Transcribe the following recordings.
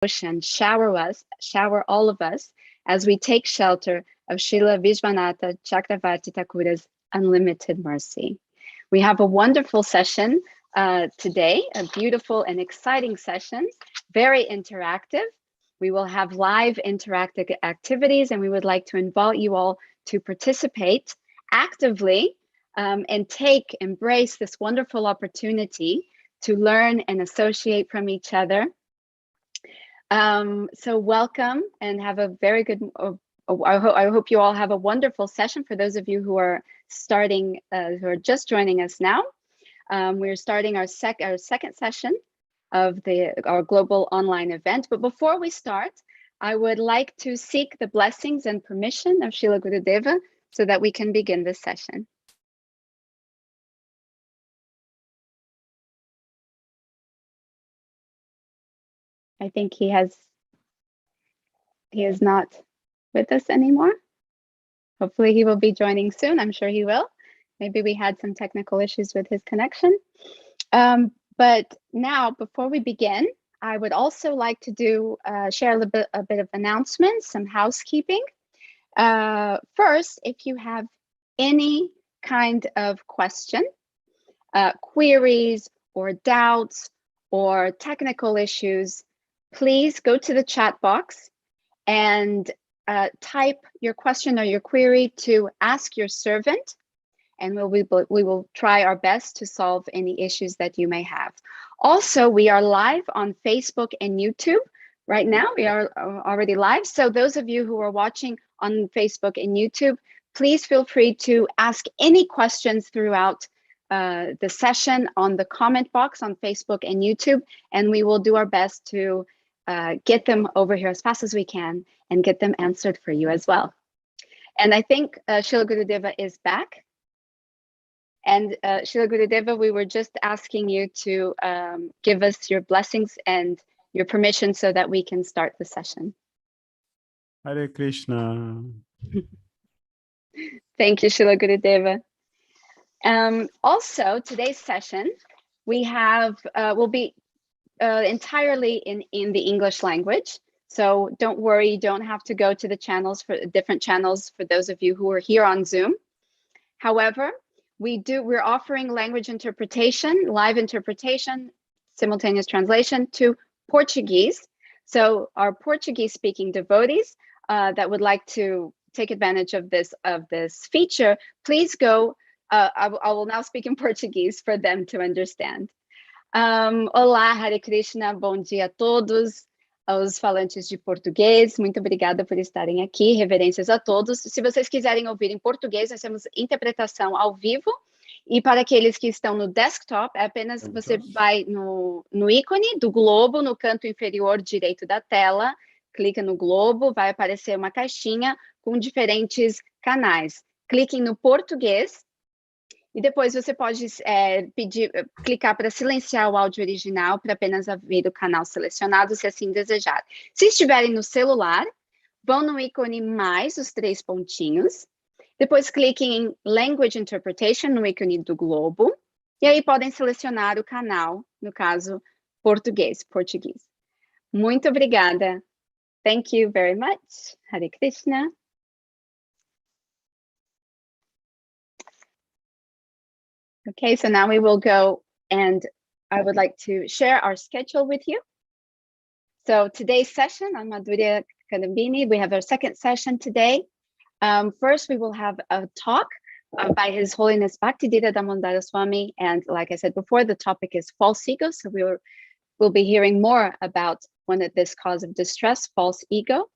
devotion shower all of us as we take shelter of Srila Visvanatha Cakravarti Thakura's unlimited mercy. We have a wonderful session today, a beautiful and exciting session, very interactive. We will have live interactive activities, and we would like to invite you all to participate actively and embrace this wonderful opportunity to learn and associate from each other. So welcome and have a very good, I hope you all have a wonderful session. For those of you who are starting, who are just joining us now, we're starting our second session of our global online event. But before we start, I would like to seek the blessings and permission of Srila Gurudeva so that we can begin this session. I think he is not with us anymore. Hopefully he will be joining soon. I'm sure he will. Maybe we had some technical issues with his connection. But now, before we begin, I would also like to share a bit of announcements, some housekeeping. First, if you have any kind of question, queries or doubts or technical issues, please go to the chat box and type your question or your query to ask your servant, and we will try our best to solve any issues that you may have. Also, we are live on Facebook and YouTube. Right now, we are already live. So those of you who are watching on Facebook and YouTube, please feel free to ask any questions throughout the session on the comment box on Facebook and YouTube, and we will do our best to get them over here as fast as we can and get them answered for you as well. And I think Srila Gurudeva is back. And Srila Gurudeva, we were just asking you to give us your blessings and your permission so that we can start the session. Hare Krishna. Thank you, Srila Gurudeva. Also, today's session, we have will be entirely in the English language. So don't worry, you don't have to go to the channels for different channels for those of you who are here on Zoom. However, we're offering language interpretation, live interpretation, simultaneous translation to Portuguese. So our Portuguese speaking devotees that would like to take advantage of this feature, please go. I will now speak in Portuguese for them to understand. Olá, Hare Krishna, bom dia a todos, aos falantes de português, muito obrigada por estarem aqui, reverências a todos. Se vocês quiserem ouvir em português, nós temos interpretação ao vivo, e para aqueles que estão no desktop, é apenas você vai no ícone do globo, no canto inferior direito da tela, clica no globo, vai aparecer uma caixinha com diferentes canais. Cliquem no português, e depois você pode clicar para silenciar o áudio original para apenas ouvir o canal selecionado, se assim desejar. Se estiverem no celular, vão no ícone mais, os 3 pontinhos. Depois cliquem em Language Interpretation, no ícone do globo. E aí podem selecionar o canal, no caso, português. Muito obrigada. Thank you very much. Hare Krishna. Okay, so now we will go, and I would like to share our schedule with you. So today's session on Madhurya Kadambini, we have our second session today. First, we will have a talk by His Holiness Bhaktivedanta Damodara Swami, and like I said before, the topic is false ego. So we'll be hearing more about this cause of distress, false ego.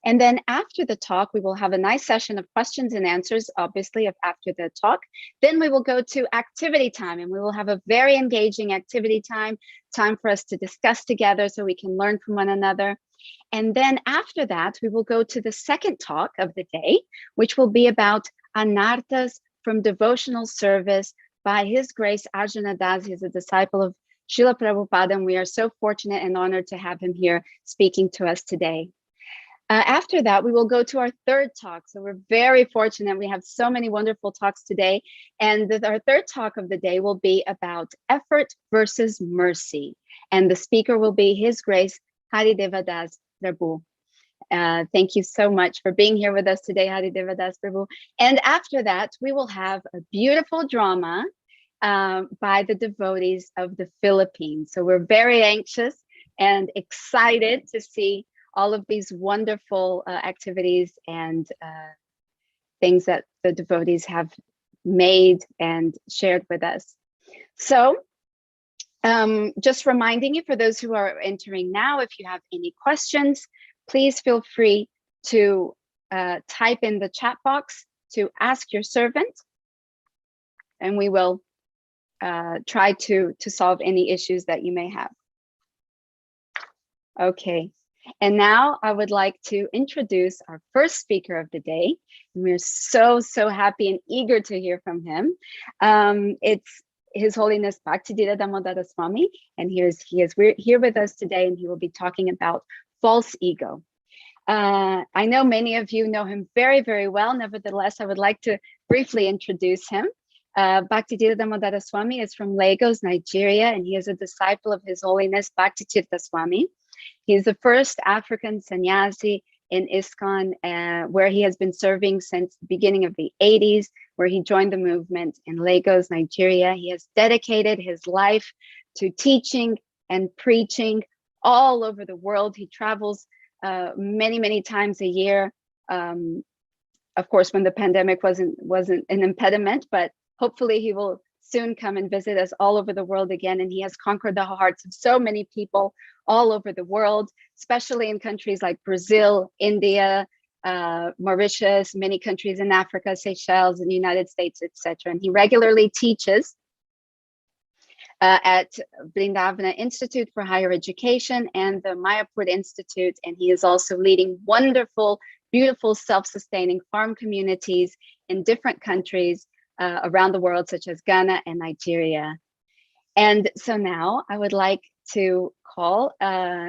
And then after the talk, we will have a nice session of questions and answers, obviously, after the talk. Then we will go to activity time, and we will have a very engaging activity time for us to discuss together so we can learn from one another. And then after that, we will go to the second talk of the day, which will be about anarthas from devotional service by His Grace Arjuna Das. He's a disciple of Srila Prabhupada, and we are so fortunate and honored to have him here speaking to us today. After that, we will go to our third talk. So we're very fortunate. We have so many wonderful talks today. And our third talk of the day will be about effort versus mercy. And the speaker will be His Grace Hari Devadas Prabhu. Thank you so much for being here with us today, Hari Devadas Prabhu. And after that, we will have a beautiful drama by the devotees of the Philippines. So we're very anxious and excited to see all of these wonderful activities and things that the devotees have made and shared with us. So just reminding you, for those who are entering now, if you have any questions, please feel free to type in the chat box to ask your servant, and we will try to solve any issues that you may have. Okay, and now I would like to introduce our first speaker of the day. We're so happy and eager to hear from him. It's His Holiness Bhaktisiddhanta Damodara Swami, and we're here with us today, and he will be talking about false ego. I know many of you know him very well. Nevertheless, I would like to briefly introduce him. Bhaktisiddhanta Damodara Swami is from Lagos, Nigeria, and he is a disciple of His Holiness Bhaktisiddhanta Swami. He is the first African sannyasi in ISKCON, where he has been serving since the beginning of the 80s, where he joined the movement in Lagos, Nigeria. He has dedicated his life to teaching and preaching all over the world. He travels many times a year. Of course, when the pandemic wasn't an impediment, but hopefully he will soon come and visit us all over the world again. And he has conquered the hearts of so many people all over the world, especially in countries like Brazil, India, Mauritius, many countries in Africa, Seychelles, and the United States, etc. And he regularly teaches at Vrindavana Institute for Higher Education and the Mayapur Institute. And he is also leading wonderful, beautiful, self-sustaining farm communities in different countries around the world, such as Ghana and Nigeria. And so now I would like to call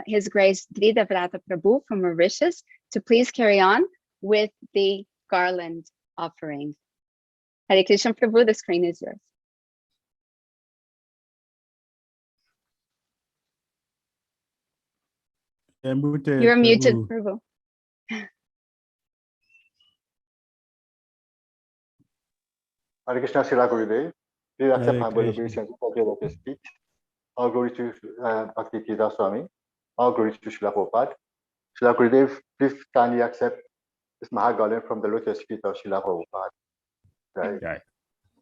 His Grace Dridavrata Prabhu from Mauritius to please carry on with the garland offering. Hare Krishna Prabhu, the screen is yours. You're muted, Prabhu. Hare Krishna, Srila Gurudev. Please accept my obeisance for the lotus feet. All glory to Bhaktisiddhanta Swami. All glory to Srila Prabhupada. Srila Gurudev, please kindly accept this Mahagarland from the lotus feet of Srila Prabhupada. Right.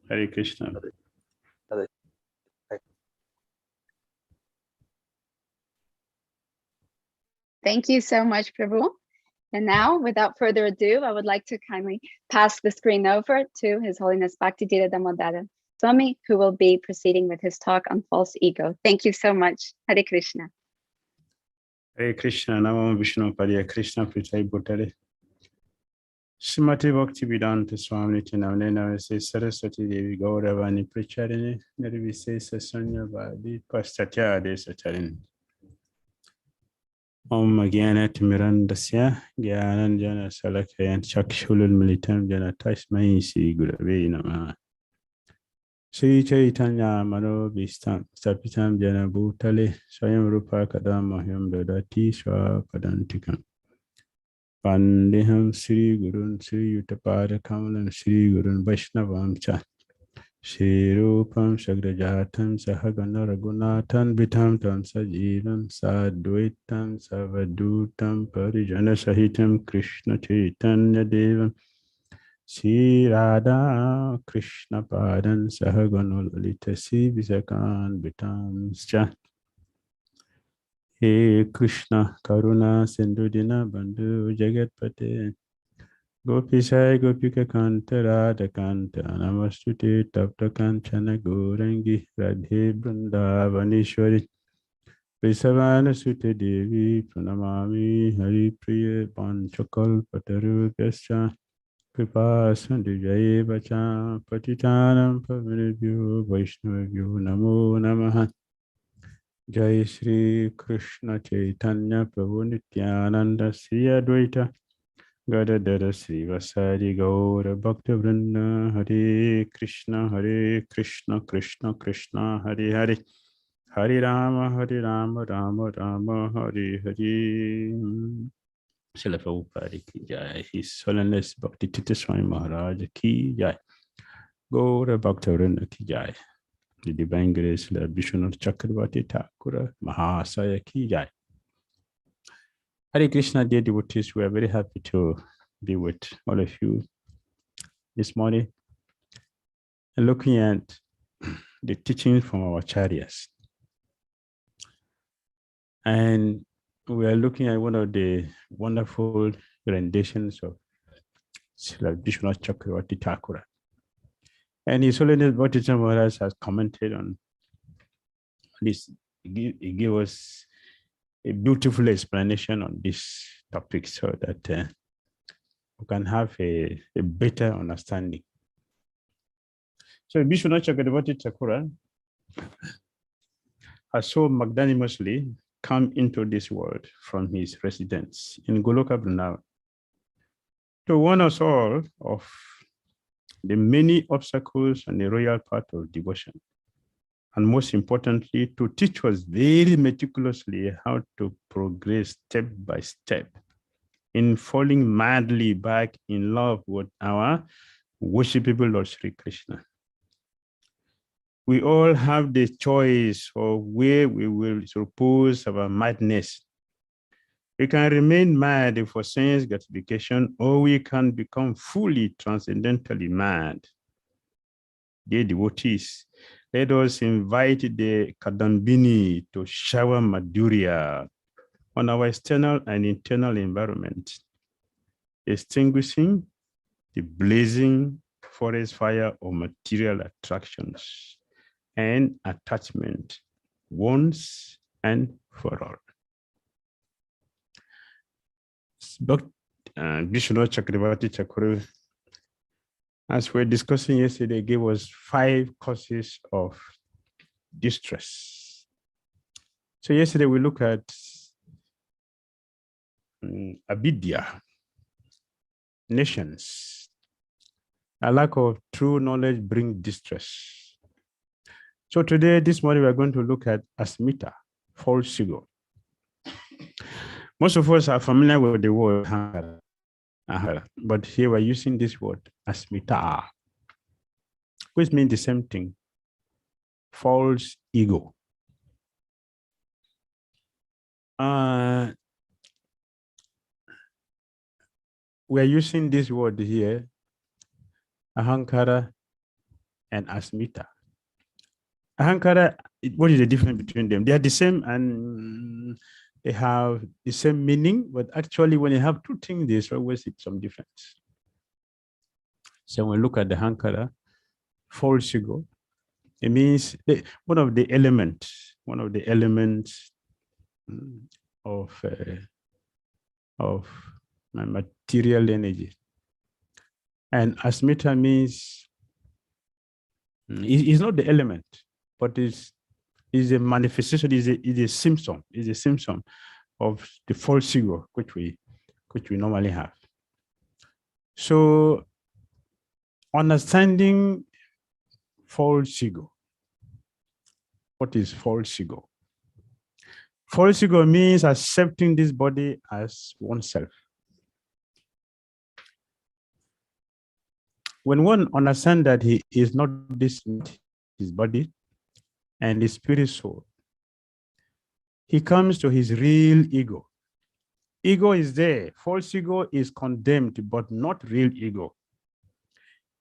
Hare Krishna. Hare. Thank you so much, Prabhu. And now, without further ado, I would like to kindly pass the screen over to His Holiness Bhaktisiddhanta Damodara Swami, who will be proceeding with his talk on false ego. Thank you so much. Hare Krishna. Hare Krishna. Namo Vishnu Padaya Krishna Pritai Bhuttare. Srimati Bhakti Vedanta Swami Nityanamane Namaste Saraswati Devi Gauravani Pracharini Nirvisesa Sanyavadi Paschatya Desacharini. Om Gyanat Mirandasya Gyananjana Salakayan Chakshulul Militam Jana Tasmai Sri Gurave Namaha. Sri Chaitanya Mano Vistam Sapitam Jana Bhutale Swayam Rupa Kadam Mahyam Dadati Swa Padantikam. Pandeham Sri Gurun Sri Yuttapada Kamalam Sri Gurun Vaishnavam Cha. Shri Rupam Shagrajatam Sahagana Raghunathan Vitam Tam Sajivam Sadvaitam Savadutam Parijana Sahitam Krishna Chaitanya Devam Shri Radha Krishna Padan Sahagana Lalita Sri Visakan Vitam Cha. He Krishna Karuna Sindhudina Bandhu Jagatpate Gopisai Gopika Kanta Radha Kanta Namastute Tapta Kanchana Gourangi Radhe Vrindavaneshwari Vrisavana Sute Devi Pranamami Hari Priya Panchakal Pataru Pyascha Kripa Sandhyaye Vacha Patitanam Pavinebhyo Vaishnavabhyo Namo Namaha. Jai Shri Krishna Chaitanya Prabhu Nityananda Sri Advaita Gadadara Sri Vasari Gaura Bhakta Vrinda. Hare Krishna Krishna Krishna Hare Hare Hare Rama, Rama Rama, Hare Hare. Srila Prabhupada ki jai. His Holiness Bhakti Tirtha Swami Maharaj ki jai. Gaura Bhaktivinoda ki jai. The Divine Grace Srila Visvanatha Cakravarti Thakura Mahasaya ki jai. Hare Krishna, dear devotees, we are very happy to be with all of you this morning and looking at the teachings from our acharyas. And we are looking at one of the wonderful renditions of Srila Visvanatha Cakravarti Thakura. And His Holiness Bhakti Maharaj has commented on this. He gave us a beautiful explanation on this topic so that we can have a better understanding. So Visvanatha Cakravarti Thakura has so magnanimously come into this world from his residence in Goloka Vrindavan to warn us all of the many obstacles on the royal path of devotion. And most importantly, to teach us very meticulously how to progress step by step in falling madly back in love with our worshipable Lord Sri Krishna. We all have the choice of where we will suppose our madness. We can remain mad for sense gratification, or we can become fully transcendentally mad. Dear devotees, let us invite the Kadambini to shower Madhurya on our external and internal environment, extinguishing the blazing forest fire of material attractions and attachment once and for all. Visvanatha Cakravarti Thakura, as we were discussing yesterday, gave us 5 causes of distress. So yesterday we looked at avidya, nations. A lack of true knowledge brings distress. So today, this morning, we are going to look at asmita, false ego. Most of us are familiar with the word ahankara, but here we're using this word asmita, which means the same thing, false ego. We are using this word here, ahankara and asmita. Ahankara, what is the difference between them? They are the same and they have the same meaning, but actually when you have 2 things, there's always some difference. So when we look at the ahankara, false ego, it means one of the elements of my material energy. And asmita means it's not the element, but is a manifestation, is a symptom of the false ego which we normally have. So understanding false ego. What is false ego? False ego means accepting this body as oneself. When one understands that he is not this, his body and his spirit soul, he comes to his real ego. Ego is there. False ego is condemned, but not real ego.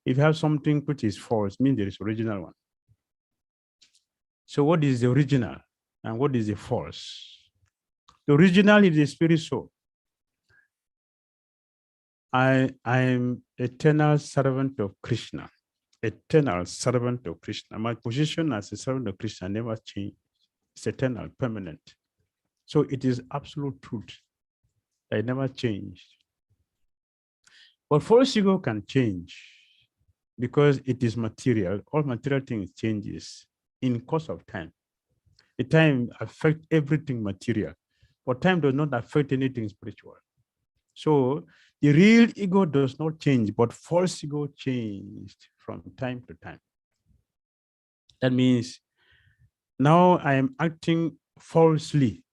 If you have something which is false, means there is original one. So what is the original and what is the false? The original is the spirit soul. I am eternal servant of Krishna. Eternal servant of Krishna. My position as a servant of Krishna never changed. It's eternal, permanent. So it is absolute truth. I never changed. But false ego can change because it is material. All material things changes in course of time. The time affects everything material, but time does not affect anything spiritual. So the real ego does not change, but false ego changed from time to time. That means Now I am acting falsely.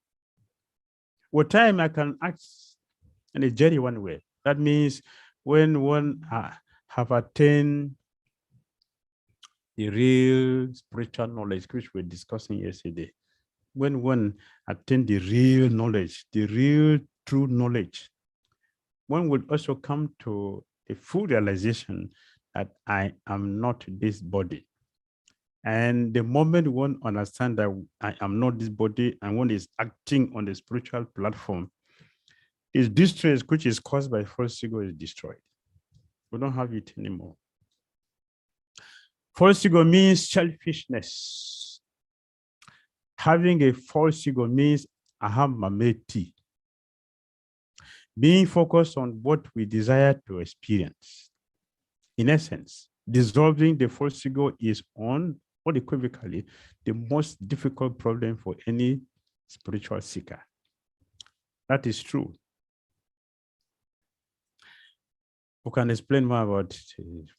What time I can act in a genuine way. That means when one have attained the real spiritual knowledge, which we're discussing yesterday, when one attains the real knowledge, the real true knowledge, one would also come to a full realization that I am not this body. And the moment one understands that I am not this body and one is acting on the spiritual platform, his distress, which is caused by false ego, is destroyed. We don't have it anymore. False ego means selfishness. Having a false ego means aham mameti. Being focused on what we desire to experience. In essence, dissolving the false ego is unequivocally the most difficult problem for any spiritual seeker. That is true. We can explain more about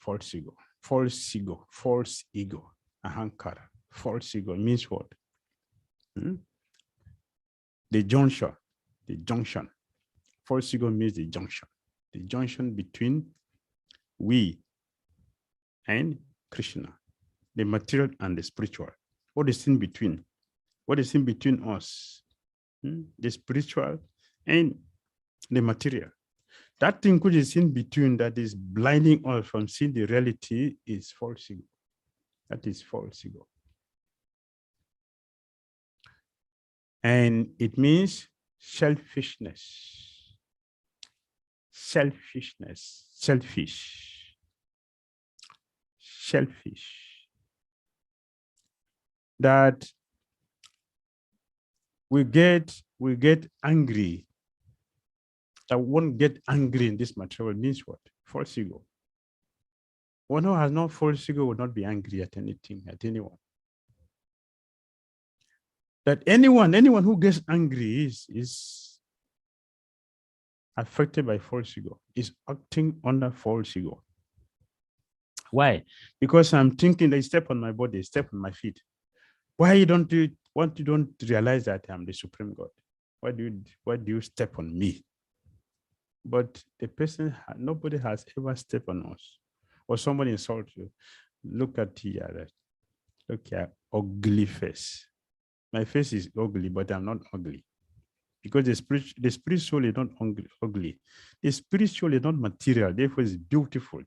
false ego. False ego, ahankara. False ego means what? The junction. False ego means the junction between we and Krishna, the material and the spiritual. What is in between? What is in between us? The spiritual and the material. That thing which is in between that is blinding us from seeing the reality is false ego. That is false ego. And it means selfishness. Selfish. That we get angry. That one get angry in this material means what? False ego. One who has no false ego will not be angry at anything, at anyone. That anyone who gets angry is affected by false ego, is acting under false ego. Why? Because I'm thinking they step on my body, step on my feet. Why you don't realize that I'm the supreme God? Why do you step on me? But the person, nobody has ever stepped on us. Or somebody insult you. Look at your ugly face. My face is ugly, but I'm not ugly. Because the spiritual is not ugly. The spiritual is not material, therefore it's beautiful.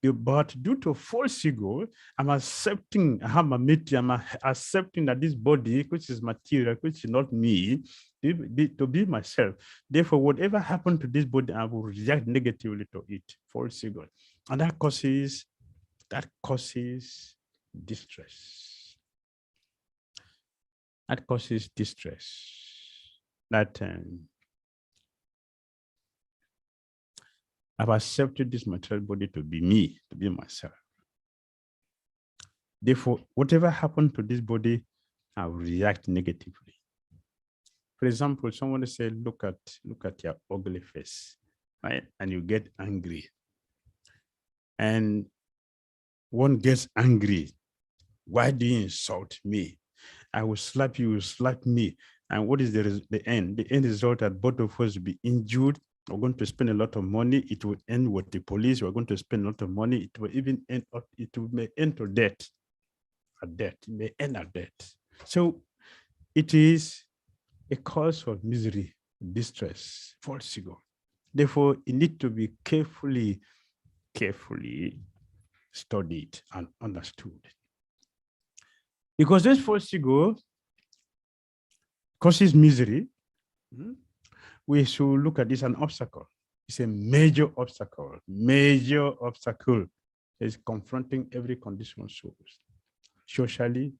But due to false ego, I'm accepting that this body, which is material, which is not me, to be myself. Therefore, whatever happened to this body, I will react negatively to it. False ego. And that causes distress. That causes distress. That I've accepted this material body to be me, to be myself. Therefore, whatever happened to this body, I will react negatively. For example, someone say, look at your ugly face, right? And you get angry. And one gets angry. Why do you insult me? I will slap you, slap me. And what is the end? The end result that both of us will be injured. We're going to spend a lot of money. It will end with the police. We're going to spend a lot of money. It will even end up, may end to death. It may end at death. So it is a cause of misery, distress, false ego. Therefore, it needs to be carefully studied and understood. Because this false ego causes misery, we should look at this as an obstacle. It's a major obstacle. It's confronting every condition of souls, socially,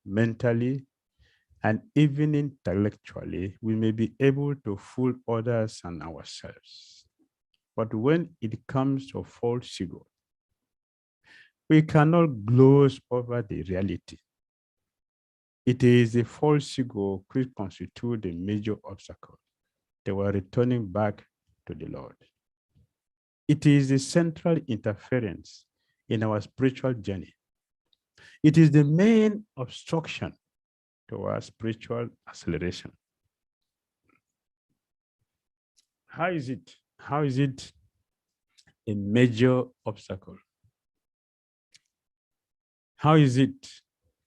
mentally, and even intellectually. We may be able to fool others and ourselves. But when it comes to false ego, we cannot gloss over the reality. It is the false ego which constitutes the major obstacle. They were returning back to the Lord. It is the central interference in our spiritual journey. It is the main obstruction towards spiritual acceleration. How is it? How is it a major obstacle? How is it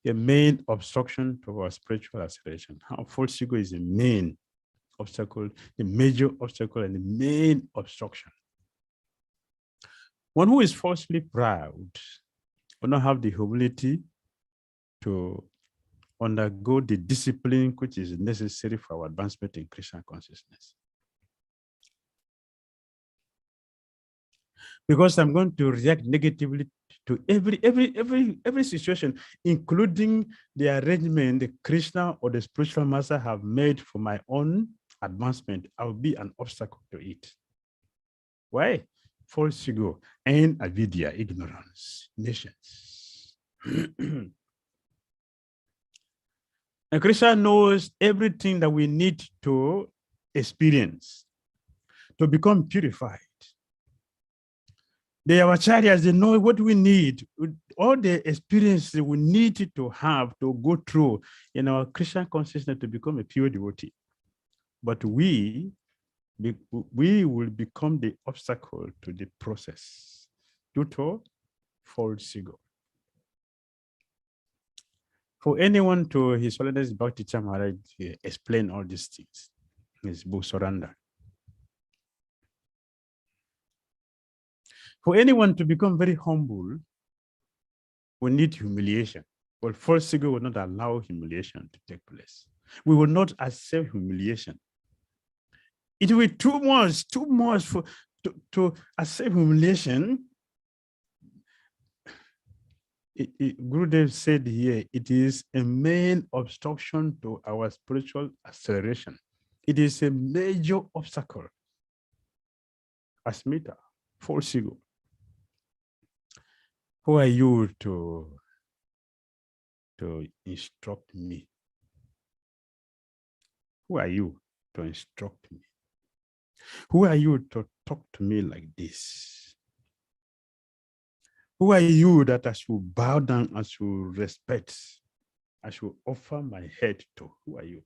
a main obstruction to our spiritual acceleration? How false ego is a main obstacle, the major obstacle, and the main obstruction. One who is falsely proud will not have the humility to undergo the discipline which is necessary for our advancement in Krishna consciousness. Because I'm going to react negatively to every situation, including the arrangement the Krishna or the spiritual master have made for my own advancement, I'll be an obstacle to it. Why? False ego and avidya, ignorance, nations. And Krishna knows everything that we need to experience to become purified. They are acharyas, they know what we need, all the experiences we need to have to go through in our Krishna consciousness to become a pure devotee. But we will become the obstacle to the process due to false ego. For anyone to His Holiness Bhakti Maharaj explain all these things in his book Surrender. For anyone to become very humble, we need humiliation. But false ego will not allow humiliation to take place. We will not accept humiliation. It will be too much to accept humiliation. Gurudev said here, it is a main obstruction to our spiritual acceleration. It is a major obstacle. Asmita, false ego. Who are you to instruct me? Who are you to instruct me? Who are you to talk to me like this? Who are you that I should bow down, I should respect, I should offer my head to? Who are you?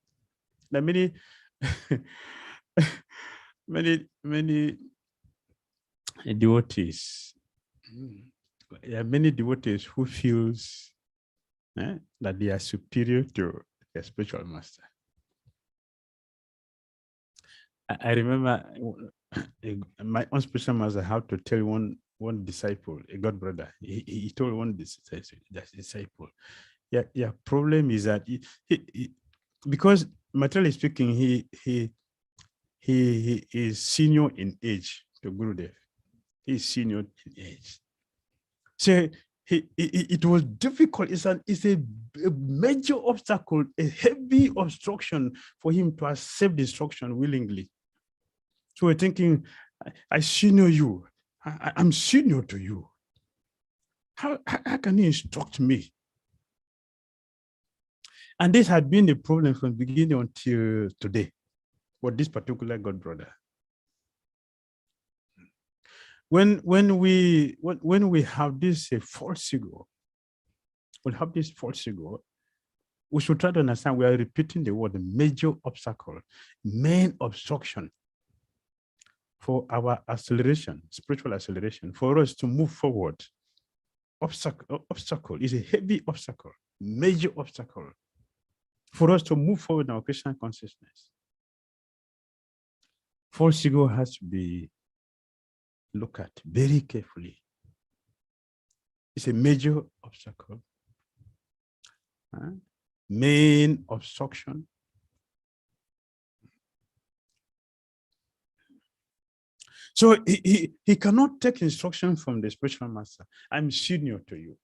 There are many devotees. There are many devotees who feels that they are superior to their spiritual master. I remember my own spiritual master how to tell one disciple, a God brother. He told one disciple, yeah, problem is that he because materially speaking, he is senior in age to Gurudev. He is senior in age. So it was difficult. It's a major obstacle, a heavy obstruction for him to accept the instruction willingly. So we're thinking, I senior you. I'm senior to you. How can you instruct me? And this had been the problem from the beginning until today for this particular God brother. When we have this false ego, we should try to understand we are repeating the word, the major obstacle, main obstruction for our acceleration, spiritual acceleration, for us to move forward. Obstacle is a heavy obstacle, major obstacle for us to move forward in our Krishna consciousness. False ego has to be looked at very carefully. It's a major obstacle, main obstruction. So he cannot take instruction from the spiritual master. I'm senior to you.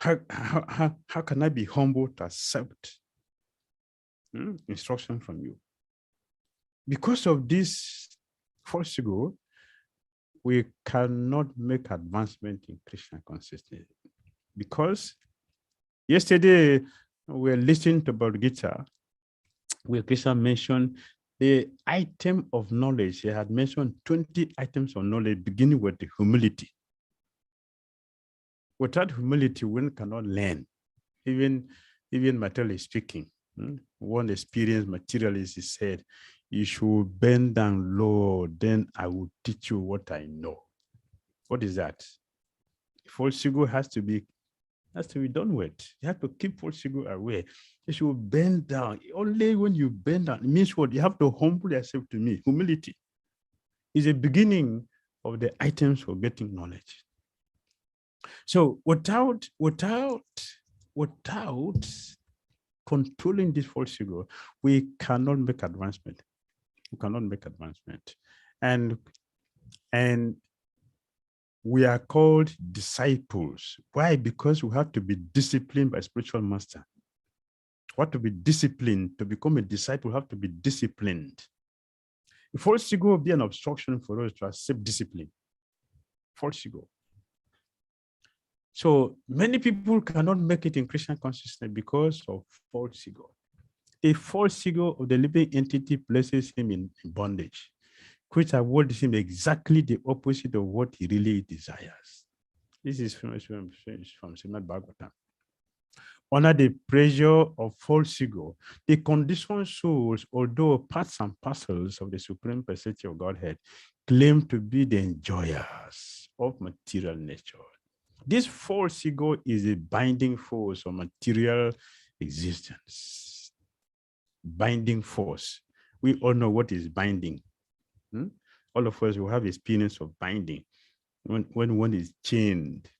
How can I be humble to accept instruction from you? Because of this false ego, we cannot make advancement in Krishna consciousness. Because yesterday we were listening to Bhagavad Gita, where Krishna mentioned the item of knowledge. He had mentioned 20 items of knowledge, beginning with the humility. Without humility, one cannot learn. Even even materially speaking. One experienced materialist said, you should bend down low, then I will teach you what I know. What is that? False ego has to be done with. You have to keep false ego away. You should bend down. Only when you bend down, it means what? You have to humble yourself to me. Humility is the beginning of the items for getting knowledge. So without controlling this false ego, we cannot make advancement. We cannot make advancement. And we are called disciples. Why? Because we have to be disciplined by spiritual master. We have to be disciplined. To become a disciple, we have to be disciplined. False ego will be an obstruction for us to accept discipline. False ego. So many people cannot make it in Krishna consciousness because of false ego. The false ego of the living entity places him in bondage, which awards him exactly the opposite of what he really desires. This is from Srimad Bhagavatam. Under the pressure of false ego, the conditioned souls, although parts and parcels of the Supreme Personality of Godhead, claim to be the enjoyers of material nature. This false ego is a binding force of material existence. Binding force. We all know what is binding. All of us will have experience of binding. When one is chained,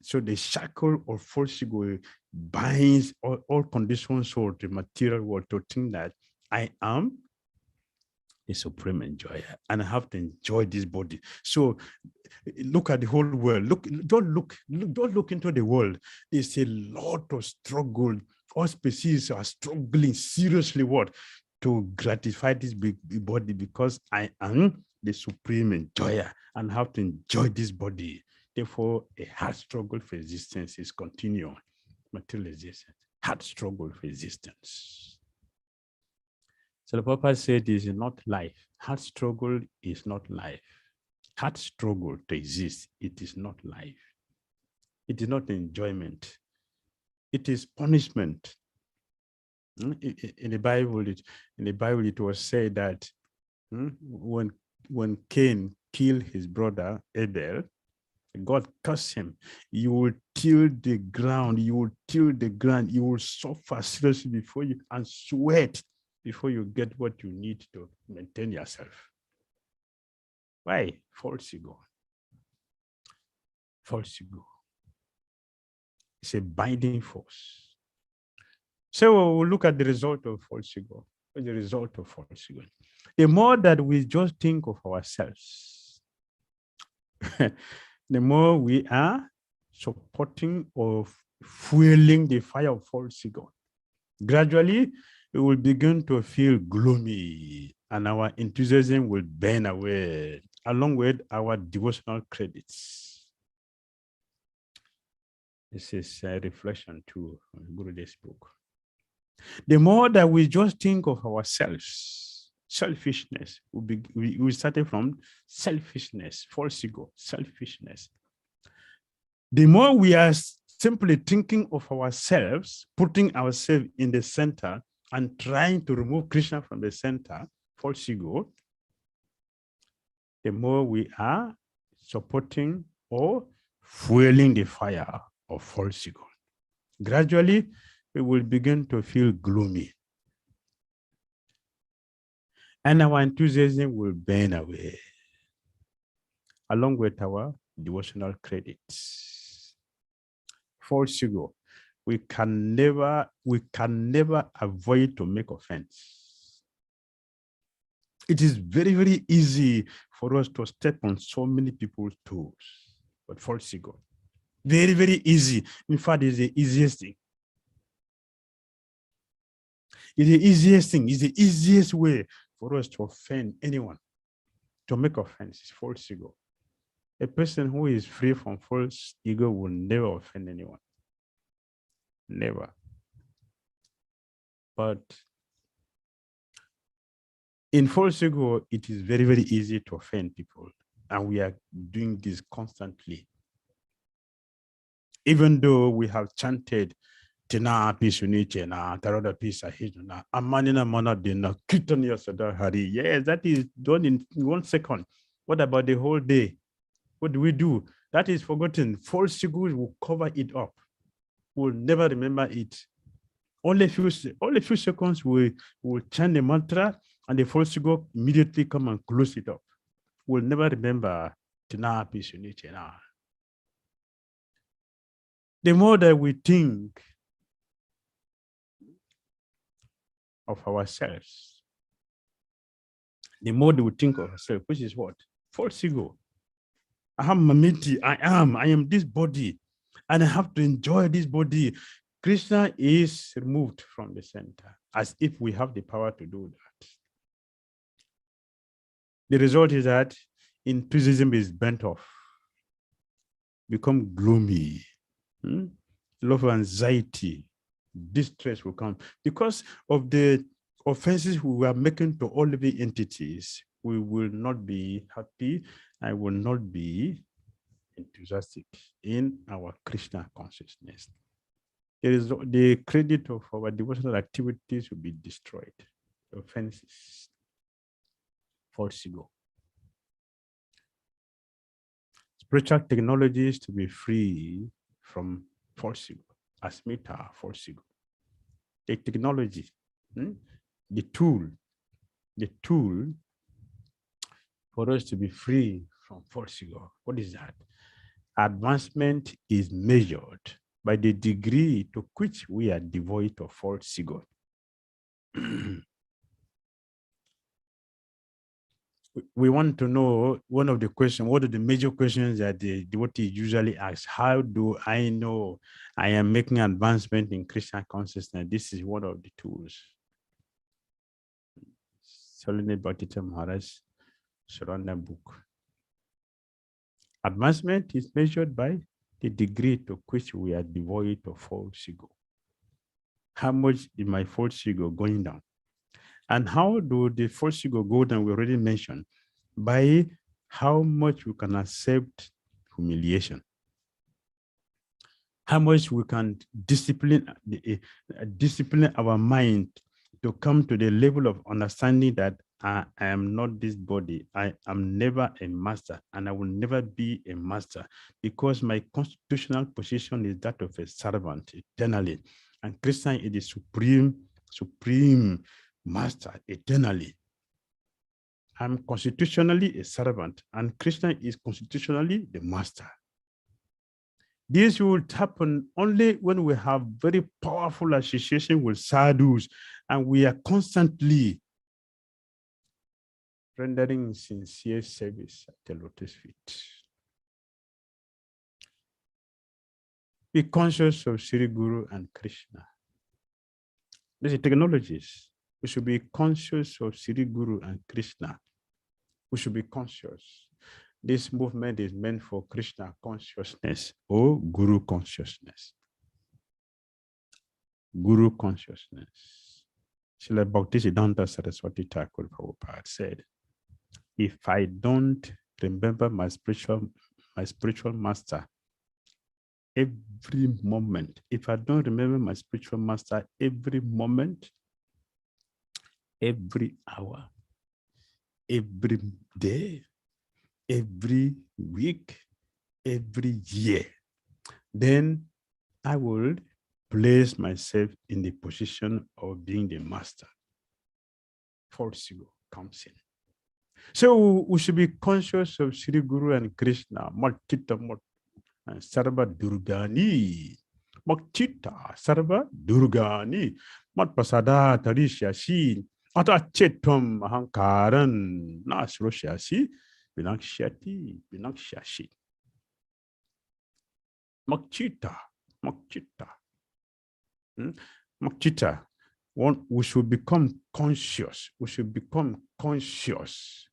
so the shackle of false ego binds all conditioned soul to material world to think that I am the supreme enjoyer and I have to enjoy this body. So look at the whole world. Don't look into the world. There's a lot of struggle. All species are struggling seriously to gratify this big body because I am the supreme enjoyer and have to enjoy this body. Therefore, a hard struggle for existence is continuing. Material existence, hard struggle for existence. So the Papa said, "This is not life. Hard struggle is not life. Hard struggle to exist, it is not life. It is not enjoyment. It is punishment." In the Bible, it was said that when Cain killed his brother Abel, God cursed him. You will till the ground. You will till the ground. You will suffer seriously before you and sweat before you get what you need to maintain yourself. Why? False ego. False ego. It's a binding force. So we'll look at the result of false ego. The result of false ego. The more that we just think of ourselves, the more we are supporting or fueling the fire of false ego. Gradually, we will begin to feel gloomy and our enthusiasm will burn away along with our devotional credits. This is a reflection to Gurudev's book. The more that we just think of ourselves, selfishness, we started from selfishness, false ego, selfishness. The more we are simply thinking of ourselves, putting ourselves in the center and trying to remove Krishna from the center, false ego, the more we are supporting or fueling the fire of false ego. Gradually, we will begin to feel gloomy. And our enthusiasm will burn away, along with our devotional credits. False ego, we can never avoid to make offense. It is very, very easy for us to step on so many people's toes, but false ego, very, very easy. In fact, it's the easiest thing. It's the easiest thing. It's the easiest way for us to offend anyone, to make offense. It's false ego. A person who is free from false ego will never offend anyone. Never. But in false ego, it is very, very easy to offend people. And we are doing this constantly. Even though we have chanted Tina Pisuniche na Taroda Pisa Hijuna, Amanina Mana Dina, Kitania Sada Hari. Yes, that is done in 1 second. What about the whole day? What do we do? That is forgotten. False signals will cover it up. We'll never remember it. Only a few seconds we will chant the mantra and the false signal immediately come and close it up. We'll never remember Tina Pisuniche na. The more that we think of ourselves, the more that we think of ourselves, which is what? False ego. I am this body, and I have to enjoy this body. Krishna is removed from the center, as if we have the power to do that. The result is that enthusiasm is bent off, become gloomy. A lot of anxiety, distress will come because of the offenses we are making to all living entities. We will not be happy. I will not be enthusiastic in our Krishna consciousness. There is the credit of our devotional activities will be destroyed. Offenses, false ego. Spiritual technologies to be free from false ego, asmita, false ego. The technology, the tool for us to be free from false ego. What is that? Advancement is measured by the degree to which we are devoid of false ego. We want to know one of the questions, what are the major questions that the devotee usually asks? How do I know I am making advancement in Krishna consciousness? This is one of the tools. Solene Bhaktita Maharaj Suranda book. Advancement is measured by the degree to which we are devoid of false ego. How much is my false ego going down? And how do the false ego go down? We already mentioned by how much we can accept humiliation, how much we can discipline our mind to come to the level of understanding that I am not this body. I am never a master, and I will never be a master because my constitutional position is that of a servant eternally, and Krishna is the supreme master eternally. I'm constitutionally a servant, and Krishna is constitutionally the master. This will happen only when we have very powerful association with sadhus, and we are constantly rendering sincere service at the lotus feet. Be conscious of Sri Guru and Krishna. These are technologies. We should be conscious of Sri Guru and Krishna. We should be conscious. This movement is meant for Krishna consciousness or Guru consciousness. Guru consciousness. Srila Bhaktisiddhanta Saraswati Thakur Prabhupada said, if I don't remember my spiritual master every moment, if I don't remember my spiritual master every moment, every hour, every day, every week, every year, then I will place myself in the position of being the master. False ego comes in. So we should be conscious of Sri Guru and Krishna. Makchita Sarva Durgani. Makchita Sarva Durgani. Mat Pasada Tarishyasi. Ata Chetam Ahankaran. Nasroshasi. Binakshati. Binakshasi. Makchita. Makchita. Makchita. We should become conscious. We should become conscious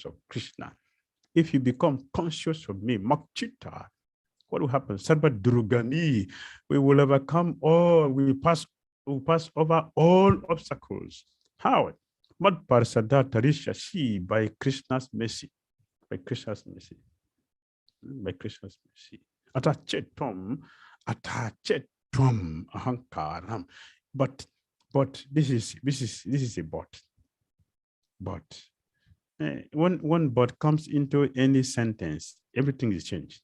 of Krishna. If you become conscious of me, Makchita, what will happen? Sarva Durgani, we will overcome all, we will pass over all obstacles. How? Mad Parsada Tarishashi, by Krishna's mercy. By Krishna's mercy. By Krishna's mercy. Atachetum, ahankaram. But this is a but. But when but comes into any sentence, everything is changed.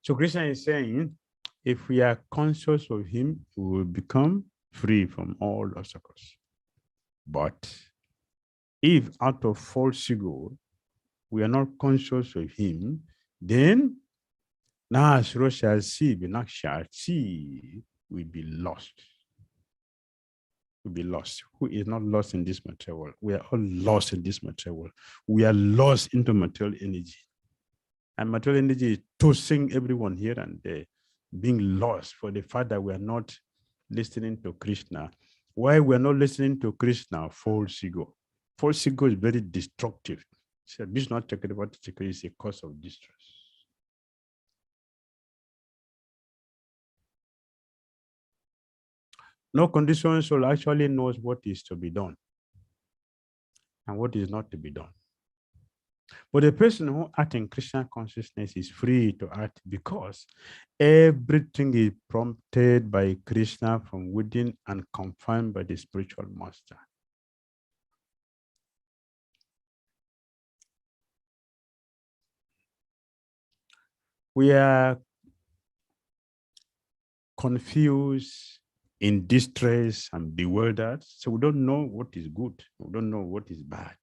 So Krishna is saying, if we are conscious of him, we will become free from all obstacles. But if out of false ego, we are not conscious of him, then we be lost. We'll be lost. Who is not lost in this material world? We are all lost in this material world. We are lost into material energy. And material energy is tossing everyone here and there, being lost for the fact that we are not listening to Krishna. Why we are not listening to Krishna? False ego. False ego is very destructive. So Visvanatha Cakravarti Thakura is a cause of distress. No conditioned soul actually knows what is to be done and what is not to be done. But the person who acts in Krishna consciousness is free to act because everything is prompted by Krishna from within and confirmed by the spiritual master. We are confused, in distress, and bewildered. So we don't know what is good. We don't know what is bad.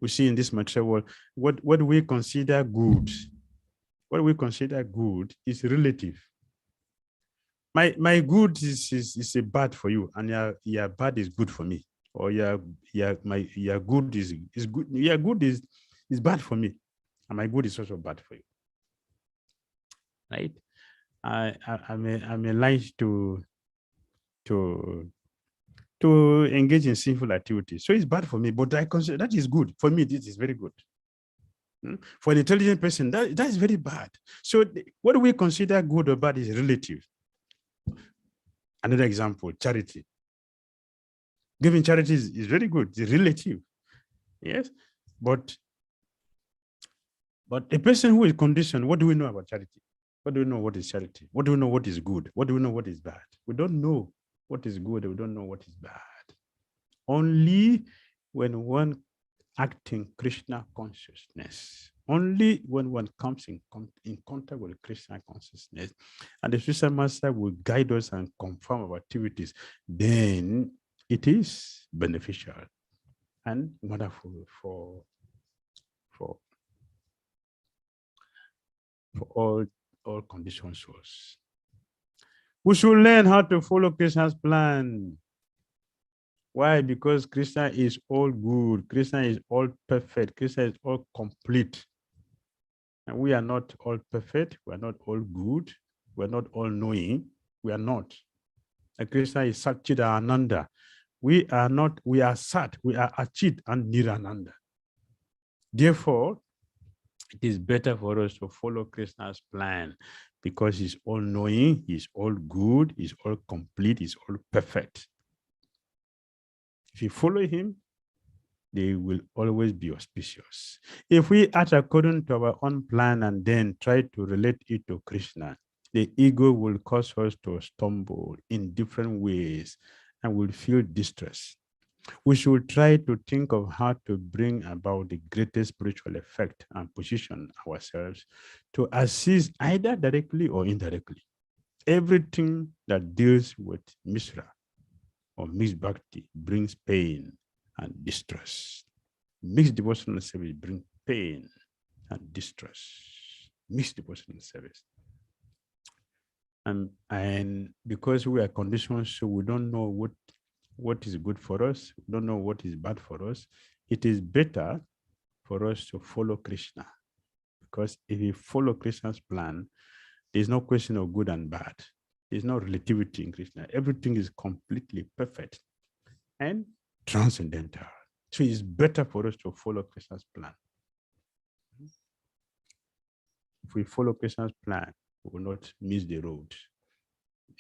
We see in this material world, what we consider good, is relative. My good is a bad for you, and your bad is good for me. Or your good is good. Your good is bad for me, and my good is also bad for you. Right? I'm aligned to engage in sinful activities. So it's bad for me, but I consider that is good. For me, this is very good. For an intelligent person, that is very bad. So what we consider good or bad is relative. Another example, charity. Giving charity is very good, it's relative. Yes, but a person who is conditioned, what do we know about charity? What do we know what is charity? What do we know what is good? What do we know what is bad? We don't know what is good, we don't know what is bad. Only when one acts in Krishna consciousness, only when one comes in contact with Krishna consciousness, and the spiritual master will guide us and confirm our activities, then it is beneficial and wonderful for all conditioned souls. We should learn how to follow Krishna's plan. Why? Because Krishna is all good. Krishna is all perfect. Krishna is all complete. And we are not all perfect. We are not all good. We are not all knowing. We are not. And Krishna is Satchidananda. We are not. We are Sat. We are Achit and Nirananda. Therefore, it is better for us to follow Krishna's plan because he's all knowing, he's all good, he's all complete, he's all perfect. If you follow him, they will always be auspicious. If we act according to our own plan and then try to relate it to Krishna, the ego will cause us to stumble in different ways and will feel distress. We should try to think of how to bring about the greatest spiritual effect and position ourselves to assist either directly or indirectly. Everything that deals with Mishra or mixed bhakti brings pain and distress. Mixed devotional service brings pain and distress. Mixed devotional service. And because we are conditioned, so we don't know what is good for us, we don't know what is bad for us, it is better for us to follow Krishna. Because if we follow Krishna's plan, there's no question of good and bad. There's no relativity in Krishna. Everything is completely perfect and transcendental. So it's better for us to follow Krishna's plan. If we follow Krishna's plan, we will not miss the road.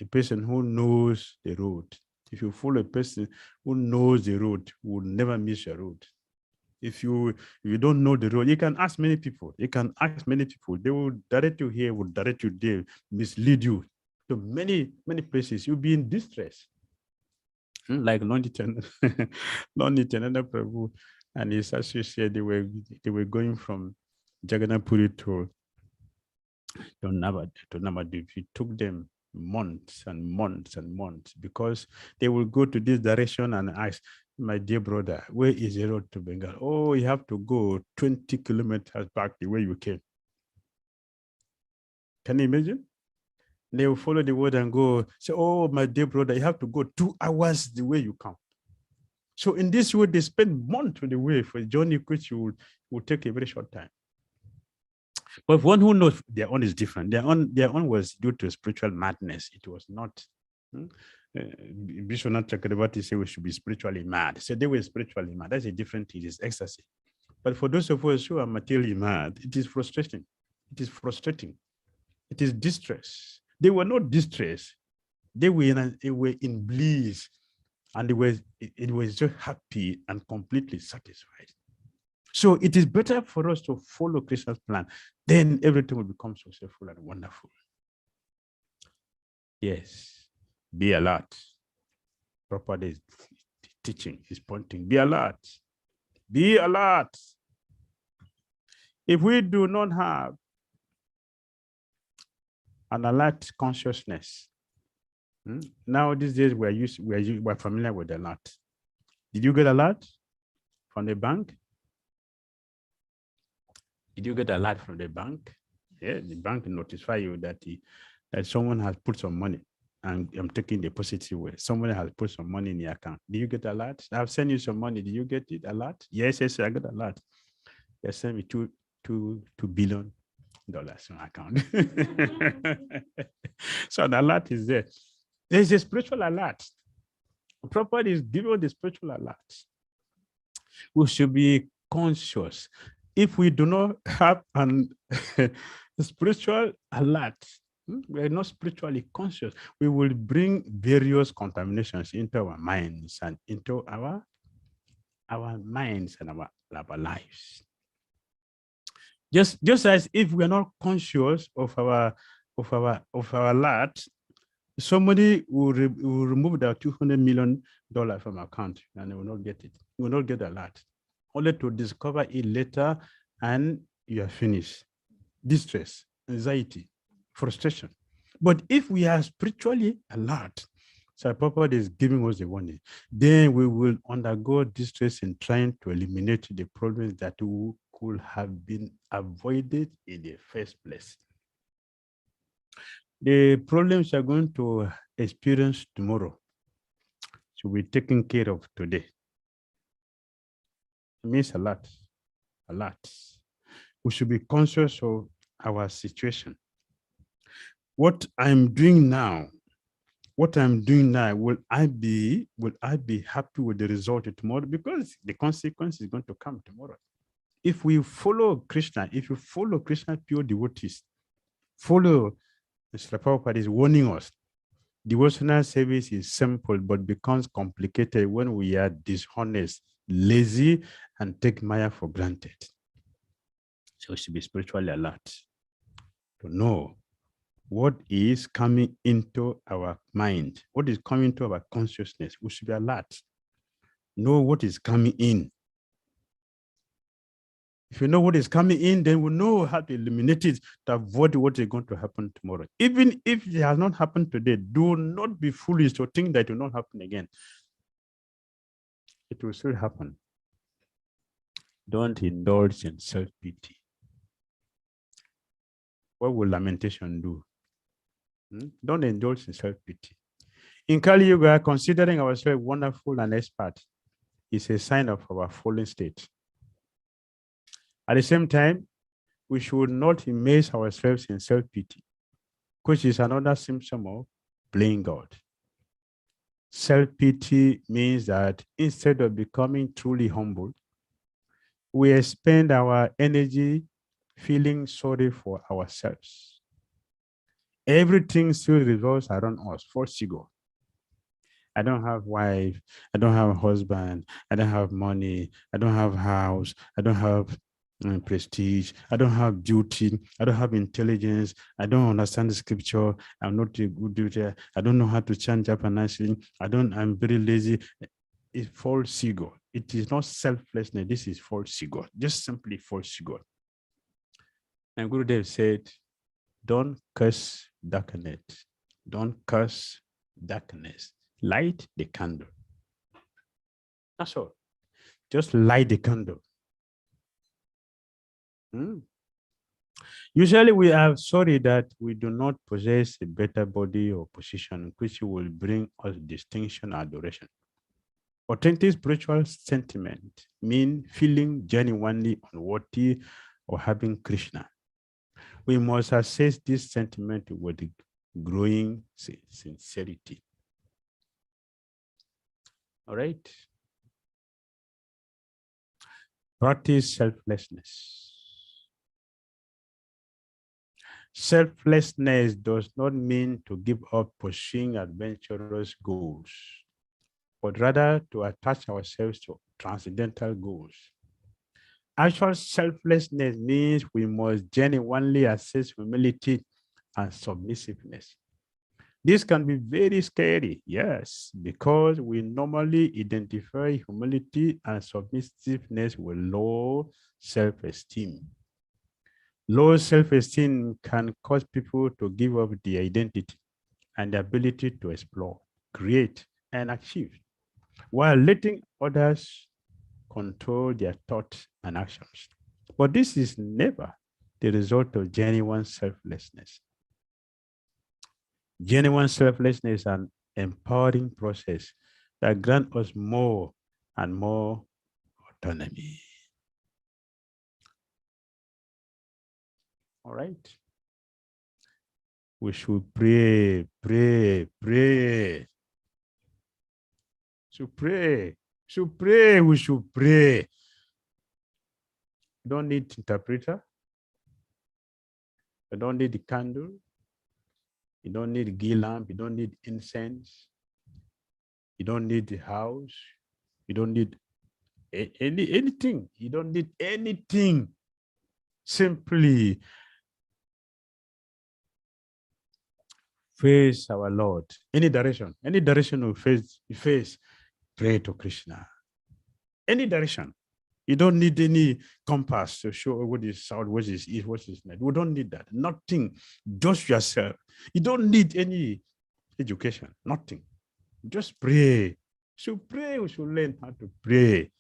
A person who knows the road, if you follow a person who knows the road, will never miss a road. If you don't know the road, you can ask many people. You can ask many people. They will direct you here, will direct you there, mislead you to many places. You'll be in distress. Like Nonditan, Prabhu and his associate, they were going from Jagannath to Navadvip. It took them months and months and months because they will go to this direction and ask, my dear brother, where is the road to Bengal? Oh, you have to go 20 kilometers back the way you came. Can you imagine? They will follow the word and go, say, oh, my dear brother, you have to go 2 hours the way you come. So in this way, they spend months on the way for a journey which will take a very short time. But one who knows their own is different. Their own was due to spiritual madness. It was not. Visvanatha Cakravarti said we should be spiritually mad. So they were spiritually mad. That's a different thing. It's ecstasy. But for those of us who are materially mad, it is frustrating. It is frustrating. It is distress. They were not distressed. They were in bliss, and it was just happy and completely satisfied. So it is better for us to follow Krishna's plan. Then everything will become successful and wonderful. Yes, be alert. Prabhupada is teaching, he's pointing, be alert. Be alert. If we do not have an alert consciousness, now these days we're familiar with alert. Did you get alert from the bank? Did you get a alert from the bank? Yeah, the bank notify you that someone has put some money, and I'm taking the positive way. Someone has put some money in your account. Did you get alert? I've sent you some money. Did you get it alert? Yes, I got alert. They sent me $2 billion on account. So the alert is there. There's a spiritual alert. Prabhupada is giving the spiritual alert. We should be conscious. If we do not have an spiritual alert, we are not spiritually conscious, we will bring various contaminations into our minds and into our minds and our lives. Just as if we are not conscious of our alert, somebody will remove the $200 million from our account and they will not get it. We will not get the alert, only to discover it later and you are finished. Distress, anxiety, frustration. But if we are spiritually alert, so Prabhupada is giving us the warning, then we will undergo distress in trying to eliminate the problems that could have been avoided in the first place. The problems you are going to experience tomorrow should be taken care of today. It means a lot. We should be conscious of our situation. What I'm doing now, will I be happy with the result tomorrow? Because the consequence is going to come tomorrow. If we follow Krishna, if you follow Krishna pure devotees, follow Srila Prabhupada is warning us. Devotional service is simple, but becomes complicated when we are dishonest, lazy, and take Maya for granted. So we should be spiritually alert to know what is coming into our mind, what is coming into our consciousness. We should be alert. Know what is coming in. If you know what is coming in, then we know how to eliminate it to avoid what is going to happen tomorrow. Even if it has not happened today, do not be foolish to think that it will not happen again. It will still happen. Don't indulge in self-pity. What will lamentation do? Don't indulge in self-pity. In Kali Yuga, considering ourselves wonderful and expert is a sign of our fallen state. At the same time, we should not immerse ourselves in self-pity, which is another symptom of playing God. Self-pity means that instead of becoming truly humble, we expend our energy feeling sorry for ourselves. Everything still revolves around us, false ego. I don't have wife. I don't have a husband. I don't have money. I don't have house. I don't have prestige. I don't have beauty. I don't have intelligence. I don't understand the scripture. I'm not a good teacher. I don't know how to chant Japanese. I'm very lazy. It's false ego. It is not selflessness. This is false ego. Just simply false ego. And Gurudev said, don't curse darkness. Don't curse darkness. Light the candle. That's all. Just light the candle. Usually we are sorry that we do not possess a better body or position which will bring us distinction and adoration. Authentic spiritual sentiment means feeling genuinely unworthy or having Krishna. We must assess this sentiment with growing sincerity. All right. Practice selflessness. Selflessness does not mean to give up pursuing adventurous goals, but rather to attach ourselves to transcendental goals. Actual selflessness means we must genuinely assess humility and submissiveness. This can be very scary, yes, because we normally identify humility and submissiveness with low self-esteem. Low self-esteem can cause people to give up the identity and the ability to explore, create, and achieve, while letting others control their thoughts and actions. But this is never the result of genuine selflessness. Genuine selflessness is an empowering process that grants us more and more autonomy. All right. We should pray. We should pray. You don't need interpreter. You don't need the candle. You don't need ghee lamp. You don't need incense. You don't need the house. You don't need anything. You don't need anything. Simply face our Lord. Any direction you face, pray to Krishna. Any direction. You don't need any compass to show what is south, what is east, what is north. We don't need that. Nothing. Just yourself. You don't need any education. Nothing. Just pray. So pray. We should learn how to pray.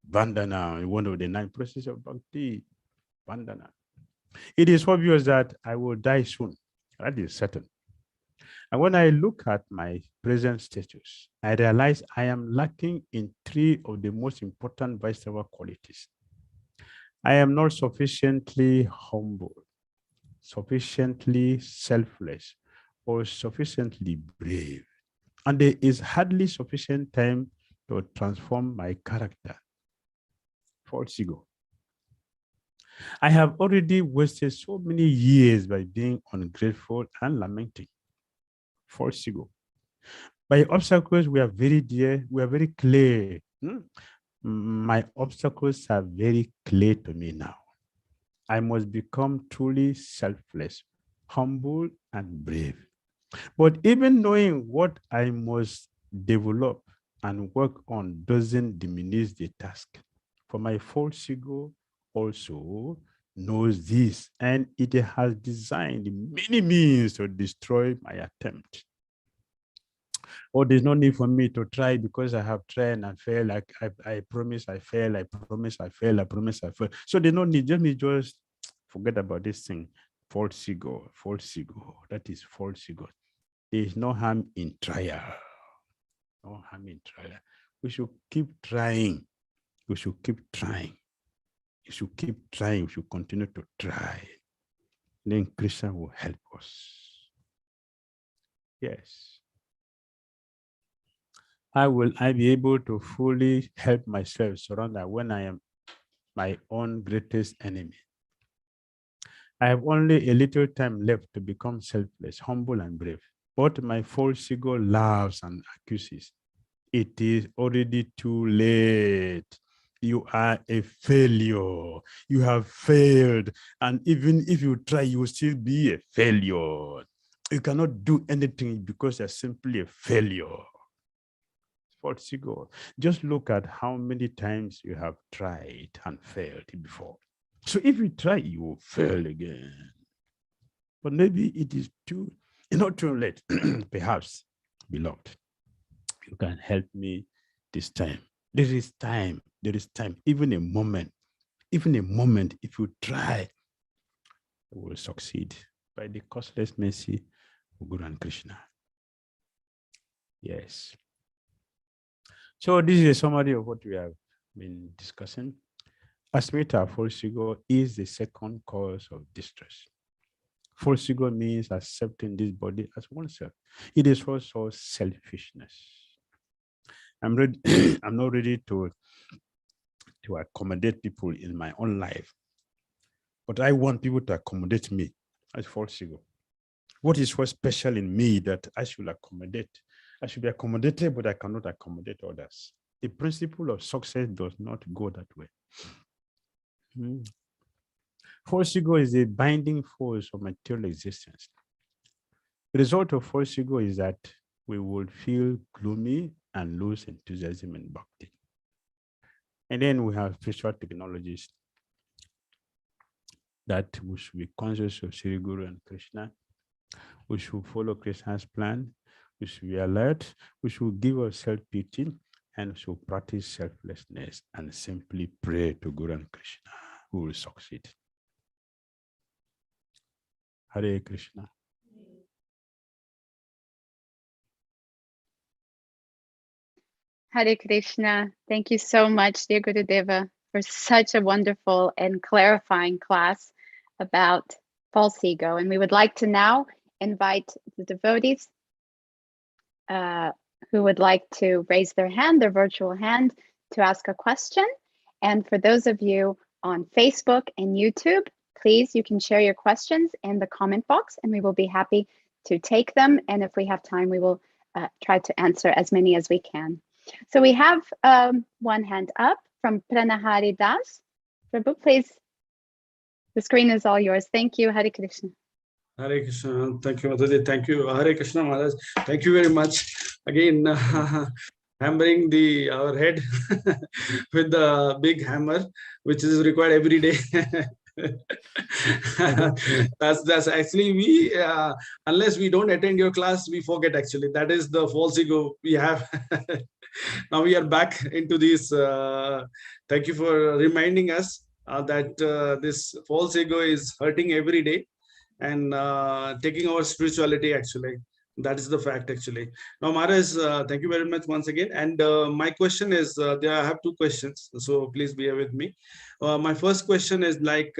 Vandana, one of the 9 processes of bhakti. Vandana. It is obvious that I will die soon. That is certain. And when I look at my present status, I realize I am lacking in 3 of the most important Vaishnava qualities. I am not sufficiently humble, sufficiently selfless, or sufficiently brave. And there is hardly sufficient time to transform my character. False ego. I have already wasted so many years by being ungrateful and lamenting. False ego. My obstacles were very dear, were very clear. My obstacles are very clear to me now. I must become truly selfless, humble, and brave. But even knowing what I must develop and work on doesn't diminish the task. For my false ego also knows this, and it has designed many means to destroy my attempt. Oh, there's no need for me to try because I have tried and failed. Like I promise I fail, I promise I fail, I promise I fail. So there's no need. Let me just forget about this thing. False ego, false ego. That is false ego. There is no harm in trial. No harm in trial. We should keep trying. We should keep trying. You should keep trying. We should continue to try. Then Krishna will help us. Yes. How will I be able to fully help myself surrender when I am my own greatest enemy? I have only a little time left to become selfless, humble, and brave. But my false ego laughs and accuses. it is already too late. You are a failure. You have failed. And even if you try, you will still be a failure. You cannot do anything because you're simply a failure. False ego. Just look at how many times you have tried and failed before. So if you try, you will fail again. But maybe it is not too late. Perhaps, beloved, you can help me this time. There is time. There is time. Even a moment, if you try, you will succeed by the causeless mercy of Guru and Krishna. Yes. So this is a summary of what we have been discussing. Asmita, false ego, is the second cause of distress. False ego means accepting this body as oneself. It is also selfishness. I'm ready. I'm not ready to accommodate people in my own life, but I want people to accommodate me. As false ego. What is so special in me that I should accommodate? I should be accommodated, but I cannot accommodate others. The principle of success does not go that way. False ego is a binding force of material existence. The result of false ego is that we will feel gloomy and lose enthusiasm in bhakti. And then we have spiritual technologies that we should be conscious of Sri Guru and Krishna. We should follow Krishna's plan. We should be alert. We should give ourselves pity, and we should practice selflessness and simply pray to Guru and Krishna, who will succeed. Hare Krishna. Hare Krishna. Thank you so much, dear Gurudeva, for such a wonderful and clarifying class about false ego. And we would like to now invite the devotees who would like to raise their hand, their virtual hand, to ask a question. And for those of you on Facebook and YouTube, please, you can share your questions in the comment box and we will be happy to take them. And if we have time, we will try to answer as many as we can. So we have one hand up from Pranahari Das. Prabhu, please, the screen is all yours. Thank you, Hare Krishna. Hare Krishna. Thank you, Madhurya. Thank you, Hare Krishna Maharaj. Thank you very much. Again, hammering our head with the big hammer, which is required every day. that's actually we unless we don't attend your class, we forget actually. That is the false ego we have. Now we are back into this. Thank you for reminding us that this false ego is hurting every day and taking our spirituality actually. That is the fact actually. Now Maharaj, thank you very much once again. And my question is, I have two questions, so please bear with me. My first question is like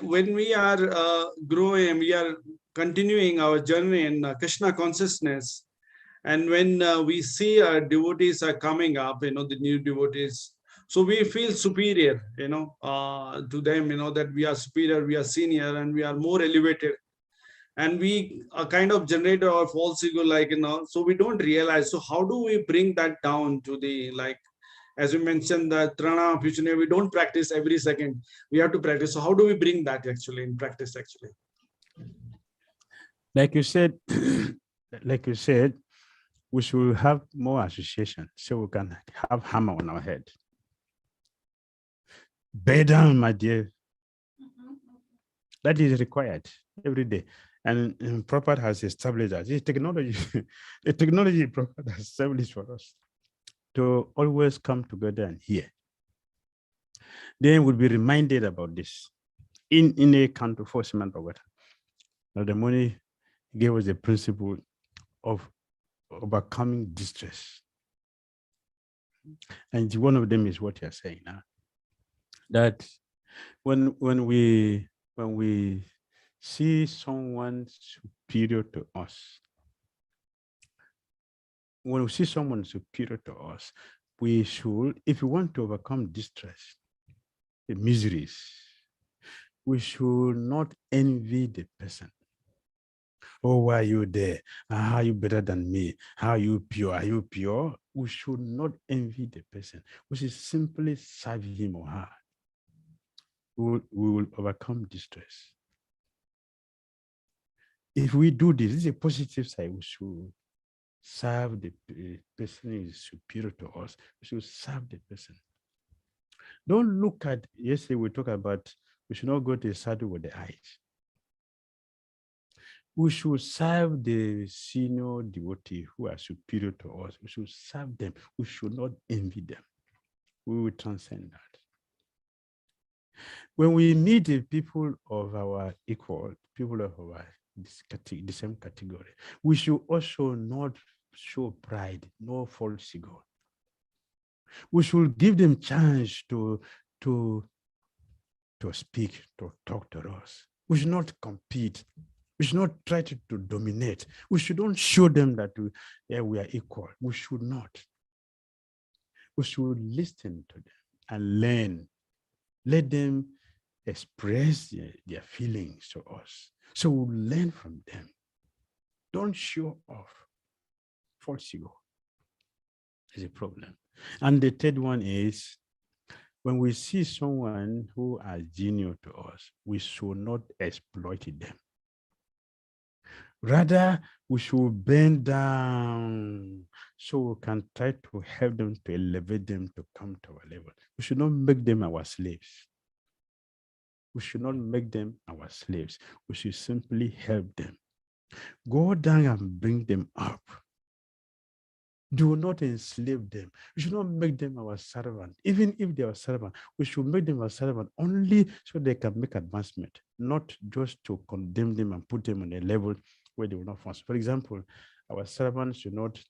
when we are growing, we are continuing our journey in Krishna consciousness, and when we see devotees are coming up, the new devotees, so we feel superior, to them, that we are superior, we are senior, and we are more elevated. And we kind of generate our false ego, so we don't realize. So how do we bring that down to the, as you mentioned, the Trana Puchane, we don't practice every second. We have to practice. So how do we bring that actually in practice actually? Like you said, we should have more association so we can have hammer on our head. Bear down, my dear. That is required every day. And Prabhupada has established that. The technology Prabhupada has established for us to always come together and hear. Then we'll be reminded about this in a Canto 4 Sriman Bhagavatam. Now the money gave us the principle of overcoming distress. And one of them is what you're saying now. That when we see someone superior to us, we should, if we want to overcome distress, the miseries, we should not envy the person. Oh, why are you there? How are you better than me? How are you pure? Are you pure? We should not envy the person. We should simply serve him or her. We will overcome distress. If we do this is a positive side. We should serve the person who is superior to us. We should serve the person. Don't look at, yesterday we talked about, we should not go to a sadhu with the eyes. We should serve the senior devotee who are superior to us. We should serve them. We should not envy them. We will transcend that. When we meet the people of our equal, people of our the same category, we should also not show pride, no false ego. We should give them chance to speak, to talk to us. We should not compete. We should not try to dominate. We shouldn't show them that we are equal. We should not. We should listen to them and learn. Let them express their feelings to us. So we'll learn from them. Don't show off. False ego is a problem. And the third one is, when we see someone who is genius to us, we should not exploit them. Rather, we should bend down so we can try to help them, to elevate them, to come to our level. We should not make them our slaves. We should not make them our slaves. We should simply help them. Go down and bring them up. Do not enslave them. We should not make them our servant. Even if they are servant, we should make them our servant only so they can make advancement, not just to condemn them and put them on a level where they will not function. For example, our servants should not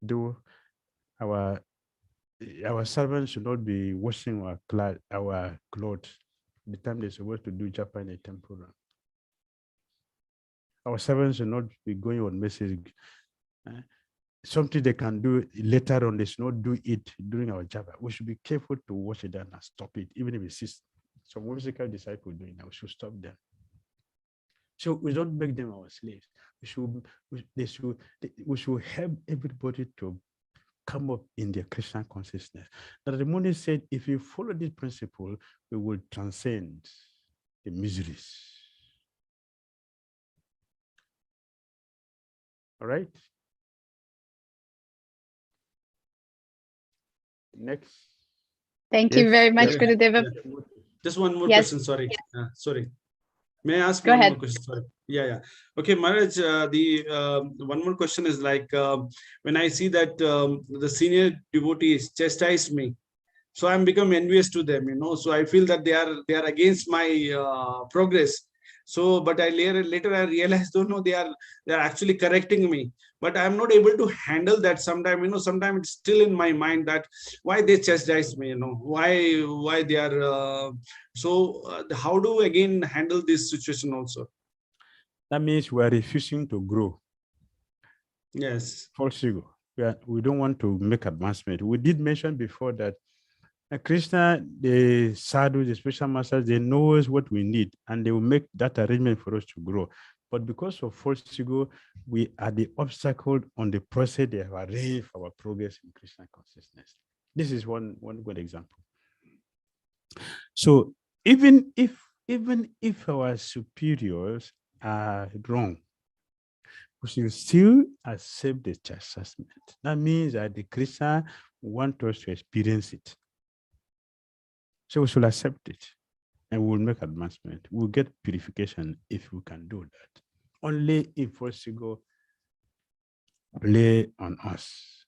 do our servants should not be washing our clothes the time they're supposed to do japa in a temple run. Our servants should not be going on message. Something they can do later on, they should not do it during our japa. We should be careful to watch it down and stop it, even if it's some musical disciple doing that. We should stop them. So we don't make them our slaves. We should help everybody to come up in their Krishna consciousness. That the Muni said, if you follow this principle, we will transcend the miseries. All right. Next. Thank you very much, Yeah. Gurudeva. Yeah. Just one more Yes. question. Sorry. Sorry. May I ask Go one ahead. more question? Sorry. Yeah. Okay, Maharaj, one more question is like, when I see that the senior devotees chastise me, so I'm become envious to them, so I feel that they are against my progress. So, but I later I realized, no, they are actually correcting me, but I'm not able to handle that. Sometimes, sometimes it's still in my mind that why they chastise me, why they are. How do we again handle this situation also? That means we are refusing to grow. Yes. False ego. We don't want to make advancement. We did mention before that Krishna, the sadhu, the special masters, they know what we need, and they will make that arrangement for us to grow. But because of false ego, we are the obstacle on the process they have arranged for our progress in Krishna consciousness. This is one good example. So even if our superiors are wrong, we should still accept the chastisement. That means that the Krishna want us to experience it. So we should accept it, and we will make advancement. We'll get purification if we can do that. Only if false ego play on us,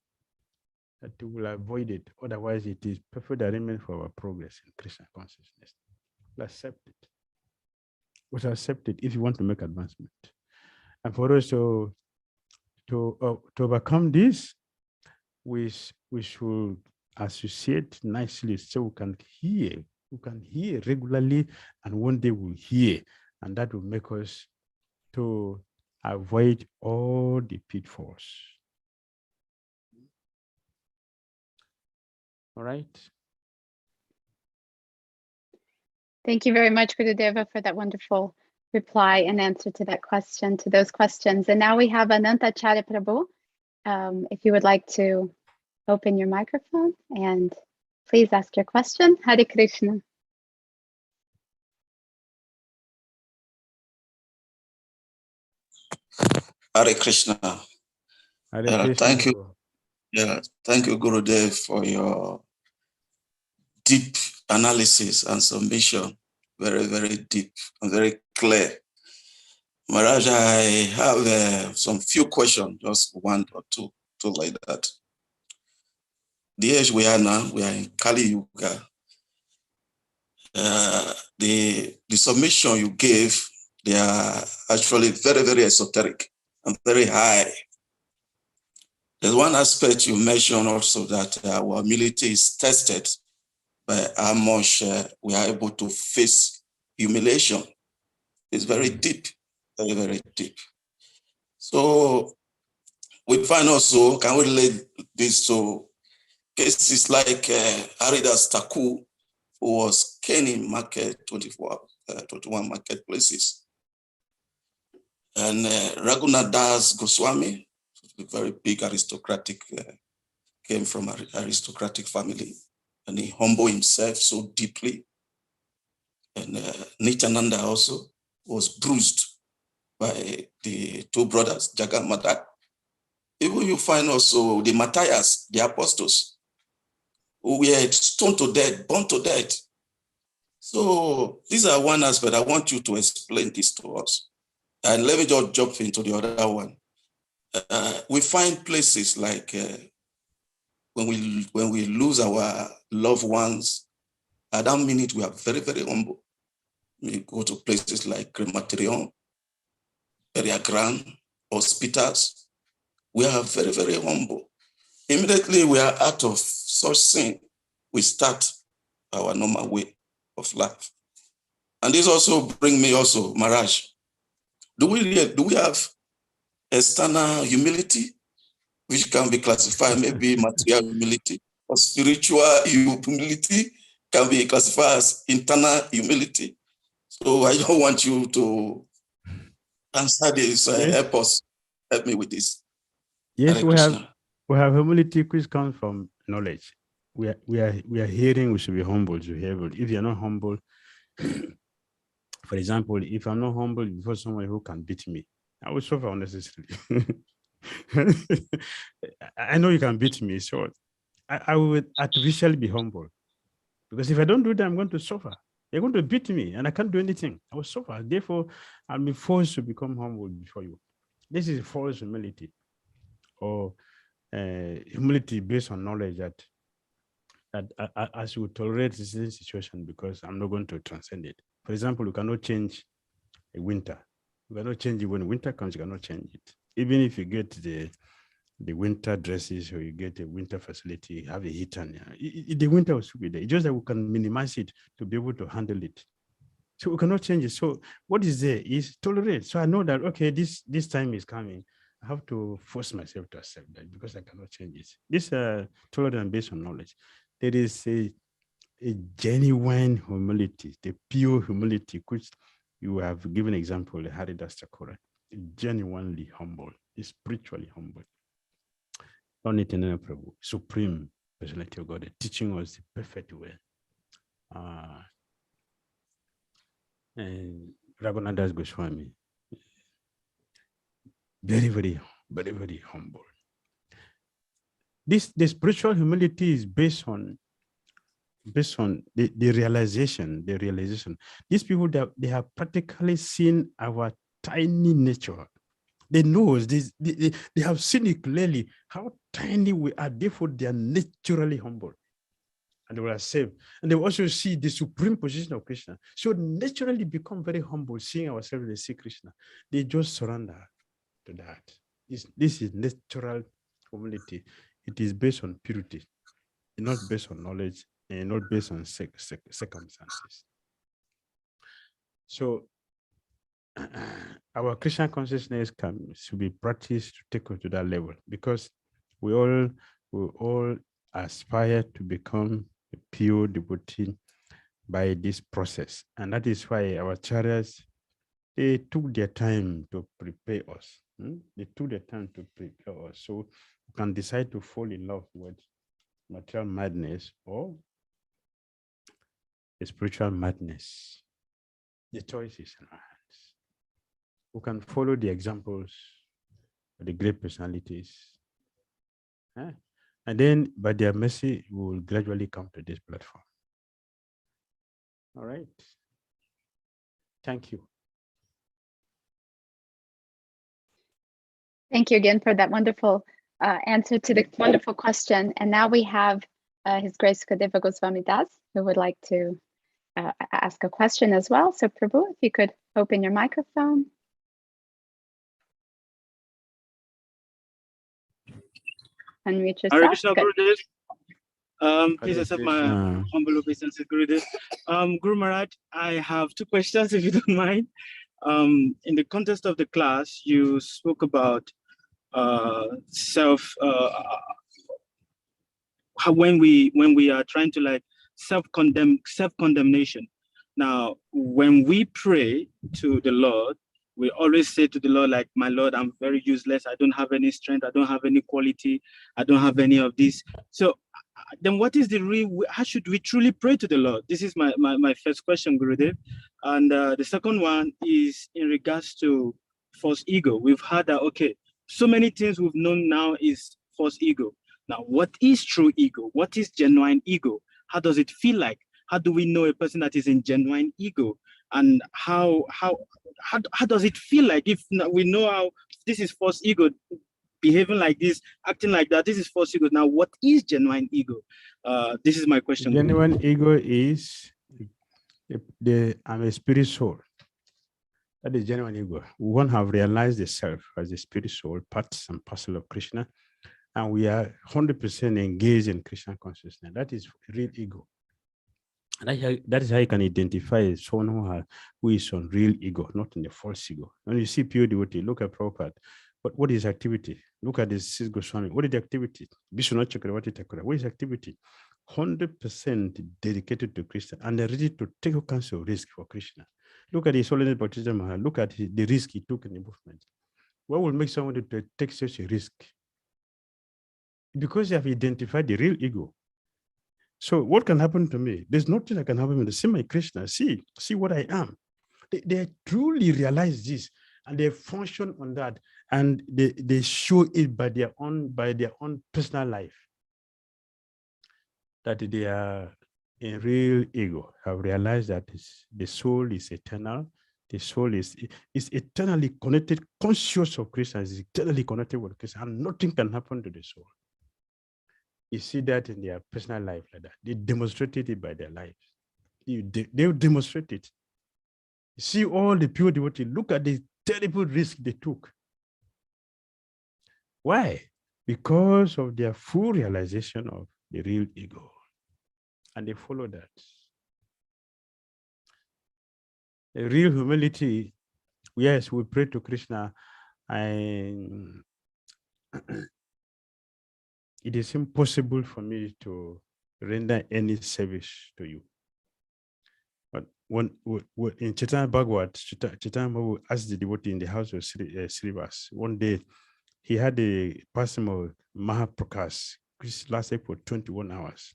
that we will avoid it. Otherwise, it is perfect arrangement for our progress in Krishna consciousness. We'll accept it. We should accept it if you want to make advancement. And for us to overcome this, we should associate nicely so we can hear regularly, and one day we'll hear, and that will make us to avoid all the pitfalls. All right. Thank you very much, Gurudeva, for that wonderful reply and answer to that question, to those questions. And now we have Anantacharya Prabhu. If you would like to open your microphone and please ask your question. Hare Krishna. Hare Krishna. Hare Krishna. Thank you. Yeah, thank you, Gurudev, for your deep analysis and submission. Very, very deep and very clear. Maharaj, I have some few questions, just one or two like that. The age we are now, we are in Kali Yuga. The submission you gave, they are actually very, very esoteric and very high. There's one aspect you mentioned also, that our humility is tested by how much we are able to face humiliation. It's very deep, very, very deep. So we find also, can we relate this to cases like Haridas Thakur, who was caning market 21 marketplaces, and Raghunath Das Goswami, a very big aristocratic, came from an aristocratic family, and he humbled himself so deeply. And Nityananda also was bruised by the two brothers, Jagat Madak. Even you find also the Matthias, the apostles, who were stoned to death, burned to death. So these are one aspect. I want you to explain this to us. And let me just jump into the other one. We find places like when we lose our loved ones, at that minute we are very, very humble. We go to places like crematorium, burial ground, hospitals. We are very, very humble. Immediately we are out of such sin, we start our normal way of life. And this also brings me also, Maharaj, do we have external humility, which can be classified maybe material humility, or spiritual humility can be classified as internal humility? So I don't want you to answer this. Yes. Help me with this. Yes, we have humility which comes from knowledge. We are hearing. We should be humble to hear. If you're not humble, for example, if I'm not humble before someone who can beat me, I will suffer unnecessarily. I know you can beat me, so I will artificially be humble, because if I don't do that, I'm going to suffer. You're going to beat me, and I can't do anything. I will suffer. Therefore, I'll be forced to become humble before you. This is false humility, or humility based on knowledge that as you tolerate this situation because I'm not going to transcend it. For example, you cannot change a winter. You cannot change it when winter comes. You cannot change it. Even if you get the winter dresses, or you get a winter facility, have a heater, the winter will still be there. It's just that we can minimize it to be able to handle it. So we cannot change it. So what is there is tolerate. So I know that, okay, this time is coming. I have to force myself to accept that because I cannot change it. This tolerance based on knowledge. There is a genuine humility, the pure humility, which you have given example, Haridas Thakura, genuinely humble, spiritually humble. Nityananda Prabhu, supreme personality of God, teaching us the perfect way. And Raghunath Das Goswami, very, very, very, very humble. The spiritual humility is based on the realization. These people, they have practically seen our tiny nature. They know this. They have seen it clearly how tiny we are. Therefore, they are naturally humble, and they will accept. And they will also see the supreme position of Krishna. So naturally become very humble, seeing ourselves as they see Krishna. They just surrender to that. This is natural humility. It is based on purity, not based on knowledge, and not based on circumstances. So our Krishna consciousness should be practiced to take us to that level, because we all aspire to become a pure devotee by this process. And that is why our acharyas, they took their time to prepare us. They took their time to prepare us. So you can decide to fall in love with material madness or the spiritual madness. The choice is in our hands. We can follow the examples of the great personalities. And then by their mercy, we will gradually come to this platform. All right. Thank you. Thank you again for that wonderful answer to the wonderful question. And now we have His Grace Kadeva Goswami Das, who would like to ask a question as well. So Prabhu, if you could open your microphone. Unmute yourself. Hare Krishna, Gurudev. Please accept my humble obeisance, Gurudev. Guru Maharaj, I have two questions, if you don't mind. In the context of the class, you spoke about when we are trying to like self-condemnation. Now, when we pray to the Lord, we always say to the Lord, like, my Lord, I'm very useless. I don't have any strength. I don't have any quality. I don't have any of this. So then what is the real, how should we truly pray to the Lord? This is my first question, Gurudev. And the second one is in regards to false ego. We've heard that, okay, so many things we've known now is false ego. Now, what is true ego? What is genuine ego? How does it feel like? How do we know a person that is in genuine ego? And how does it feel like if we know how this is false ego, behaving like this, acting like that, this is false ego. Now, what is genuine ego? This is my question. Genuine ego is I'm a spirit soul. That is genuine ego. We won't have realized the self as a spirit soul, part and parcel of Krishna. And we are 100% engaged in Krishna consciousness. That is real ego. And that is how you can identify someone who is on real ego, not in the false ego. When you see pure devotee, look at Prabhupada. But what is activity? Look at this Goswami. What is the activity? Visvanatha Cakravarti Thakura. What is activity? 100% dedicated to Krishna and they're ready to take all kinds of risk for Krishna. Look at his Holiness Bhaktisiddhanta Maharaj. Look at the risk he took in the movement. What will make someone to take such a risk? Because they have identified the real ego. So what can happen to me? There's nothing that can happen to me. See my Krishna, see what I am. They truly realize this and they function on that and they show it by their own personal life. That they are in real ego, have realized that the soul is eternal. The soul is eternally connected, conscious of Krishna, is eternally connected with Krishna, and nothing can happen to the soul. You see that in their personal life like that. They demonstrated it by their lives. They demonstrate it. You see all the pure devotees, look at the terrible risk they took. Why? Because of their full realization of the real ego. And they follow that. The real humility, yes, we pray to Krishna. It is impossible for me to render any service to you. But when in Chaitanya Bhagavat, Chaitanya Mahaprabhu asked the devotee in the house of Srivas, one day he had a personal Mahaprakash, which lasted for 21 hours.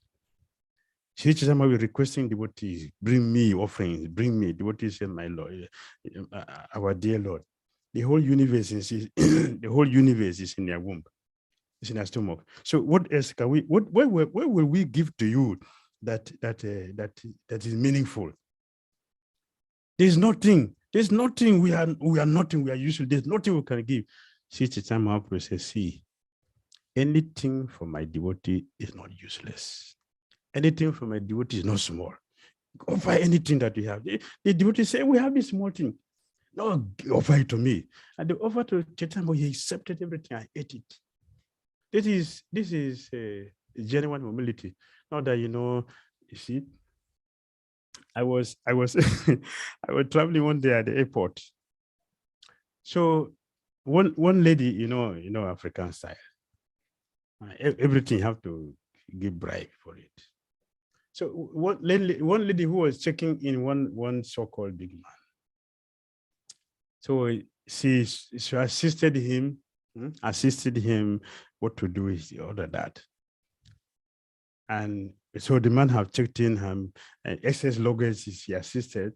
Sri Chaitanya Mahaprabhu requesting devotees, bring me offerings, bring me. Devotees said, my Lord, our dear Lord, the whole universe is in their womb. It's in our stomach. So what else can we? What will we give to you that is meaningful? There's nothing. There's nothing. We are nothing. We are useless. There's nothing we can give. Sri Chaitanya Mahaprabhu says, see, anything for my devotee is not useless. Anything for my devotee is not small. Offer anything that you have. The devotee say, we have this small thing. No, offer it to me. And the offer to Chaitanya Mahaprabhu, he accepted everything. I ate it. This is genuine humility. Not that, you see, I was I was traveling one day at the airport. So one lady, African style, everything you have to give bribe for it. So one lady who was checking in one so-called big man. So she assisted him what to do is all of that. And so the man have checked in him, excess luggage she assisted.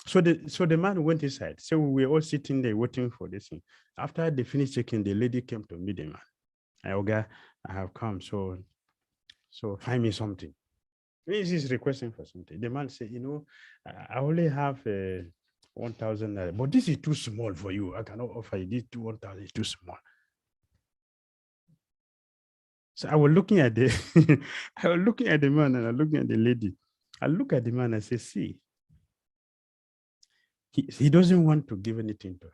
So the man went inside. So we were all sitting there waiting for this thing. After they finished checking, the lady came to meet the man. Oga, I have come, so find me something. He's requesting for something. The man said, I only have 1,000, but this is too small for you. I cannot offer you this 1,000 is too small. So I was looking at the man and I'm looking at the lady. I look at the man and say, see, he doesn't want to give anything to her.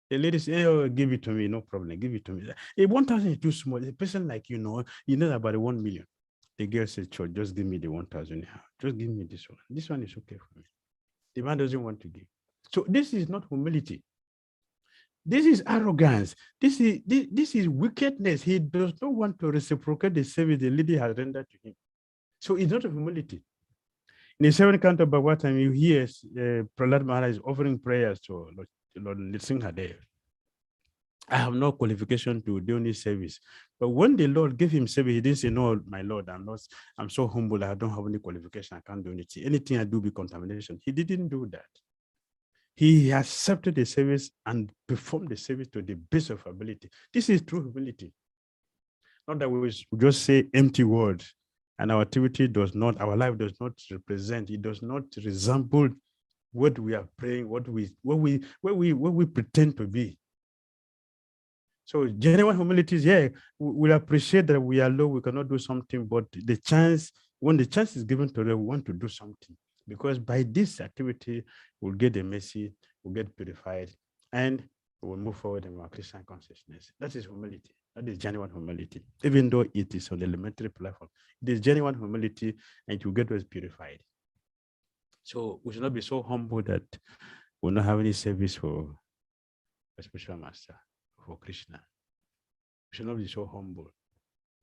The lady said, oh, give it to me, no problem, give it to me. If 1,000 is too small, a person like you know about the 1 million. The girl said, sure, just give me the 1,000. Just give me this one. This one is okay for me. The man doesn't want to give. So this is not humility. This is arrogance. This is wickedness. He does not want to reciprocate the service the lady has rendered to him. So it's not a humility. In the seventh canto of Bhagavatam, you hear Prahlad Maharaj offering prayers to Lord Nrsimhadev. I have no qualification to do any service. But when the Lord gave him service, he didn't say, no, my Lord, I'm so humble, I don't have any qualification, I can't do anything. Anything I do be contamination. He didn't do that. He accepted the service and performed the service to the best of ability. This is true humility. Not that we just say empty words and our activity does not, our life does not represent, it does not resemble what we are praying, what we pretend to be. So genuine humility is, yeah, we appreciate that we are low, we cannot do something, but when the chance is given to us, we want to do something. Because by this activity, we'll get the mercy, we'll get purified, and we'll move forward in our Christian consciousness. That is humility. That is genuine humility. Even though it is on the elementary platform, it is genuine humility, and it will get us purified. So we should not be so humble that we'll not have any service for a spiritual master, for Krishna. We should not be so humble.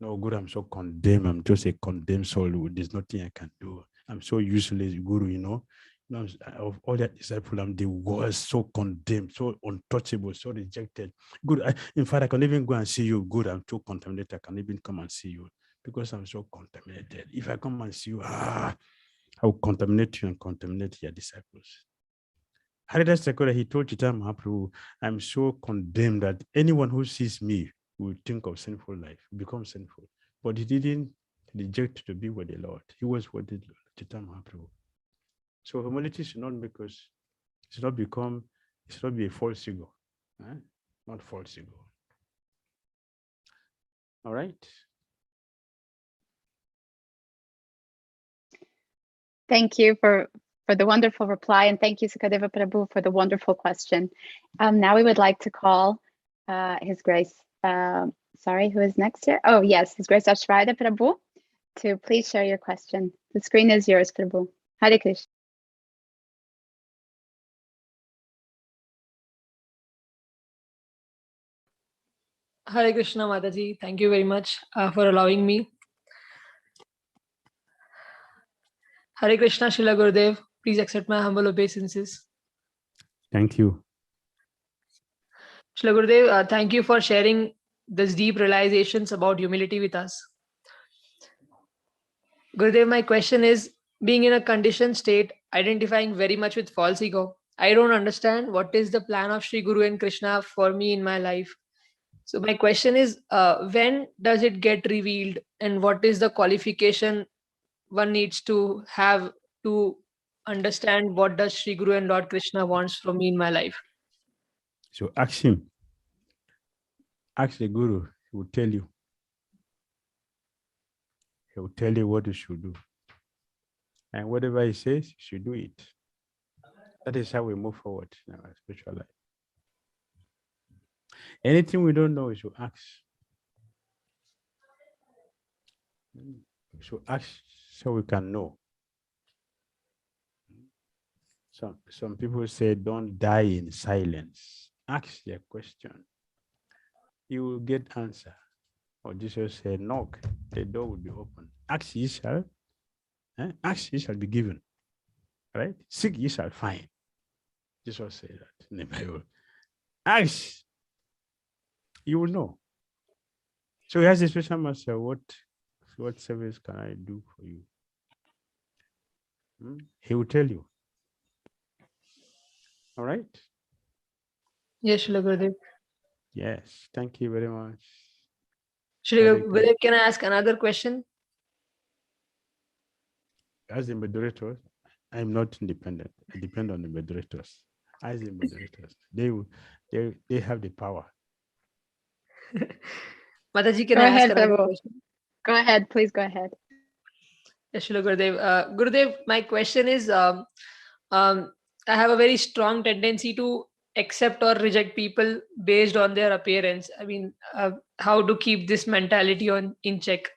No, Guru, I'm so condemned. I'm just a condemned soul. There's nothing I can do. I'm so useless, Guru, of all that disciples, I'm the worst, so condemned, so untouchable, so rejected. Good. In fact, I can't even go and see you. Good, I'm too contaminated. I can't even come and see you because I'm so contaminated. If I come and see you, I will contaminate you and contaminate your disciples. Haridas Thakura, he told Chaitanya Mahaprabhu, I'm so condemned that anyone who sees me will think of sinful life, become sinful. But he didn't reject to be with the Lord. He was with the Chaitanya Mahaprabhu. So humility should not be a false ego. Not false ego. All right. Thank you for the wonderful reply, and thank you, Sukadeva Prabhu, for the wonderful question. Now we would like to call His Grace, sorry, who is next here? Oh, yes, His Grace Ashwarya Prabhu, to please share your question. The screen is yours, Prabhu. Hare Krishna. Hare Krishna, Mataji. Thank you very much for allowing me. Hare Krishna, Srila Gurudev. Please accept my humble obeisances. Thank you. Srila Gurudev, thank you for sharing this deep realizations about humility with us. Gurudev, my question is, being in a conditioned state, identifying very much with false ego, I don't understand what is the plan of Sri Guru and Krishna for me in my life. So my question is, when does it get revealed, and what is the qualification one needs to have to understand what does Sri Guru and Lord Krishna wants from me in my life? So ask him. Ask the Guru. He will tell you. He will tell you what you should do. And whatever he says, you should do it. That is how we move forward in our spiritual life. Anything we don't know, we should ask. We should ask so we can know. Some people say, don't die in silence. Ask your question. You will get answer. Or Jesus said, knock, the door will be open. Ask, ye shall. Ask, ye shall be given. Right? Seek, ye shall find. Jesus said that in the Bible. Ask. You will know. So he has a special master. What service can I do for you? He will tell you. All right. Yes, Srila Gurudev. Yes. Thank you very much. Srila Gurudev, can I ask another question? As the moderators, I'm not independent. I depend on the moderators. As the moderators, they have the power. Mataji, can Go I ask ahead, another Prabhu. question? Go ahead, please go ahead. Yes, Srila Gurudev. Gurudev, my question is, I have a very strong tendency to accept or reject people based on their appearance. I mean, how to keep this mentality in check?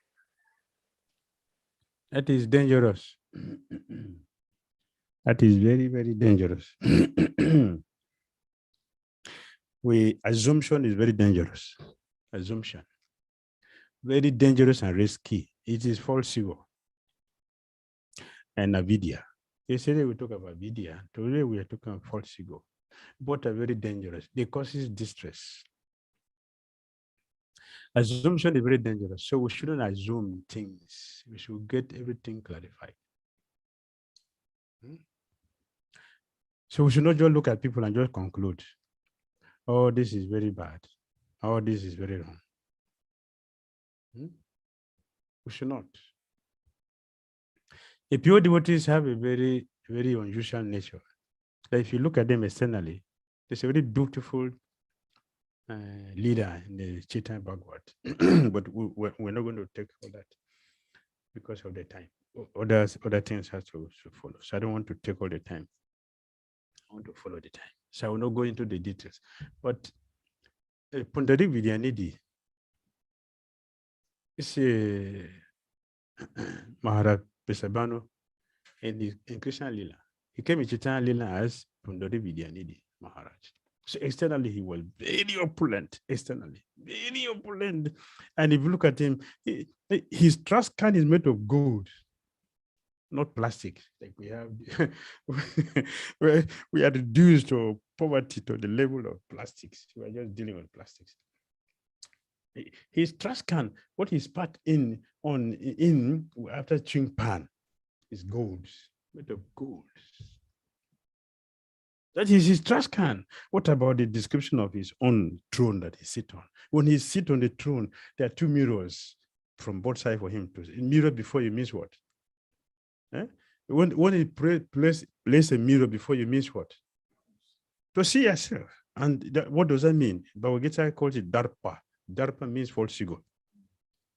That is dangerous. That is very, very dangerous. Assumption is very dangerous. Assumption. Very dangerous and risky. It is false ego. And avidya. Yesterday we talked about avidya. Today we are talking about false ego. Both are very dangerous. They cause distress. Assumption is very dangerous. So we shouldn't assume things. We should get everything clarified. So we should not just look at people and just conclude, oh, this is very bad. Oh, this is very wrong. We should not. The pure devotees have a very, very unusual nature. That if you look at them externally, there's a very beautiful leader in the Chaitanya Bhagavad. But we're not going to take all that because of the time. Other things have to follow. So I don't want to take all the time. I want to follow the time. So I will not go into the details. But Pundari Vidyanidhi is a Maharaj Pesabano in Krishna Lila. He came in Chaitanya Lila as Pundari Vidyanidhi Maharaj. So externally, he was very opulent, externally, very opulent. And if you look at him, his trust can is made of gold, not plastic. Like we have, we are reduced to poverty to the level of plastics. We are just dealing with plastics. His trash can, what he's packed in after chewing pan is gold, made of gold. That is his trash can. What about the description of his own throne that he sits on? When he sits on the throne, there are two mirrors from both sides for him to see. Mirror before you miss what? When he place a mirror before you miss what? To see yourself. And what does that mean? Bhagavad Gita calls it darpa. Darpa means false ego.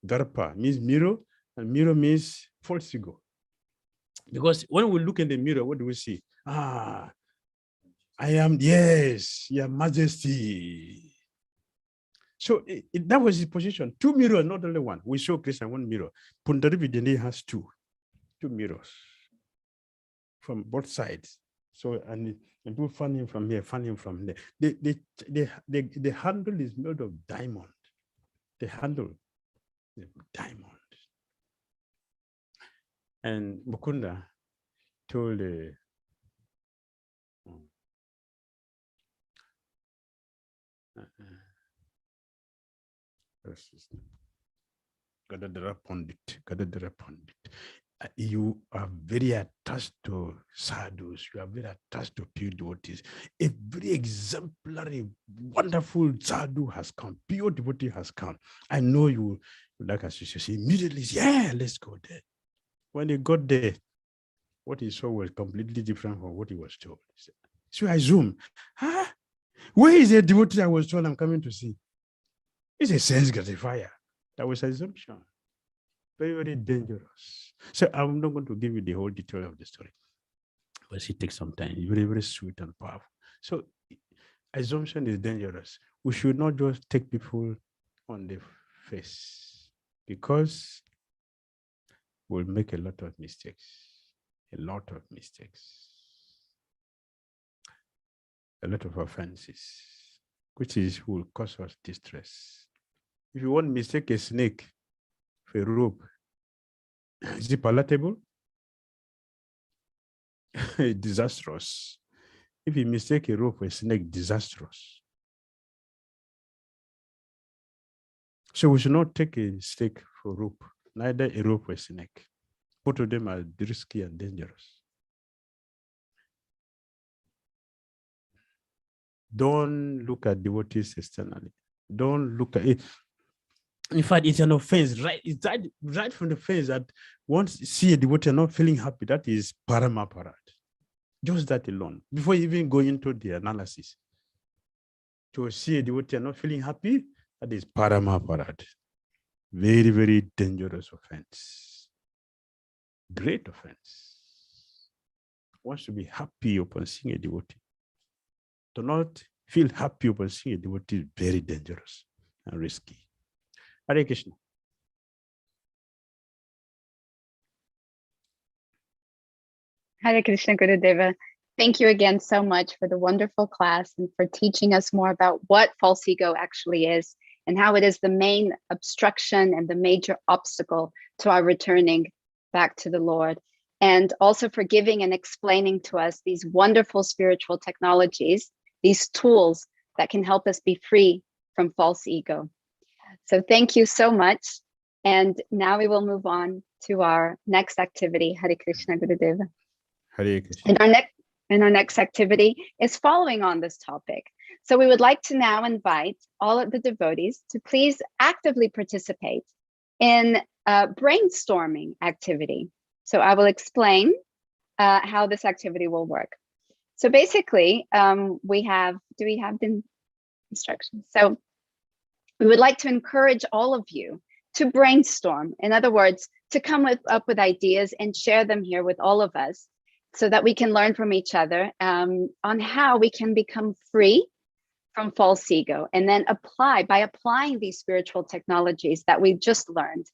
Darpa means mirror, and mirror means false ego. Because when we look in the mirror, what do we see? I am, yes, your majesty. So that was his position. Two mirrors, not only one. We show Krishna one mirror. Pundari Vidyanidhi has two mirrors from both sides. So, and people fan him from here, fan him from there. The handle is made of diamond. The handle is diamond. And Mukunda told Gadadhara Pandit. You are very attached to sadhus. You are very attached to pure devotees. A very exemplary, wonderful sadhu has come. Pure devotee has come. I know you like us to say immediately, yeah, let's go there. When he got there, what he saw was completely different from what he was told. So I zoom. Where is the devotee I was told I'm coming to see? It's a sense gratifier. That was assumption. Very, very dangerous. So I'm not going to give you the whole detail of the story, but it takes some time. It's very, very sweet and powerful. So assumption is dangerous. We should not just take people on the face, because we'll make a lot of mistakes. A lot of offenses, which will cause us distress. If you want to mistake a snake for a rope, is it palatable? Disastrous. If you mistake a rope for a snake, disastrous. So we should not take a stake for rope, neither a rope or a snake. Both of them are risky and dangerous. Don't look at devotees externally. Don't look at it. In fact, it's an offense, right? It's right from the face that once you see a devotee not feeling happy, that is paramaparat. Just that alone, before you even go into the analysis. To see a devotee not feeling happy, that is paramaparat. Very, very dangerous offense. Great offense. One should be happy upon seeing a devotee. To not feel happy upon seeing a devotee is very dangerous and risky. Hare Krishna. Hare Krishna, Gurudeva. Thank you again so much for the wonderful class and for teaching us more about what false ego actually is and how it is the main obstruction and the major obstacle to our returning back to the Lord. And also for giving and explaining to us these wonderful spiritual technologies, these tools that can help us be free from false ego. So thank you so much. And now we will move on to our next activity. Hare Krishna, Gurudeva. Hare Krishna. And our next activity is following on this topic. So we would like to now invite all of the devotees to please actively participate in a brainstorming activity. So I will explain how this activity will work. So basically, do we have the instructions? So we would like to encourage all of you to brainstorm. In other words, to come up with ideas and share them here with all of us so that we can learn from each other on how we can become free from false ego and then by applying these spiritual technologies that we've just learned.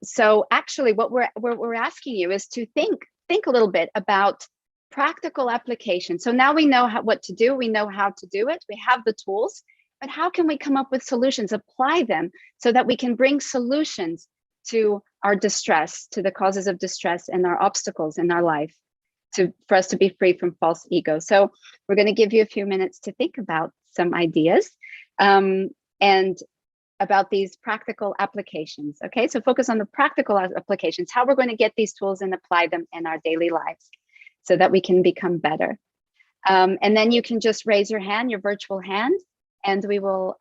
So actually what we're asking you is to think a little bit about practical application. So now we know what to do, we know how to do it, we have the tools, but how can we come up with solutions, apply them so that we can bring solutions to our distress, to the causes of distress and our obstacles in our life, for us to be free from false ego. So we're going to give you a few minutes to think about some ideas and about these practical applications. Okay, so focus on the practical applications, how we're going to get these tools and apply them in our daily lives so that we can become better. And then you can just raise your hand, your virtual hand, and we will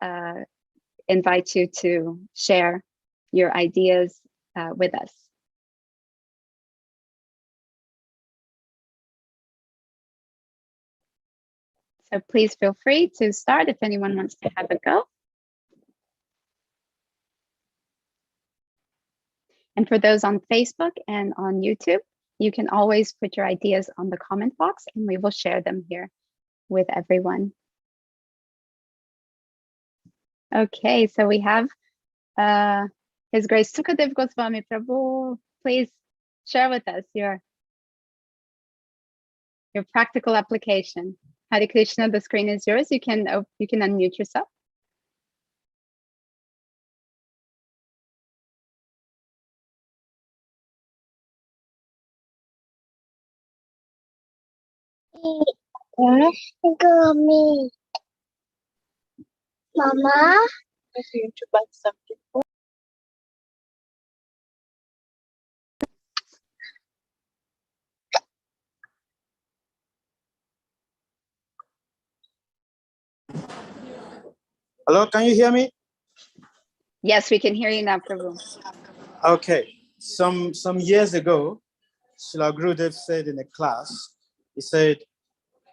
invite you to share your ideas with us. So please feel free to start if anyone wants to have a go. And for those on Facebook and on YouTube, you can always put your ideas on the comment box and we will share them here with everyone. Okay, so we have His Grace Sukadev Goswami Prabhu. Please share with us your practical application. Hare Krishna, the screen is yours. You can unmute yourself. Mama. Hello, can you hear me? Yes, we can hear you now, Prabhu. Okay, some years ago, Srila Gurudev said in a class, he said,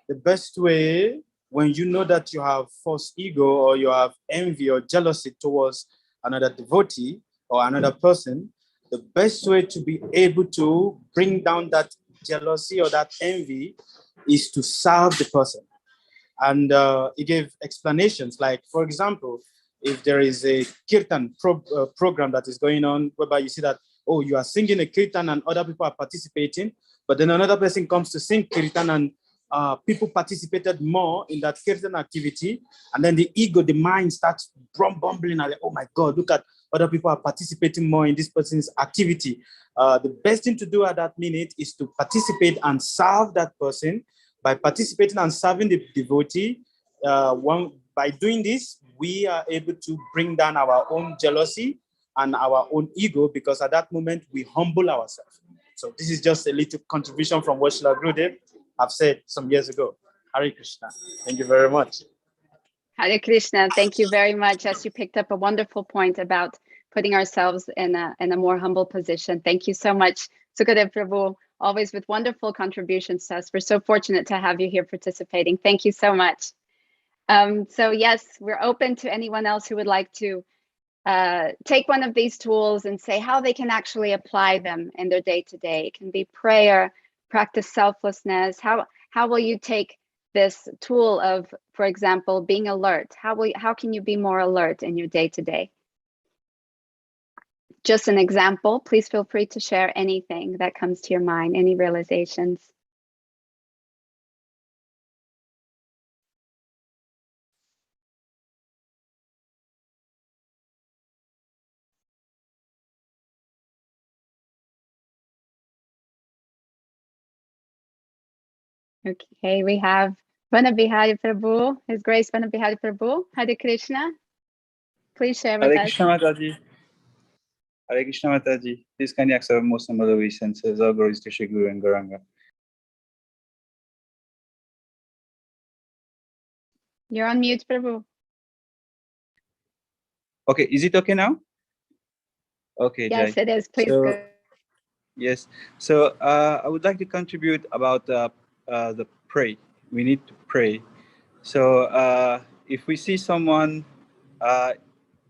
the best way when you know that you have false ego or you have envy or jealousy towards another devotee or another person, the best way to be able to bring down that jealousy or that envy is to serve the person. And he gave explanations like, for example, if there is a kirtan program that is going on, whereby you see that, oh, you are singing a kirtan and other people are participating, but then another person comes to sing kirtan and people participated more in that kirtan activity, and then the ego, the mind starts bumbling and like, oh my God, look at other people are participating more in this person's activity. The best thing to do at that minute is to participate and serve that person. By participating and serving the devotee, by doing this, we are able to bring down our own jealousy and our own ego, because at that moment we humble ourselves. So this is just a little contribution from what Srila Gurudev have said some years ago. Hare Krishna. Thank you very much. Hare Krishna, thank you very much. As you picked up a wonderful point about putting ourselves in a more humble position. Thank you so much, Sukadev Prabhu, always with wonderful contributions to us. We're so fortunate to have you here participating. Thank you so much. So yes, we're open to anyone else who would like to take one of these tools and say how they can actually apply them in their day-to-day. It can be prayer, practice selflessness. How will you take this tool of, for example, being alert? How can you be more alert in your day-to-day? Just an example. Please feel free to share anything that comes to your mind, any realizations. Okay, we have Vanabihari Prabhu, His Grace Vanabihari Prabhu. Hare Krishna. Please share with Hare us. Krishna Mataji. Hare Krishna Mataji. Please kindly accept most humble obeisances. All glories to Shri Guru and Gauranga. You're on mute, Prabhu. Okay, is it okay now? Okay, Yes, Jai. it is. Please So, go. yes. So I would like to contribute about the pray. We need to pray. So if we see someone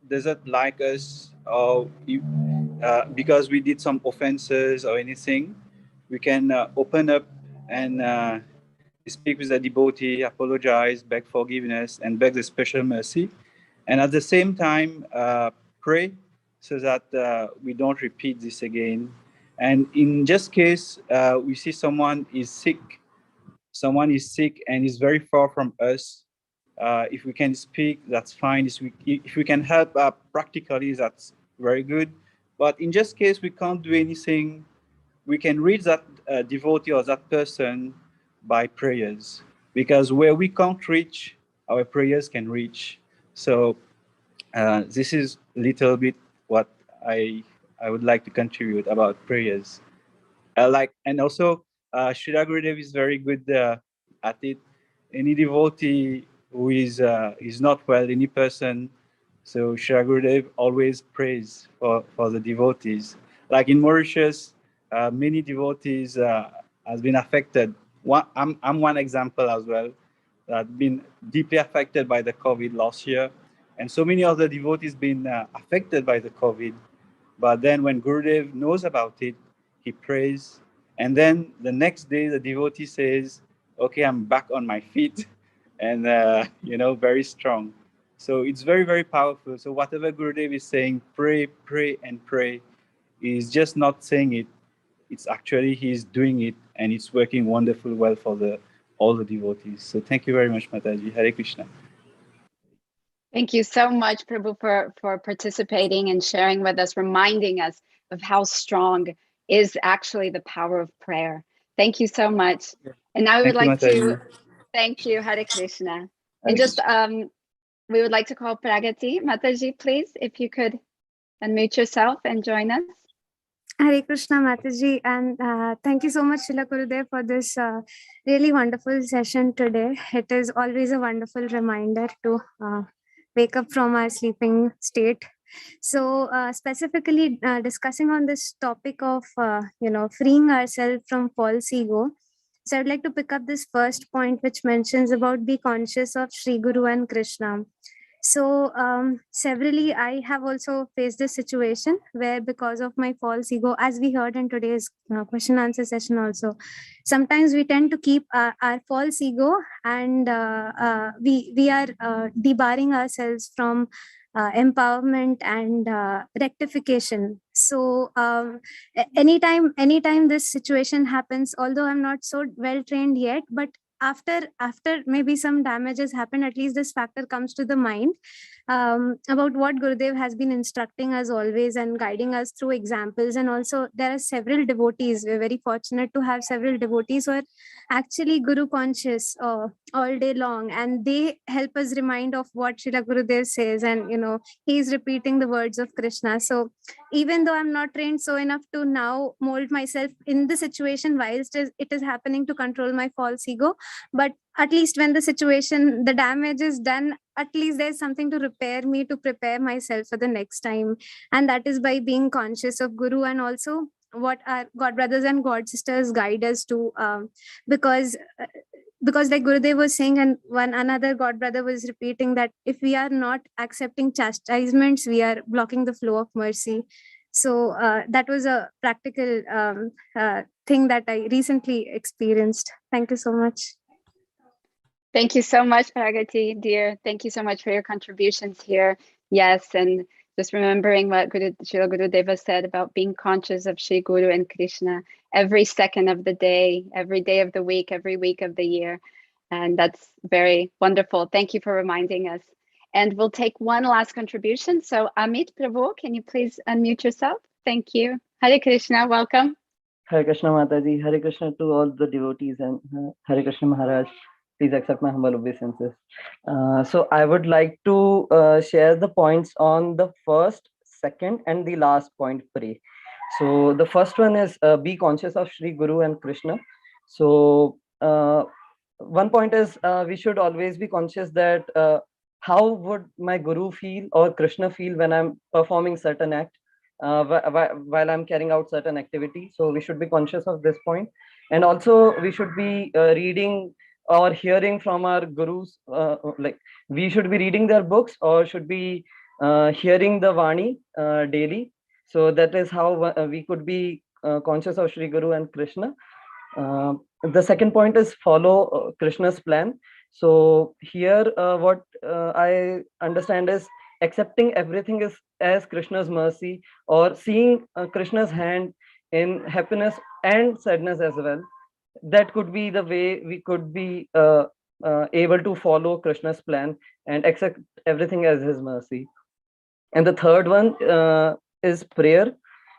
doesn't like us, or because we did some offenses or anything, we can open up and speak with the devotee, apologize, beg forgiveness, and beg the special mercy. And at the same time, pray so that we don't repeat this again. And in just case we see someone is sick and is very far from us, if we can speak, that's fine. If we can help practically, that's very good. But in just case we can't do anything, we can reach that devotee or that person by prayers, because where we can't reach, our prayers can reach. So this is a little bit what I would like to contribute about prayers. And also Srila Gurudev is very good at it. Any devotee who is not well, any person, so Srila Gurudev always prays for the devotees. Like in Mauritius, many devotees has been affected. I'm one example as well, that been deeply affected by the COVID last year, and so many other devotees been affected by the COVID. But then when Gurudev knows about it, he prays, and then the next day the devotee says, "Okay, I'm back on my feet," and very strong. So it's very, very powerful. So whatever Gurudev is saying, pray, pray, and pray, he's just not saying it. It's actually he's doing it, and it's working wonderful well for all the devotees. So thank you very much, Mataji. Hare Krishna. Thank you so much, Prabhu, for participating and sharing with us, reminding us of how strong is actually the power of prayer. Thank you so much. And now we would like to thank you, Hare Krishna. And just we would like to call Pragati. Mataji, please, if you could unmute yourself and join us. Hare Krishna, Mataji, and thank you so much, Srila Gurudev, for this really wonderful session today. It is always a wonderful reminder to wake up from our sleeping state. So specifically discussing on this topic of, freeing ourselves from false ego. So I'd like to pick up this first point, which mentions about be conscious of Sri Guru and Krishna. So severally, I have also faced this situation where, because of my false ego, as we heard in today's question answer session also, sometimes we tend to keep our false ego, and we are debarring ourselves from empowerment and rectification. So anytime this situation happens, although I'm not so well trained yet, but after maybe some damages happen, at least this factor comes to the mind about what Gurudev has been instructing us always and guiding us through examples. And also there are several devotees. We're very fortunate to have several devotees who are actually Guru conscious all day long, and they help us remind of what Srila Gurudev says, and he's repeating the words of Krishna. So even though I'm not trained so enough to now mold myself in the situation whilst it is happening to control my false ego, but at least when the damage is done, at least there's something to repair me, to prepare myself for the next time. And that is by being conscious of Guru, and also what our God brothers and God sisters guide us to, because like Gurudev was saying, and another God brother was repeating, that if we are not accepting chastisements, we are blocking the flow of mercy. So that was a practical thing that I recently experienced. Thank you so much. Thank you so much, Pragati, dear. Thank you so much for your contributions here. Yes, and just remembering what Srila Gurudeva said about being conscious of Shri Guru and Krishna every second of the day, every day of the week, every week of the year. And that's very wonderful. Thank you for reminding us. And we'll take one last contribution. So Amit Prabhu, can you please unmute yourself? Thank you. Hare Krishna, welcome. Hare Krishna Mataji, Hare Krishna to all the devotees, and Hare Krishna Maharaj. Please accept my humble obeisances. So I would like to share the points on the first, second, and the last point, pray. So the first one is be conscious of Shri Guru and Krishna. So one point is we should always be conscious that how would my Guru feel or Krishna feel when I'm performing certain act, while I'm carrying out certain activity. So we should be conscious of this point. And also we should be reading or hearing from our gurus, like we should be reading their books or should be hearing the Vani daily. So that is how we could be conscious of Shri Guru and Krishna. The second point is follow Krishna's plan. So here what I understand is accepting everything is as Krishna's mercy, or seeing Krishna's hand in happiness and sadness as well. That could be the way we could be able to follow Krishna's plan and accept everything as his mercy. And the third one is prayer.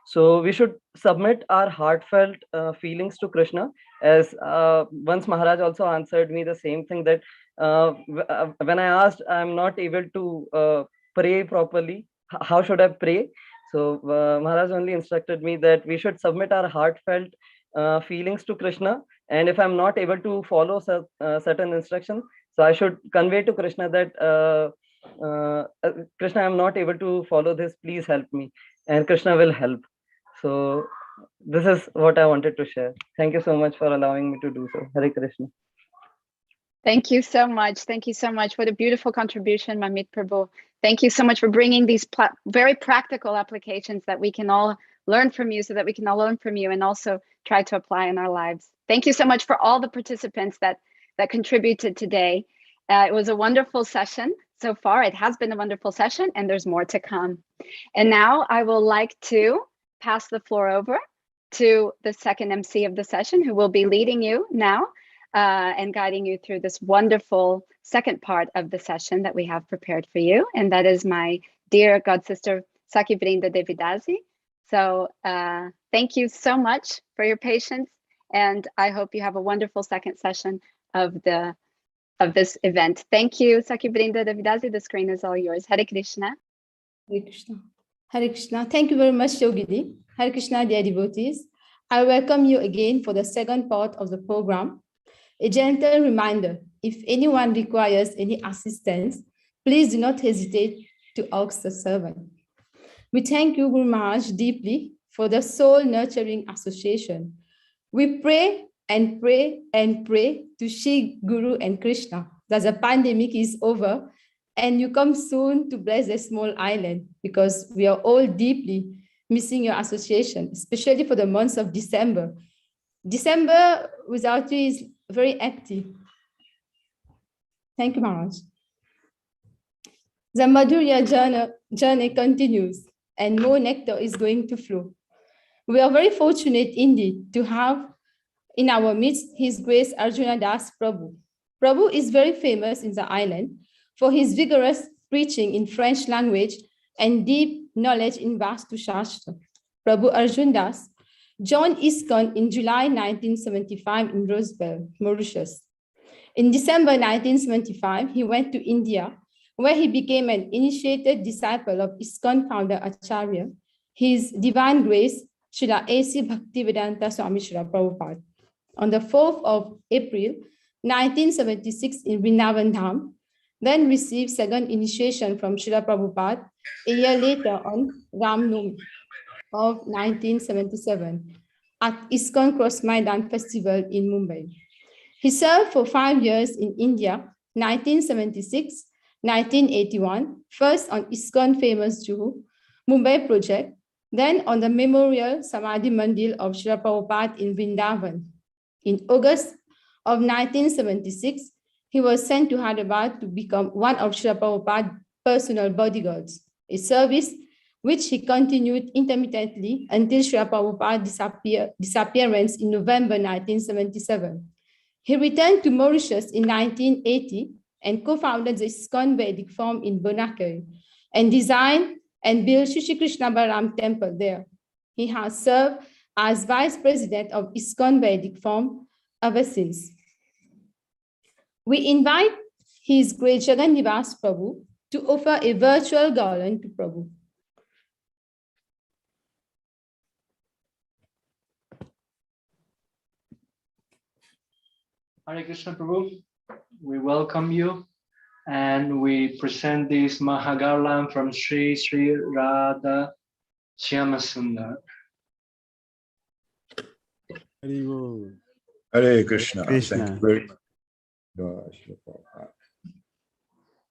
So we should submit our heartfelt feelings to Krishna. As once Maharaj also answered me the same thing, that when I asked, I'm not able to pray properly, how should I pray? So Maharaj only instructed me that we should submit our heartfelt feelings to Krishna, and if I'm not able to follow certain instructions, so I should convey to Krishna that Krishna, I'm not able to follow this, please help me, and Krishna will help. So this is what I wanted to share. Thank you so much for allowing me to do so. Hare Krishna. Thank you so much. Thank you so much. What a beautiful contribution, Mamit Prabhu. Thank you so much for bringing these very practical applications that we can all learn from you, so that we can all learn from you and also try to apply in our lives. Thank you so much for all the participants that contributed today. It was a wonderful session so far. It has been a wonderful session, and there's more to come. And now I will like to pass the floor over to the second MC of the session, who will be leading you now and guiding you through this wonderful second part of the session that we have prepared for you. And that is my dear God sister, Saki Vrinda Devidasi. So thank you so much for your patience. And I hope you have a wonderful second session of this event. Thank you, Saki Vrinda Devidasi. The screen is all yours. Hare Krishna. Hare Krishna. Hare Krishna. Thank you very much, Yogini. Hare Krishna, dear devotees. I welcome you again for the second part of the program. A gentle reminder, if anyone requires any assistance, please do not hesitate to ask the servant. We thank you, Guru Maharaj, deeply for the soul nurturing association. We pray and pray and pray to Shri Guru and Krishna that the pandemic is over and you come soon to bless a small island, because we are all deeply missing your association, especially for the months of December. December without you is very active. Thank you, Maharaj. The Madhurya journey continues, and more nectar is going to flow. We are very fortunate indeed to have In our midst, His Grace Arjuna Das Prabhu. Prabhu is very famous in the island for his vigorous preaching in French language and deep knowledge in Vastu Shastra. Prabhu Arjun Das joined ISKCON in July 1975 in Roswell, Mauritius. In December 1975, he went to India, where he became an initiated disciple of ISKCON founder Acharya, His Divine Grace, Srila A.C. Bhaktivedanta Swami Srila Prabhupada. On the 4th of April, 1976 in Vrindavan Dham, then received second initiation from Srila Prabhupada a year later on Ram Navami of 1977 at ISKCON Cross Maidan Festival in Mumbai. He served for 5 years in India, 1976, 1981, first on ISKCON famous Juhu, Mumbai project, then on the memorial Samadhi Mandir of Srila Prabhupada in Vrindavan. In August of 1976, he was sent to Hyderabad to become one of Srila Prabhupada's personal bodyguards, a service which he continued intermittently until Srila Prabhupada's disappearance in November 1977. He returned to Mauritius in 1980 and co-founded the ISKCON Vedic Form in Bonakeri and designed and built Shri Krishna Balaram Temple there. He has served as Vice President of ISKCON Vedic Form ever since. We invite His Great Jagannivas Prabhu to offer a virtual garland to Prabhu. Hare Krishna Prabhu, we welcome you and we present this Mahagarland from Sri Sri Radha Shyamasundar. Hare Krishna. Thank you very much.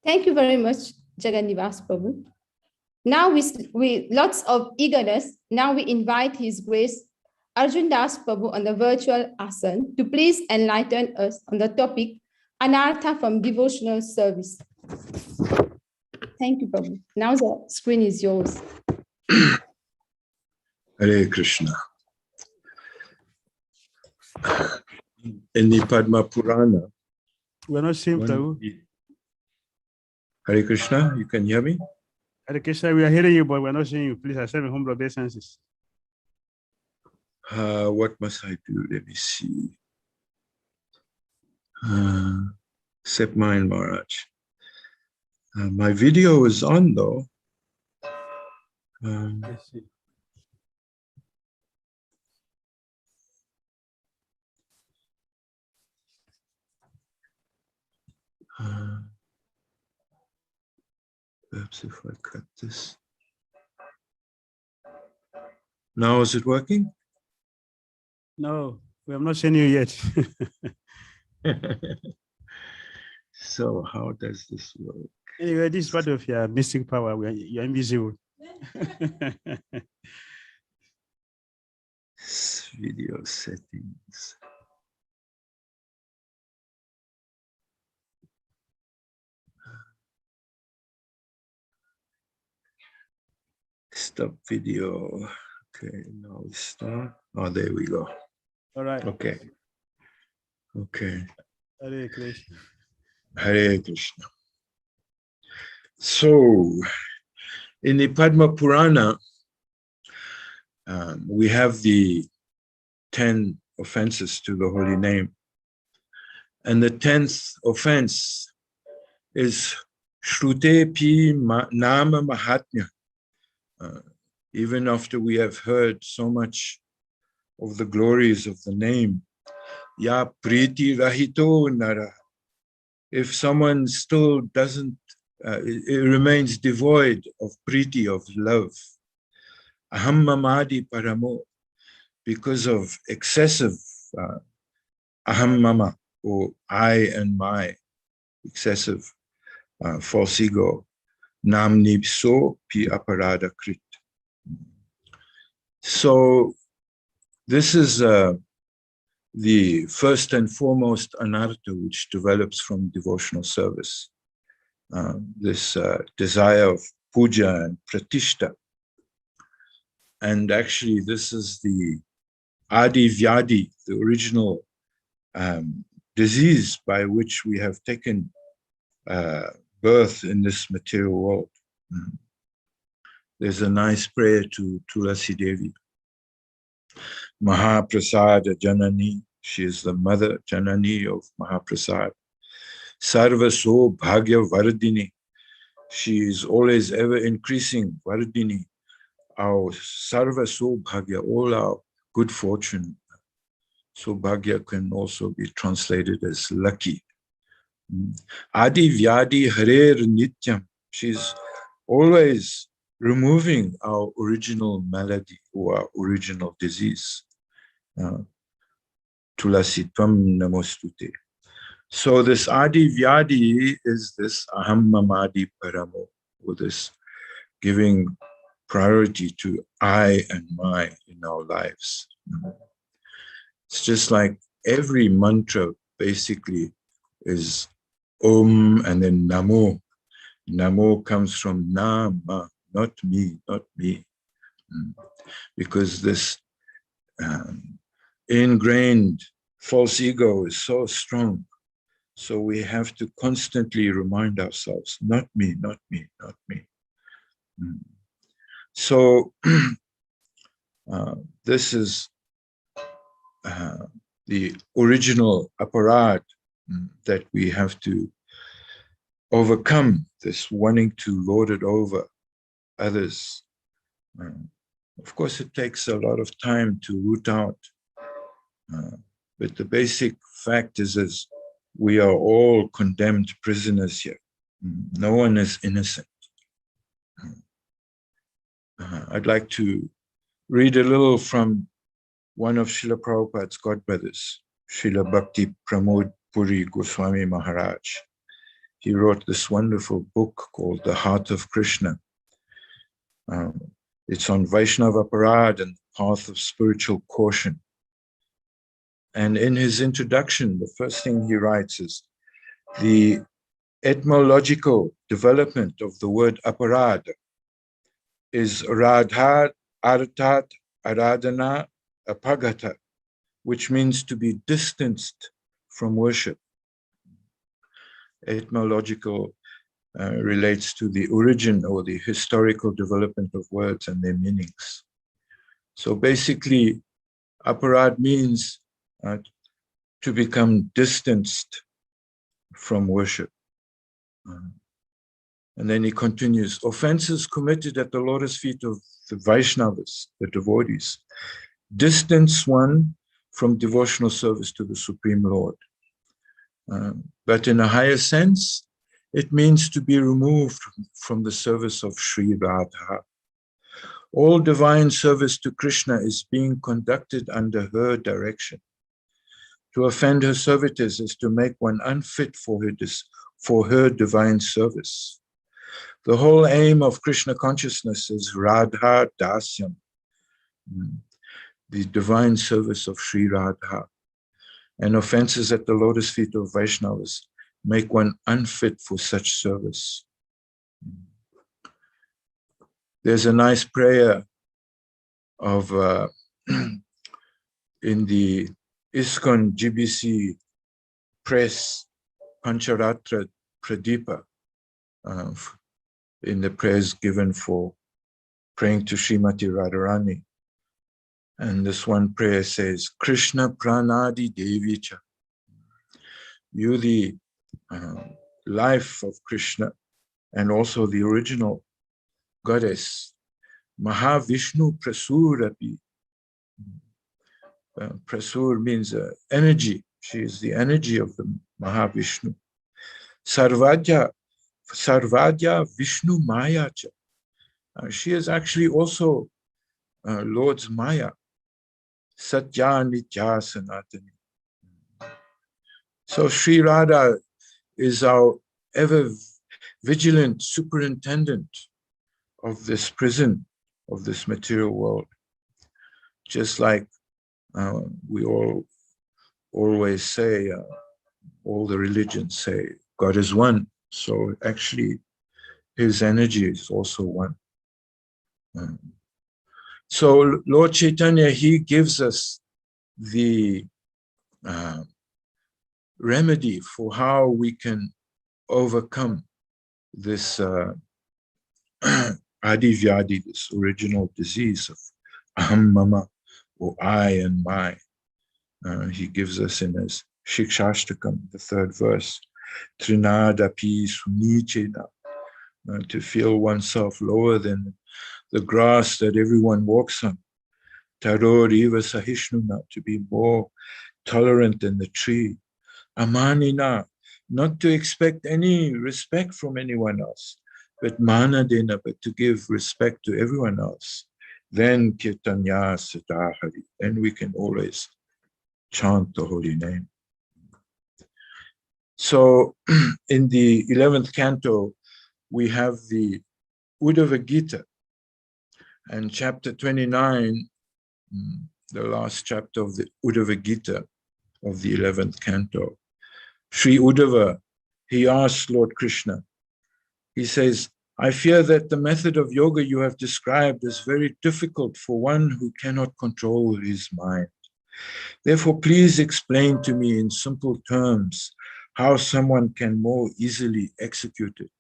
Thank you very much, Jagannivas Prabhu. Now we lots of eagerness. Now we invite His Grace Arjun Das Prabhu on the virtual asan to please enlighten us on the topic Anartha from devotional service. Thank you, Prabhu. Now the screen is yours. Hare Krishna. In the Padma Purana, we're not seeing Prabhu. Hare Krishna, you can hear me? Hare Krishna, we are hearing you, but we're not seeing you. Please accept my humble obeisances. What must I do? Let me see. Accept mine, Maharaj. My video is on though. Let's see. Perhaps if I cut this. Now is it working? No, we have not seen you yet. So how does this work? Anyway, this is part of your mystic power. You're invisible. Video settings. Stop video. Okay, now we start. Oh, there we go. All right. Okay. Okay. Hare Krishna. Hare Krishna. So, in the Padma Purana, we have the 10 offenses to the holy name. And the 10th offense is Shrute Pi Nama Mahatmya. Even after we have heard so much of the glories of the name, Ya Priti Rahito Nara. If someone still doesn't, it remains devoid of priti, of love, aham mamadi paramo, because of excessive aham mama, or I and my, excessive false ego, nam nipso pi aparada krit. So this is the first and foremost anartha which develops from devotional service. This desire of puja and pratishta. And actually this is the Adi Vyadi, the original disease by which we have taken birth in this material world. There's a nice prayer to Tulasi Devi. Mahaprasada Janani, she is the mother Janani of Mahaprasad. Sarva So Bhagya Vardini, she is always ever increasing. Vardini, our Sarva So Bhagya, all our good fortune. So Bhagya can also be translated as lucky. Adi Vyadi Harer Nityam, she's always removing our original malady or our original disease. Tulasi Tvam Namostute. So this Adi Vyadi is this Aham Mamadi Paramo, or this giving priority to I and my in our lives. It's just like every mantra basically is Om and then Namo. Namo comes from Nama, not me, not me. Because this ingrained false ego is so strong. So we have to constantly remind ourselves, not me, not me, not me. So this is the original aparad that we have to overcome, this wanting to lord it over others. Of course, it takes a lot of time to root out, but the basic fact is we are all condemned prisoners here. No one is innocent. I'd like to read a little from one of Srila Prabhupada's godbrothers, Srila Bhakti Pramod Puri Goswami Maharaj. He wrote this wonderful book called The Heart of Krishna. It's on Vaishnava Parad and the path of spiritual caution. And in his introduction, the first thing he writes is the etymological development of the word aparad is radha artat aradhana apagata, which means to be distanced from worship. Etymological relates to the origin or the historical development of words and their meanings. So basically, aparad means to become distanced from worship. And then he continues, offenses committed at the lotus feet of the Vaishnavas, the devotees, distance one from devotional service to the Supreme Lord. But in a higher sense, it means to be removed from the service of Sri Radha. All divine service to Krishna is being conducted under her direction. To offend her servitors is to make one unfit for her divine service. The whole aim of Krishna consciousness is Radha Dasyam, the divine service of Sri Radha. And offenses at the lotus feet of Vaishnavas make one unfit for such service. There's a nice prayer of in the ISKCON GBC press Pancharatra Pradipa, in the prayers given for praying to Srimati Radharani. And this one prayer says, Krishna Pranadi Devicha. You, the life of Krishna, and also the original goddess, Mahavishnu Prasurapi. Prasur means energy. She is the energy of the Mahavishnu. Sarvadya Vishnu Maya. She is actually also Lord's Maya. Satya Nitya Sanatani. So Sri Radha is our ever vigilant superintendent of this prison, of this material world. Just like we all always say, all the religions say, God is one. So actually, his energy is also one. So Lord Chaitanya, he gives us the remedy for how we can overcome this Adi Vyadi, this original disease of Aham Mama, or I and my. He gives us in his Shikshashtakam, the 3rd verse, Trinadapi Sunichena, to feel oneself lower than the grass that everyone walks on. Taror Iva Sahishnuna, to be more tolerant than the tree. Amanina, not to expect any respect from anyone else, but manadena, but to give respect to everyone else. Then Kirtanya Sadahari, then we can always chant the holy name. So in the 11th canto, we have the Uddhava Gita, and chapter 29, the last chapter of the Uddhava Gita of the 11th canto. Sri Uddhava, he asks Lord Krishna, he says, I fear that the method of yoga you have described is very difficult for one who cannot control his mind. Therefore, please explain to me in simple terms how someone can more easily execute it.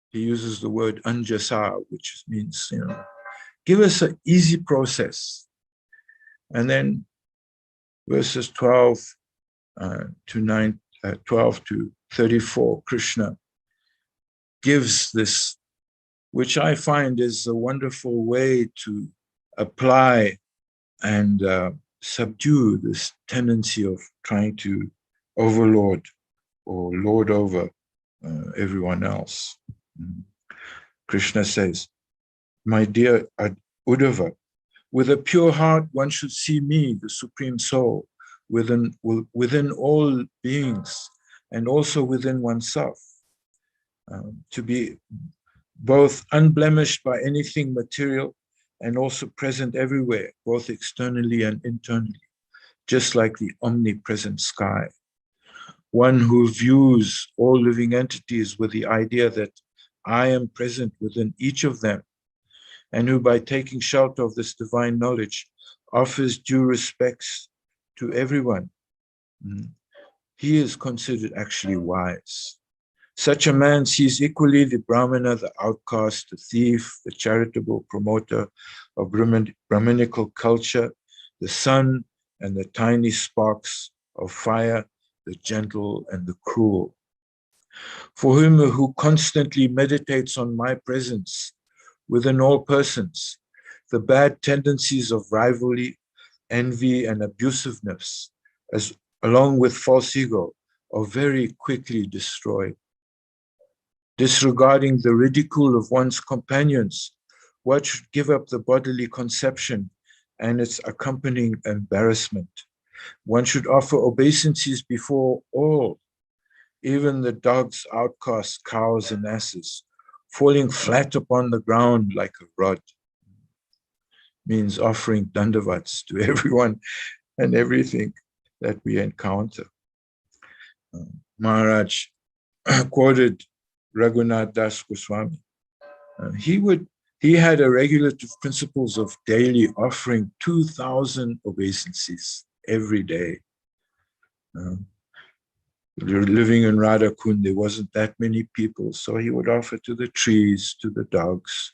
He uses the word anjasa, which means, give us an easy process. And then verses 12 to 34, Krishna gives this, which I find is a wonderful way to apply and subdue this tendency of trying to overlord or lord over everyone else. Krishna says, my dear Uddhava, with a pure heart one should see me, the Supreme Soul, within all beings and also within oneself, to be both unblemished by anything material and also present everywhere, both externally and internally, just like the omnipresent sky. One who views all living entities with the idea that I am present within each of them, and who by taking shelter of this divine knowledge offers due respects to everyone, he is considered actually wise. Such a man sees equally the Brahmana, the outcast, the thief, the charitable promoter of Brahminical culture, the sun and the tiny sparks of fire, the gentle and the cruel. For him who constantly meditates on my presence within all persons, the bad tendencies of rivalry, envy, and abusiveness, along with false ego, are very quickly destroyed. Disregarding the ridicule of one's companions, one should give up the bodily conception and its accompanying embarrassment. One should offer obeisances before all, even the dogs, outcasts, cows, and asses, falling flat upon the ground like a rod. Means offering dandavats to everyone and everything that we encounter. Maharaj quoted Raghunath Das Goswami. He had a regulative principles of daily offering 2,000 obeisances every day. Living in Radhakund, there wasn't that many people, so he would offer to the trees, to the dogs,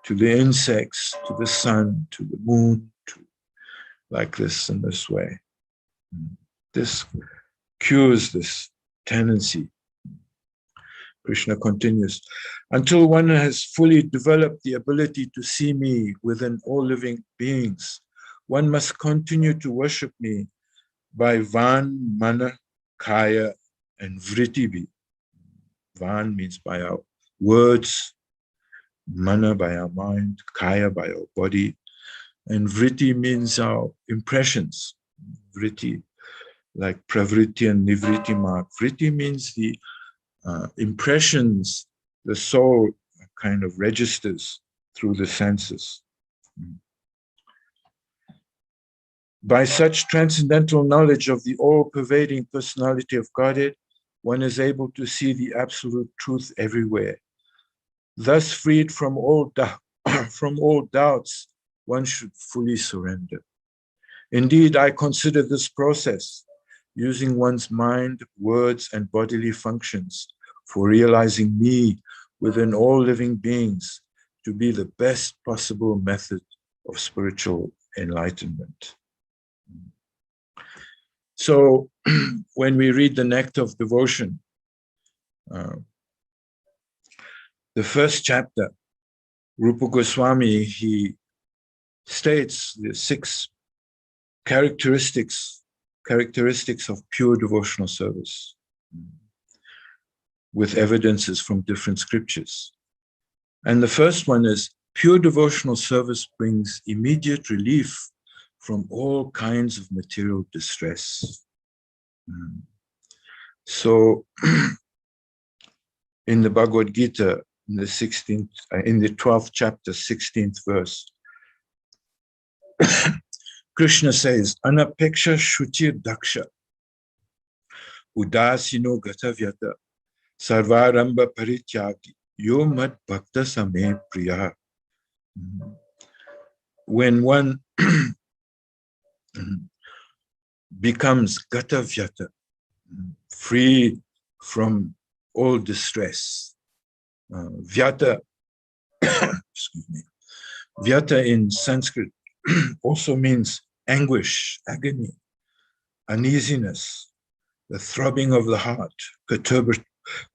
to the insects, to the sun, to the moon, like this in this way. This cures this tendency. Krishna continues, until one has fully developed the ability to see me within all living beings, one must continue to worship me by Van, Mana, Kaya, and Vritti. Van means by our words, Mana by our mind, Kaya by our body, and Vritti means our impressions. Vritti, like Pravritti and Nivritti mark. Vritti means the impressions the soul kind of registers through the senses. By such transcendental knowledge of the all-pervading personality of Godhead, one is able to see the absolute truth everywhere. Thus freed from all doubts one should fully surrender. Indeed, I consider this process, using one's mind, words, and bodily functions for realizing me within all living beings, to be the best possible method of spiritual enlightenment. So when we read the Nectar of Devotion, the first chapter, Rupa Goswami, he states the 6 characteristics of pure devotional service, with evidences from different scriptures. And the first one is, pure devotional service brings immediate relief from all kinds of material distress. So in the Bhagavad Gita, in the 12th chapter, 16th verse, Krishna says, Anapeksha Shuchir Daksha Udasino Gatavyata Sarvaramba Parityagi Yo Mad Bhakta Same Priya. When one becomes Gatavyata, free from all distress. Vyata, excuse me, Vyata in Sanskrit also means anguish, agony, uneasiness, the throbbing of the heart,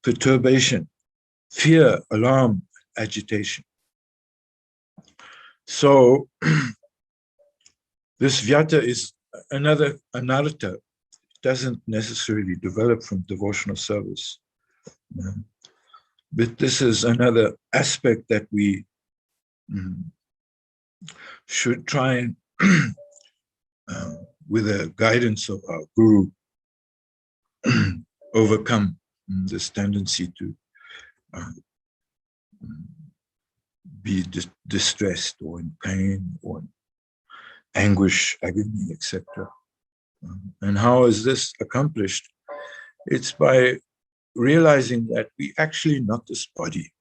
perturbation, fear, alarm, agitation. So this Vyata is another anartha. It doesn't necessarily develop from devotional service. But this is another aspect that we should try and, with the guidance of our Guru, overcome this tendency to be distressed or in pain or in anguish, agony, etc. And how is this accomplished? It's by realizing that we actually not this body.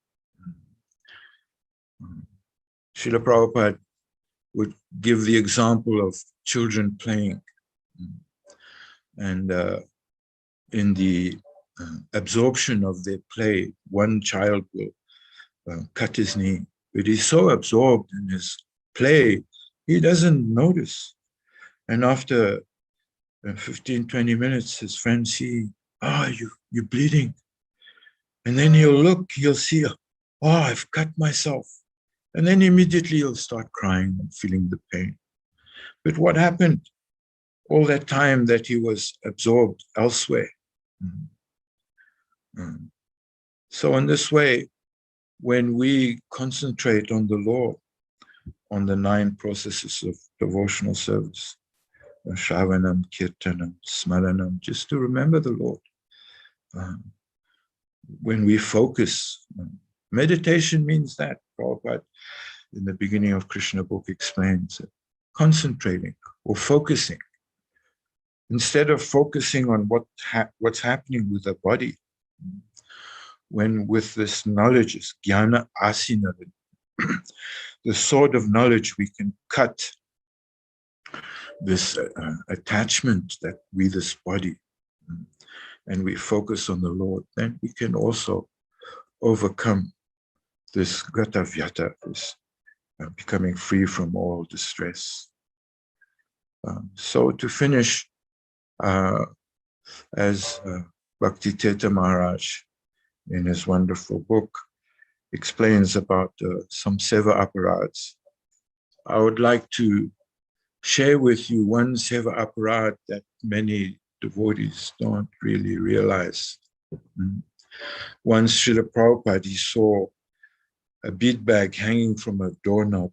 Srila Prabhupada would give the example of children playing. And in the absorption of their play, one child will cut his knee, but he's so absorbed in his play, he doesn't notice. And after 15, 20 minutes, his friends see, you're bleeding. And then he'll look, he'll see, I've cut myself. And then immediately he'll start crying and feeling the pain. But what happened all that time that he was absorbed elsewhere? So in this way, when we concentrate on the Lord, on the 9 processes of devotional service, Shravanam, Kirtanam, Smaranam, just to remember the Lord. When we focus, meditation means that. Prabhupada, in the beginning of Krishna book, explains it. Concentrating or focusing. Instead of focusing on what's happening with the body, when with this knowledge, is jnana asina, the sword of knowledge, we can cut this attachment that we, this body, and we focus on the Lord, then we can also overcome this gata vyata, this becoming free from all distress. So to finish, as Bhakti Tirtha Maharaj in his wonderful book explains about some seva aparads, I would like to share with you one seva aparad that many devotees don't really realize. Once Srila Prabhupada, he saw a bead bag hanging from a doorknob,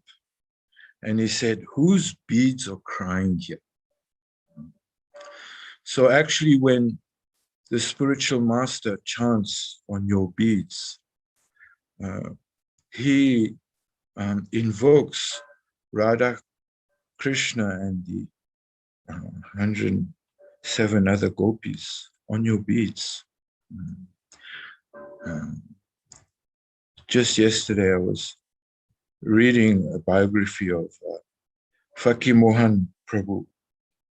and he said, whose beads are crying here? So actually, when the spiritual master chants on your beads, he invokes Radha, Krishna, and the 107 other gopis on your beads. Just yesterday, I was reading a biography of Fakir Mohan Prabhu,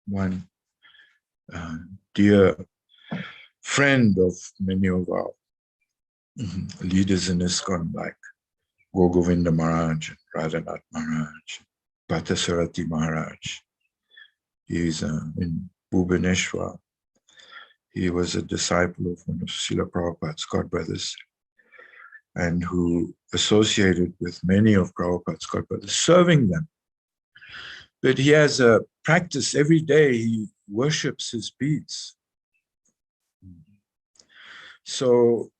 one dear friend of many of our leaders in ISKCON, like Govinda Maharaj, Radhanath Maharaj, Bhattasarati Maharaj. He is in Bhubaneswar. He was a disciple of one of Srila Prabhupada's godbrothers, and who associated with many of Prabhupada's godbrothers, serving them. But he has a practice every day. He worships his beads. So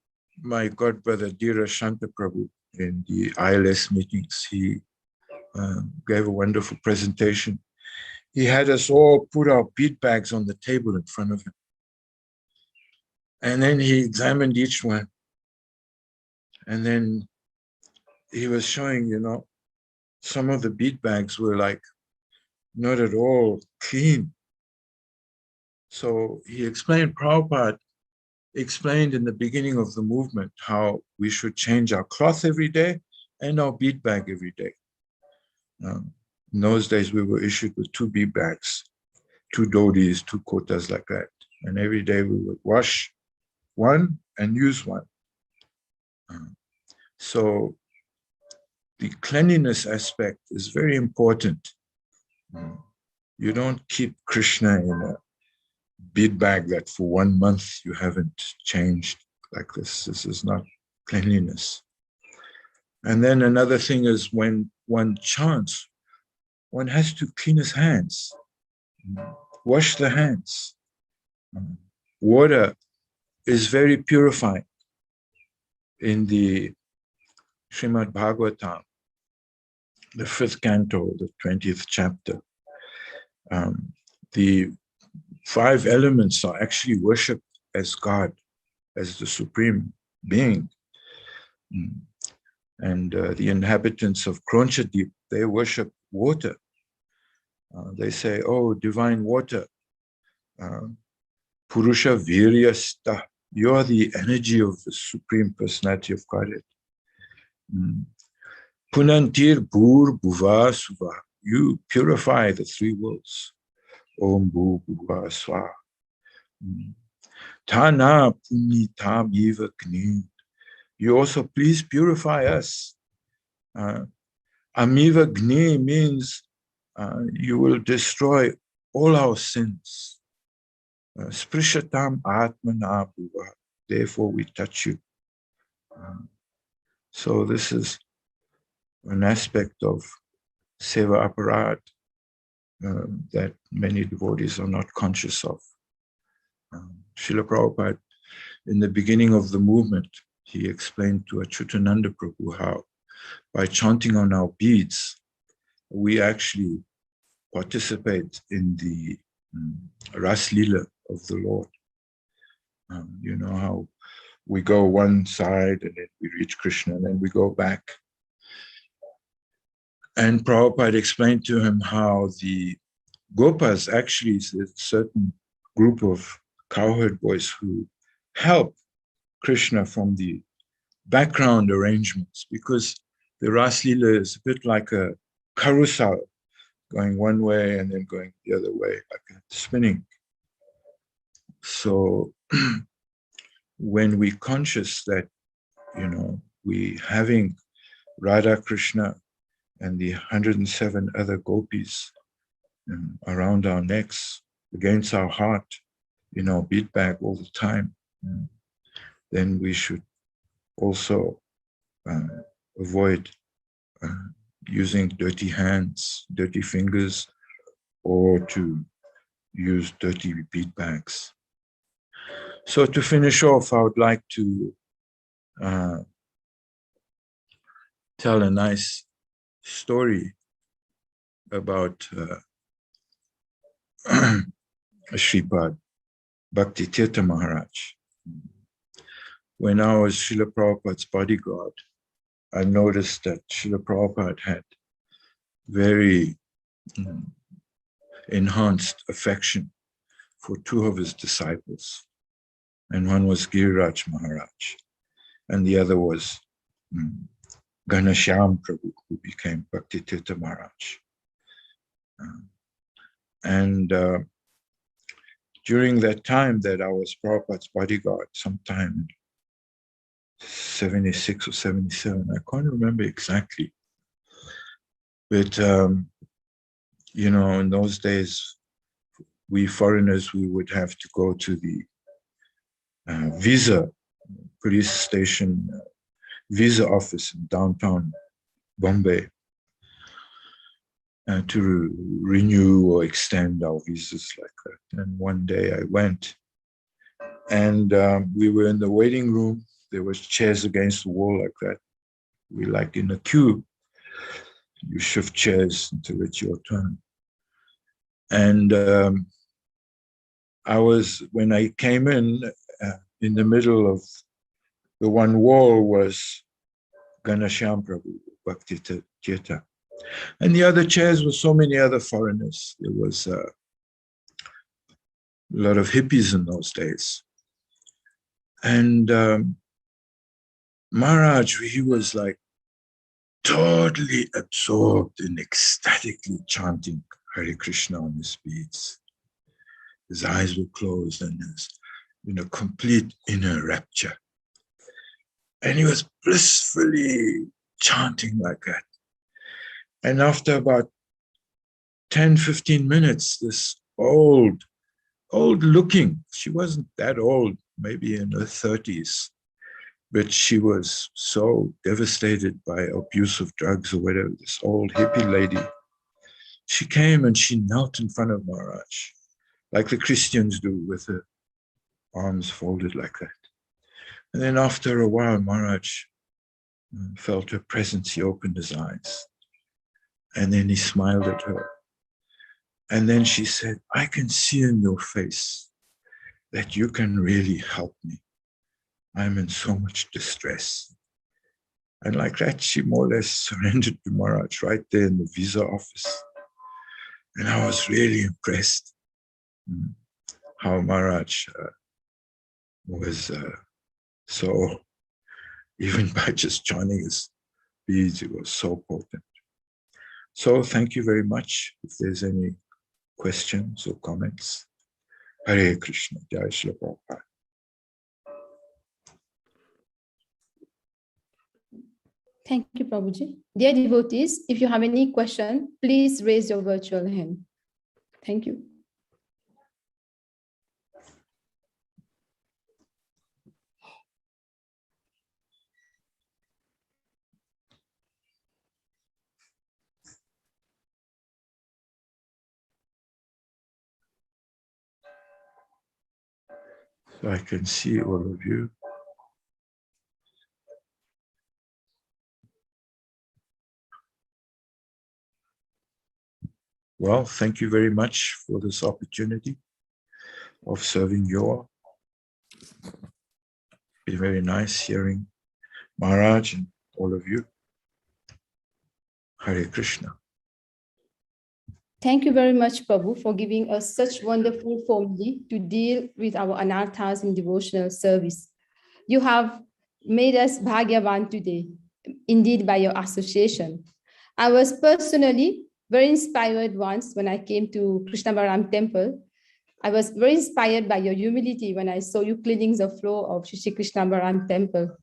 my godbrother Dhira Shanta Prabhu, in the ILS meetings, he gave a wonderful presentation. He had us all put our bead bags on the table in front of him. And then he examined each one. And then he was showing, you know, some of the bead bags were like not at all clean. So he explained, Prabhupada explained in the beginning of the movement how we should change our cloth every day and our bead bag every day. In those days, we were issued with 2 bead bags, 2 dodis, 2 kotas like that. And every day we would wash one and use one. So the cleanliness aspect is very important. You don't keep Krishna in a bead bag that for 1 month you haven't changed like this. This is not cleanliness. And then another thing is when one chants, one has to clean his hands, wash the hands. Water is very purifying. In the Srimad Bhagavatam, the 5th canto, the 20th chapter, the 5 elements are actually worshipped as God, as the supreme being. And the inhabitants of Kronchadeep, they worship water. They say, oh, divine water, Purusha Viryasta, you are the energy of the Supreme Personality of Godhead. Punantir Bhur Bhuva Suva, you purify the 3 worlds. Om Bhu Bhuva Swa. Tana Punitam Eva Gni. You also please purify us. Amiva Gni means you will destroy all our sins. Sprishatam Atmana Bhuva. Therefore we touch you. So this is an aspect of Seva Aparat that many devotees are not conscious of. Srila Prabhupada, in the beginning of the movement, he explained to Achyutananda Prabhu how by chanting on our beads, we actually participate in the Ras Lila of the Lord. You know how we go one side and then we reach Krishna and then we go back. And Prabhupada explained to him how the Gopas actually is a certain group of cowherd boys who help Krishna from the background arrangements, because the Ras Lila is a bit like a carousel, going one way and then going the other way, like a spinning. So when we're conscious that, you know, we having Radha Krishna and the 107 other gopis around our necks, against our heart, in our bead bag all the time, then we should also avoid using dirty hands, dirty fingers, or to use dirty bead bags. So to finish off, I would like to tell a nice story about Shripad Bhakti Tirtha Maharaj. When I was Srila Prabhupada's bodyguard, I noticed that Srila Prabhupada had very enhanced affection for 2 of his disciples. And one was Giriraj Maharaj, and the other was Ghanashyam Prabhu, who became Bhakti Tirtha Maharaj. And during that time that I was Prabhupada's bodyguard, sometime 76 or 77, I can't remember exactly. But, you know, in those days, we foreigners, we would have to go to the visa police station, visa office in downtown Bombay to renew or extend our visas like that. And one day I went, and we were in the waiting room. There was chairs against the wall like that. We like in a queue. You shift chairs until it's your turn. And when I came in the middle of the one wall was Ganashyam Prabhu, Bhakti Tirtha. And the other chairs were so many other foreigners. There was a lot of hippies in those days. And Maharaj, he was like totally absorbed in ecstatically chanting Hare Krishna on his beads. His eyes were closed and he was in a complete inner rapture. And he was blissfully chanting like that. And after about 10, 15 minutes, this old looking, she wasn't that old, maybe in her 30s, but she was so devastated by abuse of drugs or whatever, this old hippie lady, she came and she knelt in front of Maharaj, like the Christians do, with her arms folded like that. And then after a while, Maharaj felt her presence. He opened his eyes. And then he smiled at her. And then she said, I can see in your face that you can really help me. I'm in so much distress. And like that, she more or less surrendered to Maharaj right there in the visa office. And I was really impressed how Maharaj was so, even by just joining his beads, it was so potent. So thank you very much. If there's any questions or comments. Hare Krishna. Jai Srila Prabhupada. Thank you, Prabhuji. Dear devotees, if you have any question, please raise your virtual hand. Thank you. So I can see all of you. Well, thank you very much for this opportunity of serving you all. It's very nice hearing Maharaj and all of you. Hare Krishna. Thank you very much, Prabhu, for giving us such wonderful formulae to deal with our anarthas in devotional service. You have made us Bhagyavan today, indeed by your association. I was personally very inspired once when I came to Krishna Balaram temple. I was very inspired by your humility when I saw you cleaning the floor of Shri Krishna Balaram temple.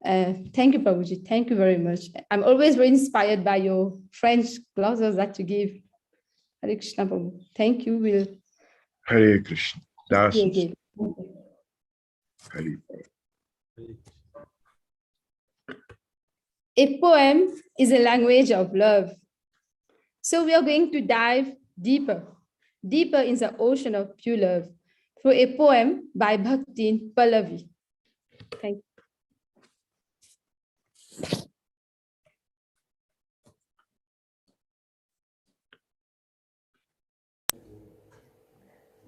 Thank you, Prabhuji. Thank you very much. I'm always very inspired by your French glosses that you give. Hare Krishna, Prabhu. Thank you. We'll Hare Krishna. Das see you again. Hare. A poem is a language of love. So we are going to dive deeper in the ocean of pure love through a poem by Bhaktin Pallavi. Thank you.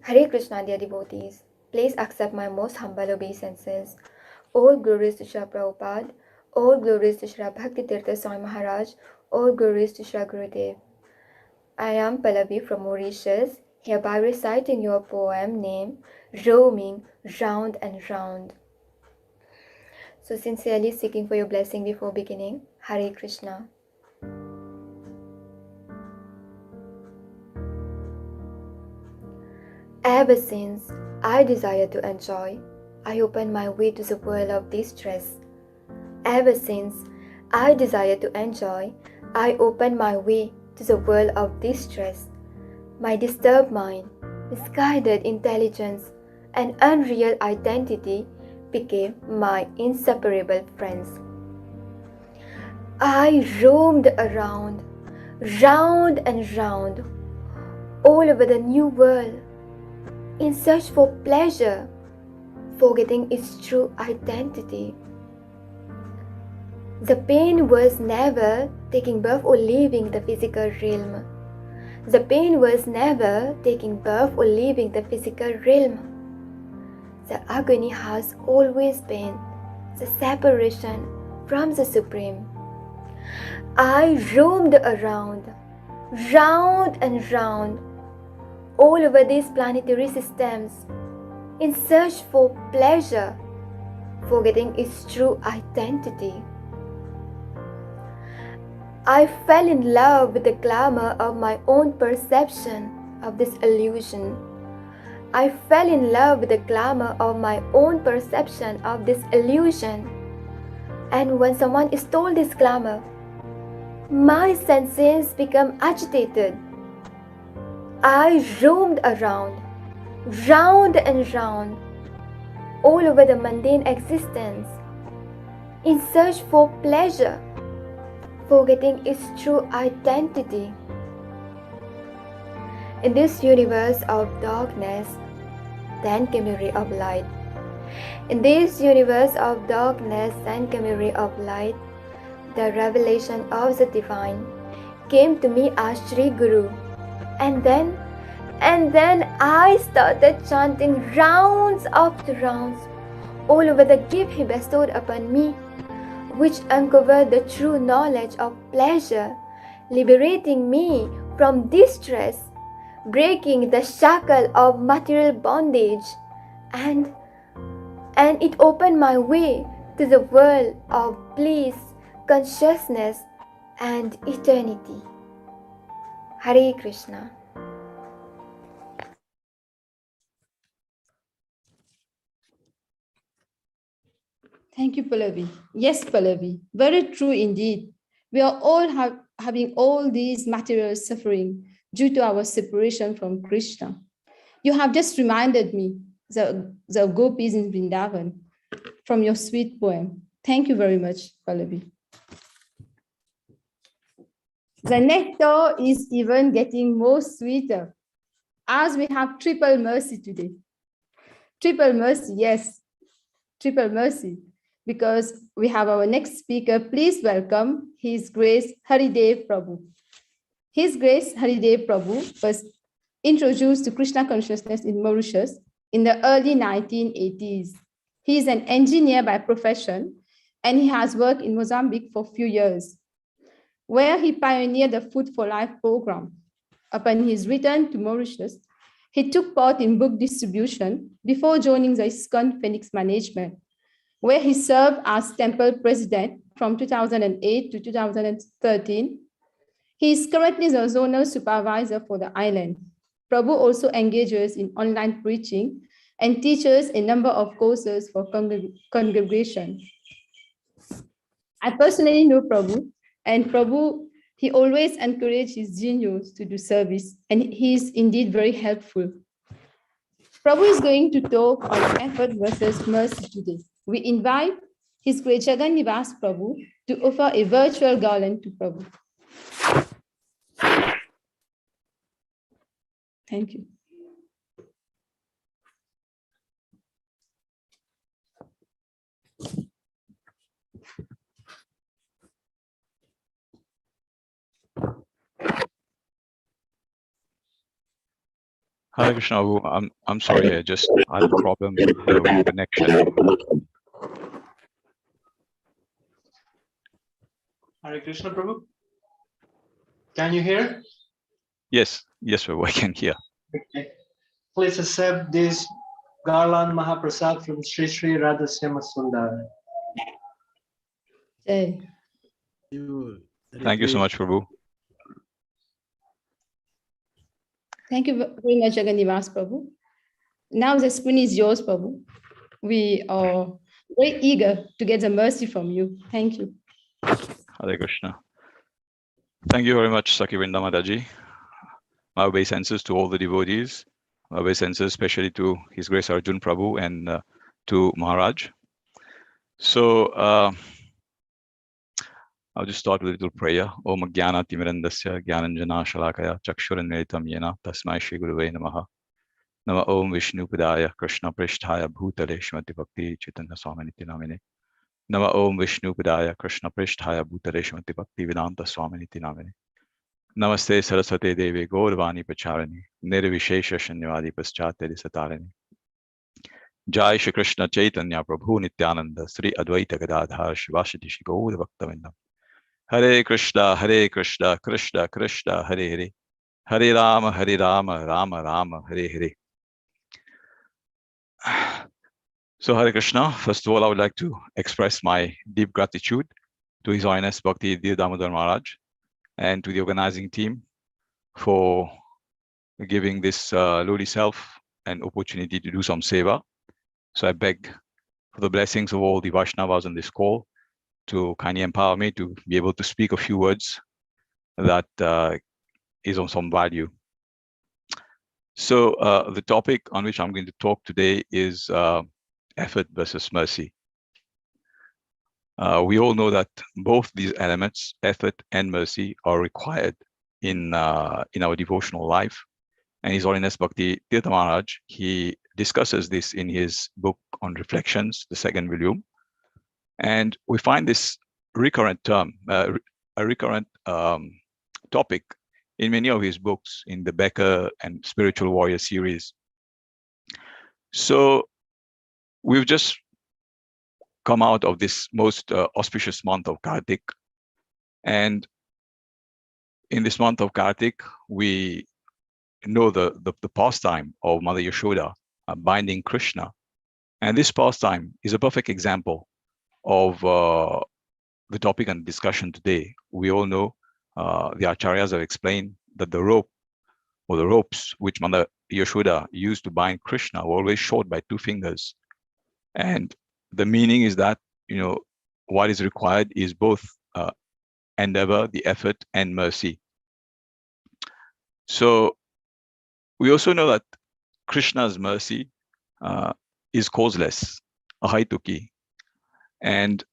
Hare Krishna, dear devotees. Please accept my most humble obeisances. All glories to Srila Prabhupada, all glories to Srila Bhakti Tirtha Swami Maharaj, all glories to Srila Gurudev. I am Pallavi from Mauritius, hereby reciting your poem named Roaming Round and Round. So sincerely seeking for your blessing before beginning. Hare Krishna. Ever since I desire to enjoy, I open my way to the world of distress. Ever since I desire to enjoy, I open my way to the world of distress. My disturbed mind, misguided intelligence, and unreal identity became my inseparable friends. I roamed around, round and round, all over the new world, in search for pleasure, forgetting its true identity. The pain was never taking birth or leaving the physical realm. The pain was never taking birth or leaving the physical realm. The agony has always been the separation from the Supreme. I roamed around, round and round, all over these planetary systems, in search for pleasure, forgetting its true identity. I fell in love with the glamour of my own perception of this illusion. I fell in love with the glamour of my own perception of this illusion. And when someone stole this glamour, my senses become agitated. I roamed around, round and round, all over the mundane existence, in search for pleasure, forgetting its true identity. In this universe of darkness, then came a ray of light. In this universe of darkness, then came a ray of light. The revelation of the divine came to me as Sri Guru. And then I started chanting rounds after rounds all over the gift he bestowed upon me, which uncovered the true knowledge of pleasure, liberating me from distress, breaking the shackle of material bondage, and it opened my way to the world of bliss, consciousness, and eternity. Hare Krishna. Thank you, Pallavi. Yes, Pallavi, very true indeed. We are all having all these material suffering due to our separation from Krishna. You have just reminded me the gopis in Vrindavan from your sweet poem. Thank you very much, Pallavi. The nectar is even getting more sweeter as we have triple mercy today. Triple mercy, yes, triple mercy. Because we have our next speaker, please welcome His Grace Haridev Prabhu. His Grace Haridev Prabhu was introduced to Krishna consciousness in Mauritius in the early 1980s. He is an engineer by profession, and he has worked in Mozambique for a few years, where he pioneered the Food for Life program. Upon his return to Mauritius, he took part in book distribution before joining the ISKCON Phoenix management, where he served as temple president from 2008 to 2013. He is currently the zonal supervisor for the island. Prabhu also engages in online preaching and teaches a number of courses for congregation. I personally know Prabhu, and Prabhu, he always encourages his genius to do service, and he is indeed very helpful. Prabhu is going to talk on effort versus mercy today. We invite His Great Jagannivas Prabhu to offer a virtual garland to Prabhu. Thank you. Hare Krishna, I'm sorry, I just had a problem here with connection. Hare Krishna, Prabhu. Can you hear? Yes, Prabhu, I can hear. Okay. Please accept this garland Mahaprasad from Sri Sri Radha Syama Sundar. Jai. Thank you so much, Prabhu. Thank you very much, Jagannivas Prabhu. Now the spoon is yours, Prabhu. We are very eager to get the mercy from you. Thank you. Hare Krishna. Thank you very much, Sakivrinda Mataji. My obeisances to all the devotees. My obeisances especially to His Grace Arjun Prabhu and to Maharaj. So I'll just start with a little prayer. Om Jnana Timirandasya Jnananjana Shalakaya Chakshuranmilitam Yena Tasmai Shri Gurave Namaha. Nama Om Vishnu Padaya Krishna Prishtaya Bhutale Shrimati Bhakti Chaitanya Swaminiti Namine. Nama Om Vishnu Padaya Krishna Prishtaya Bhutale Shrimati Bhakti Vedanta Swaminiti Namine. Namaste Saraswate Devi Gaurvani Pacharani Nirvishesha Shanyavadi Paschatya Satarani. Jai Shri Krishna Chaitanya Prabhu Nityananda Sri Advaita Gadadhar Shivashiti Shri Gaur Bhaktavindam. Hare Krishna Krishna Krishna Hare Hare. Hare Rama Rama Rama Hare Hare. So Hare Krishna, first of all, I would like to express my deep gratitude to His Holiness Bhakti Dhir Damodar Maharaj and to the organizing team for giving this lowly self an opportunity to do some seva. So I beg for the blessings of all the Vaishnavas on this call to kindly empower me to be able to speak a few words that is of some value. So the topic on which I'm going to talk today is effort versus mercy. We all know that both these elements, effort and mercy, are required in our devotional life. And His Holiness Bhakti Tirtha Maharaj, he discusses this in his book on reflections, the second volume. And we find this recurrent term, a recurrent topic in many of his books in the Becker and Spiritual Warrior series. So we've just come out of this most auspicious month of Kartik. And in this month of Kartik, we know the pastime of Mother Yashoda binding Krishna. And this pastime is a perfect example of the topic and discussion today. We all know the Acharyas have explained that the rope or the ropes which Mother Yashoda used to bind Krishna were always short by 2 fingers. And the meaning is that, what is required is both endeavor, the effort, and mercy. So we also know that Krishna's mercy is causeless, ahaituki. And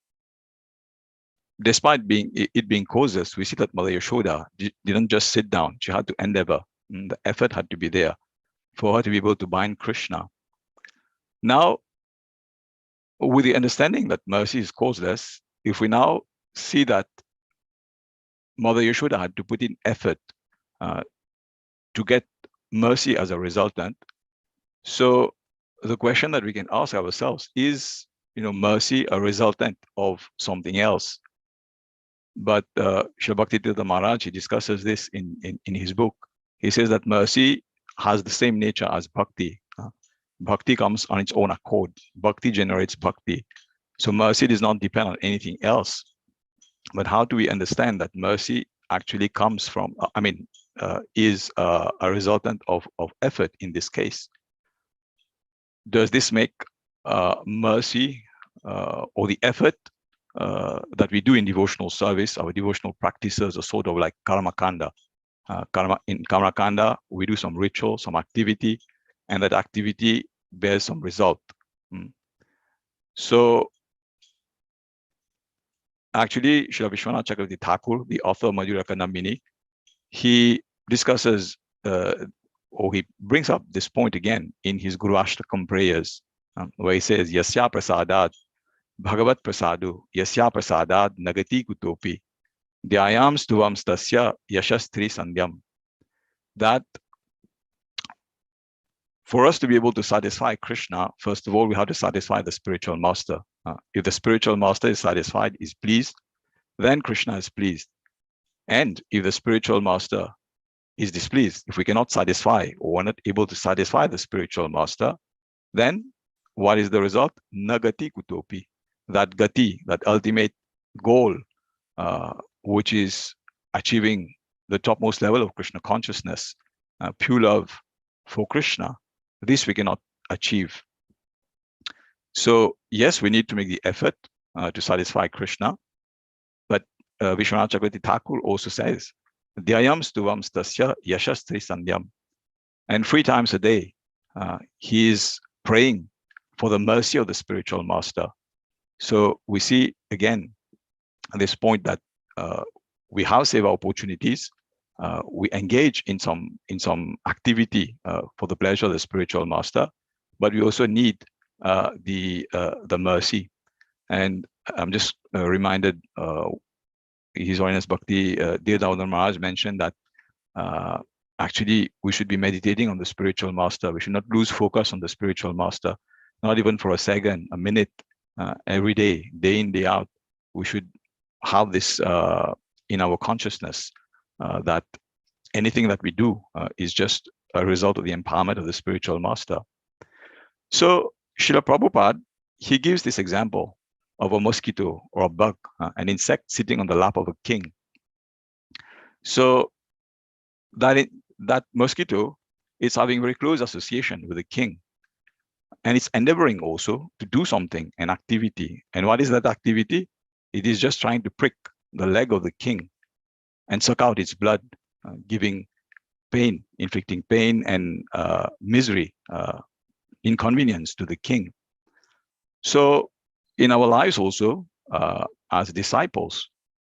despite it being causeless, we see that Mother Yashoda didn't just sit down. She had to endeavor. The effort had to be there for her to be able to bind Krishna. Now, with the understanding that mercy is causeless, if we now see that Mother Yashoda had to put in effort to get mercy as a resultant, so the question that we can ask ourselves is, mercy a resultant of something else? But Srila Bhakti Tirtha Maharaj, he discusses this in his book. He says that mercy has the same nature as bhakti. Bhakti comes on its own accord. Bhakti generates bhakti. So mercy does not depend on anything else. But how do we understand that mercy actually comes from, is a resultant of effort in this case? Does this make mercy or the effort that we do in devotional service, our devotional practices, are sort of like karma kanda? In karma kanda, we do some ritual, some activity, and that activity bears some result. So actually, Srila Visvanatha Cakravarti Thakura, the author of Madhurya Kadambini, he discusses or he brings up this point again in his Guru Ashtakam prayers, where he says, Yasya prasadad Bhagavat prasadu Yasya prasadad nagati kutopi Dhyayam stuvam stasya yashastri sandhyam. That for us to be able to satisfy Krishna, first of all, we have to satisfy the spiritual master. If the spiritual master is satisfied, is pleased, then Krishna is pleased. And if the spiritual master is displeased, if we cannot satisfy or are not able to satisfy the spiritual master, then what is the result? Nagati kutopi. That gati, that ultimate goal, which is achieving the topmost level of Krishna consciousness, pure love for Krishna, this we cannot achieve. So yes, we need to make the effort to satisfy Krishna, but Visvanatha Cakravarti Thakura also says, Dhyayam stuvam stasya yashastri sandhyam. And 3 times a day, he is praying for the mercy of the spiritual master. So we see again at this point that we have seva opportunities. We engage in some activity for the pleasure of the spiritual master, but we also need the mercy. And I'm just reminded, His Holiness Bhakti Dear Damodar Maharaj mentioned that actually we should be meditating on the spiritual master. We should not lose focus on the spiritual master, not even for a second, a minute, every day, day in, day out. We should have this in our consciousness, that anything that we do is just a result of the empowerment of the spiritual master. So Srila Prabhupada, he gives this example of a mosquito or a bug, an insect sitting on the lap of a king. So that mosquito is having very close association with the king, and it's endeavoring also to do something, an activity. And what is that activity? It is just trying to prick the leg of the king and suck out its blood, giving pain, inflicting pain and misery, inconvenience to the king. So in our lives also, as disciples,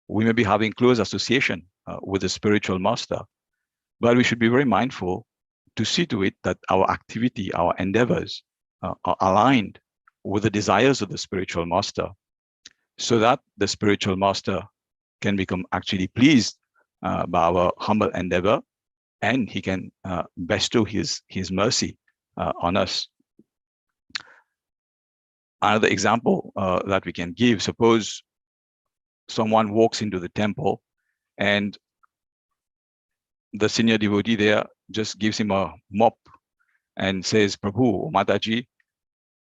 we may be having close association with the spiritual master, but we should be very mindful to see to it that our activity, our endeavors are aligned with the desires of the spiritual master, so that the spiritual master can become actually pleased by our humble endeavor, and he can bestow his mercy on us. Another example that we can give, suppose someone walks into the temple and the senior devotee there just gives him a mop and says, Prabhu, Mataji,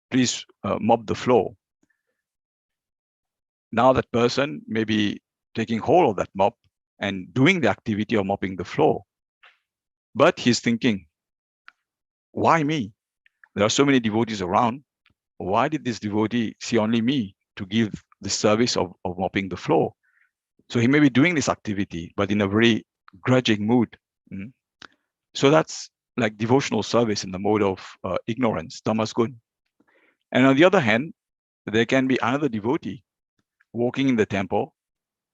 please mop the floor. Now that person may be taking hold of that mop and doing the activity of mopping the floor. But he's thinking, why me? There are so many devotees around. Why did this devotee see only me to give the service of mopping the floor? So he may be doing this activity, but in a very grudging mood. So that's like devotional service in the mode of ignorance, tamas gun. And on the other hand, there can be another devotee walking in the temple.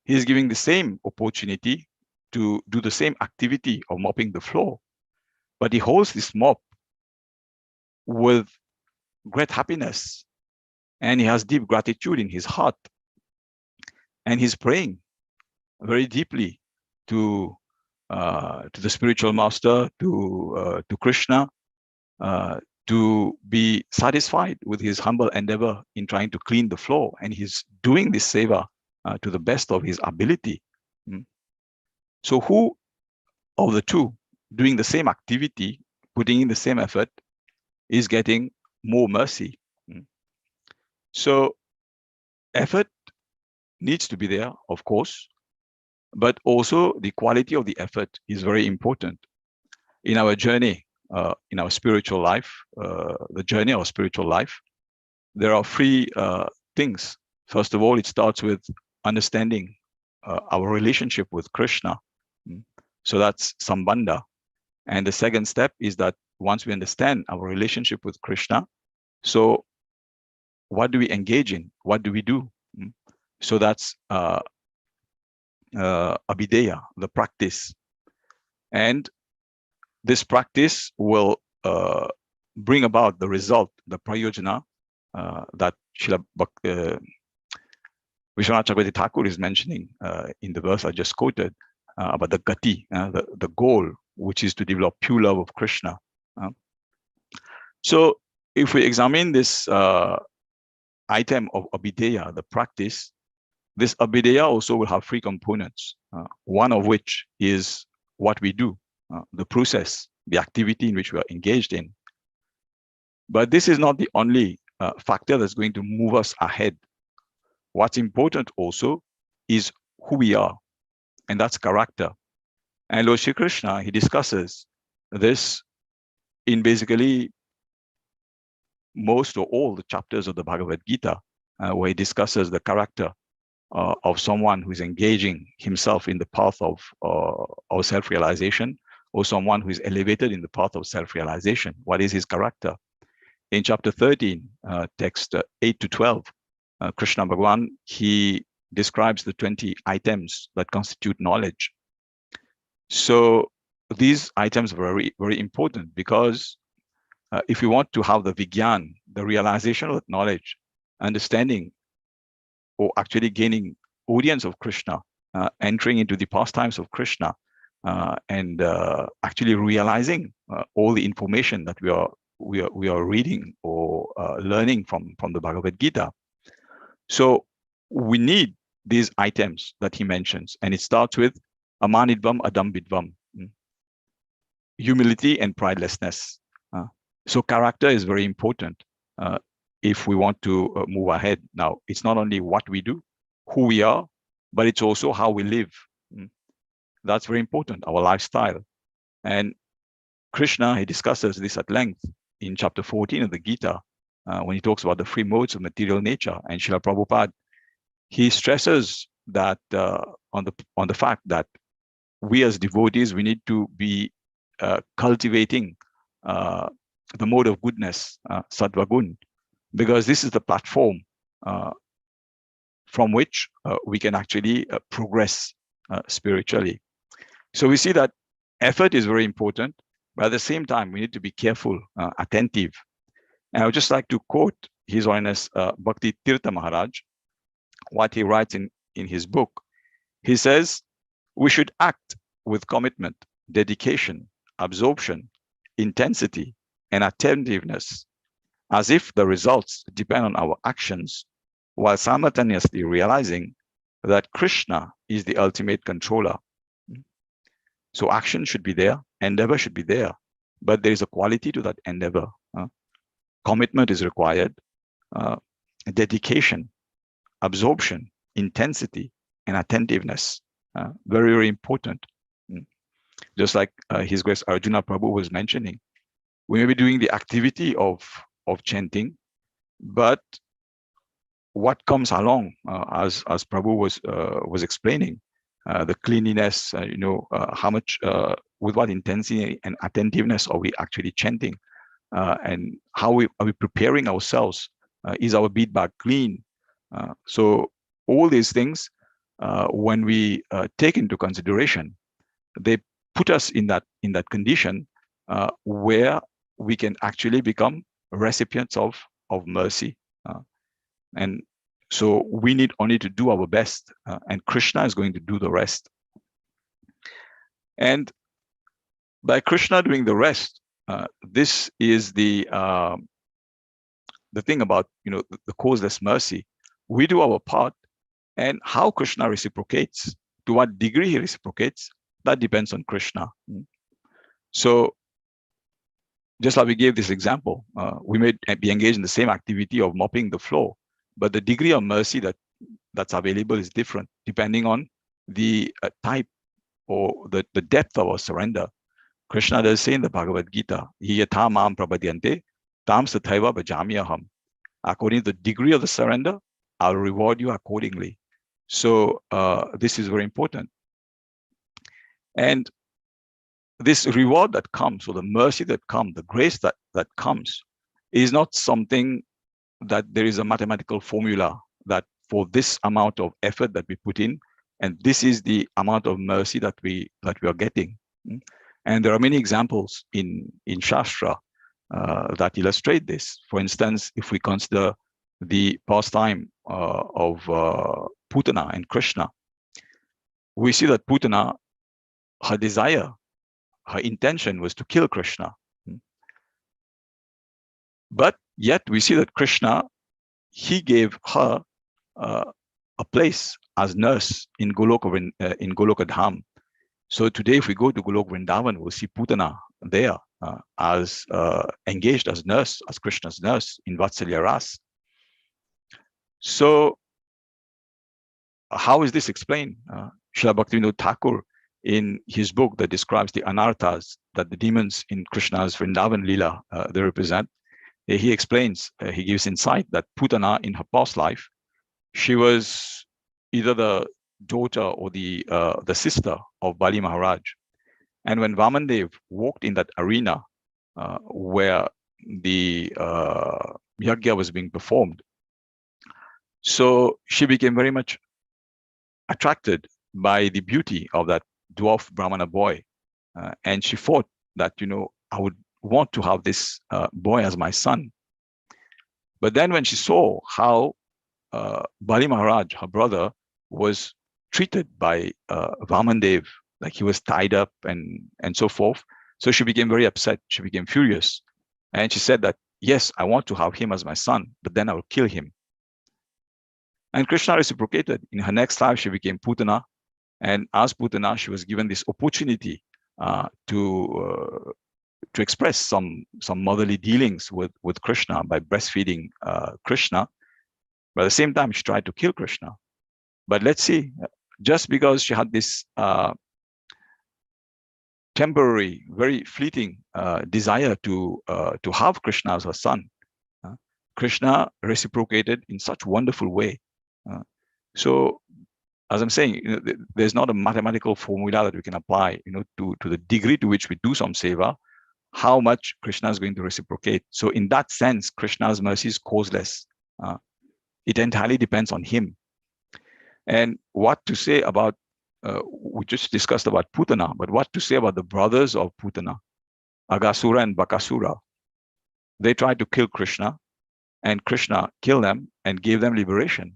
He's giving the same opportunity to do the same activity of mopping the floor, but he holds this mop with great happiness, and he has deep gratitude in his heart, and he's praying very deeply to the spiritual master, to Krishna, to be satisfied with his humble endeavor in trying to clean the floor, and he's doing this seva to the best of his ability. So who of the two doing the same activity, putting in the same effort, is getting more mercy? So effort needs to be there, of course, but also the quality of the effort is very important. In our journey, in our spiritual life, the journey of spiritual life, there are 3 things. First of all, it starts with understanding our relationship with Krishna. So that's sambandha. And the second step is that once we understand our relationship with Krishna, so what do we engage in? What do we do? So that's abhideya, the practice. And this practice will bring about the result, the prayojana, that Srila Visvanatha Cakravarti Thakura is mentioning in the verse I just quoted, about the gati, the goal, which is to develop pure love of Krishna. So if we examine this item of abhideya, the practice, this abhideya also will have 3 components, one of which is what we do, the process, the activity in which we are engaged in. But this is not the only factor that's going to move us ahead. What's important also is who we are, and that's character. And Lord Shri Krishna, he discusses this in basically most or all the chapters of the Bhagavad Gita, where he discusses the character of someone who is engaging himself in the path of self-realization, or someone who is elevated in the path of self-realization. What is his character? In chapter 13, text 8 to 12, Krishna Bhagavan, he describes the 20 items that constitute knowledge. So these items are very, very important, because if we want to have the Vigyan, the realization of knowledge, understanding, or actually gaining audience of Krishna, entering into the pastimes of Krishna, and actually realizing all the information that we are reading or learning from the Bhagavad Gita. So we need these items that he mentions, and it starts with amanidvam adambidvam, humility and pridelessness. So character is very important if we want to move ahead. Now, it's not only what we do, who we are, but it's also how we live. That's very important, our lifestyle. And Krishna, he discusses this at length in chapter 14 of the Gita, when he talks about the free modes of material nature. And Srila Prabhupada, he stresses that on the fact that we as devotees, we need to be cultivating the mode of goodness, sattva gun, because this is the platform from which we can actually progress spiritually. So we see that effort is very important, but at the same time, we need to be careful, attentive. And I would just like to quote His Holiness Bhakti Tirtha Maharaj, what he writes in his book. He says, we should act with commitment, dedication, absorption, intensity, and attentiveness, as if the results depend on our actions, while simultaneously realizing that Krishna is the ultimate controller. So action should be there, endeavor should be there, but there is a quality to that endeavor. Commitment is required, dedication, absorption, intensity, and attentiveness. Very, very important. Just like His Grace Arjuna Prabhu was mentioning, we may be doing the activity of chanting, but what comes along, as Prabhu was explaining, the cleanliness, how much, with what intensity and attentiveness are we actually chanting, and how are we preparing ourselves? Is our bead bag clean? So all these things, when we take into consideration, they put us in that condition where we can actually become recipients of mercy. And so we need only to do our best, and Krishna is going to do the rest. And by Krishna doing the rest, this is the thing about the causeless mercy. We do our part, and how Krishna reciprocates, to what degree he reciprocates, that depends on Krishna. So just like we gave this example, we may be engaged in the same activity of mopping the floor, but the degree of mercy that's available is different depending on the type or the depth of our surrender. Krishna does say in the Bhagavad Gita, "Yatha mam prapadyante, tam sathaiva bhajamyaham." According to the degree of the surrender, I'll reward you accordingly. So this is very important. And this reward that comes, or the mercy that comes, the grace that comes, is not something that there is a mathematical formula that for this amount of effort that we put in, and this is the amount of mercy that we are getting. And there are many examples in Shastra that illustrate this. For instance, if we consider the pastime of Putana and Krishna, we see that Putana, her desire, her intention was to kill Krishna. But yet we see that Krishna, he gave her a place as nurse in Goloka Dham. So today, if we go to Golok Vrindavan, we'll see Putana there as engaged as nurse, as Krishna's nurse in Vatsalya Ras. So how is this explained? Srila Bhaktivinoda Thakur, in his book that describes the anarthas that the demons in Krishna's Vrindavan Leela they represent, he explains, he gives insight that Putana in her past life, she was either the daughter or the sister of Bali Maharaj. And when Vamandev walked in that arena where the yajna was being performed, so she became very much attracted by the beauty of that dwarf Brahmana boy. And she thought that, I would want to have this boy as my son. But then when she saw how Bali Maharaj, her brother, was treated by Vamandev, like he was tied up and so forth, so she became very upset. She became furious. And she said that, yes, I want to have him as my son, but then I will kill him. And Krishna reciprocated. In her next life, she became Putana. And as Putana, she was given this opportunity to express some motherly dealings with Krishna by breastfeeding Krishna. But at the same time, she tried to kill Krishna. But let's see, just because she had this temporary, very fleeting desire to have Krishna as her son, Krishna reciprocated in such a wonderful way. So, as I'm saying, there's not a mathematical formula that we can apply, to the degree to which we do some seva, how much Krishna is going to reciprocate. So, in that sense, Krishna's mercy is causeless. It entirely depends on him. And what to say about, we just discussed about Putana, but what to say about the brothers of Putana, Agasura and Bakasura? They tried to kill Krishna, and Krishna killed them and gave them liberation.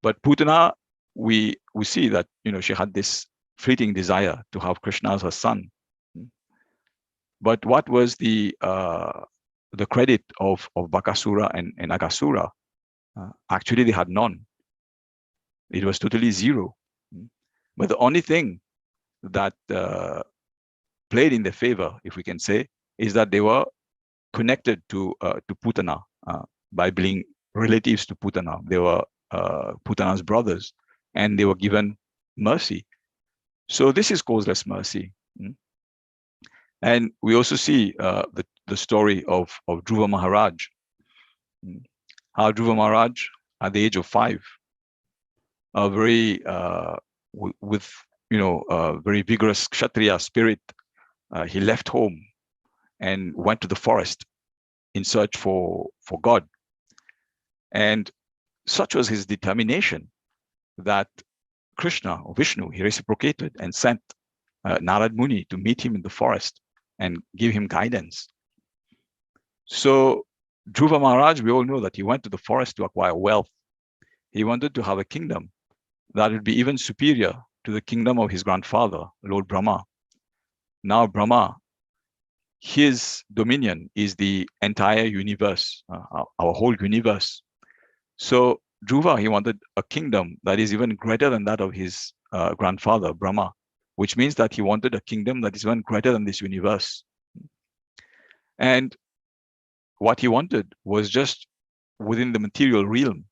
But Putana, we see that, she had this fleeting desire to have Krishna as her son. But what was the credit of Bakasura and Agasura? Actually, they had none. It was totally zero. But the only thing that played in their favor, if we can say, is that they were connected to Putana by being relatives to Putana. They were Putana's brothers, and they were given mercy. So this is causeless mercy. And we also see the story of Dhruva Maharaj. How Dhruva Maharaj, at the age of 5, very with very vigorous Kshatriya spirit, he left home and went to the forest in search for God. And such was his determination that Krishna or Vishnu, he reciprocated and sent Narad Muni to meet him in the forest and give him guidance. So Dhruva Maharaj, we all know that he went to the forest to acquire wealth. He wanted to have a kingdom that would be even superior to the kingdom of his grandfather, Lord Brahma. Now Brahma, his dominion is the entire universe, our whole universe. So Dhruva, he wanted a kingdom that is even greater than that of his grandfather, Brahma, which means that he wanted a kingdom that is even greater than this universe. And what he wanted was just within the material realm,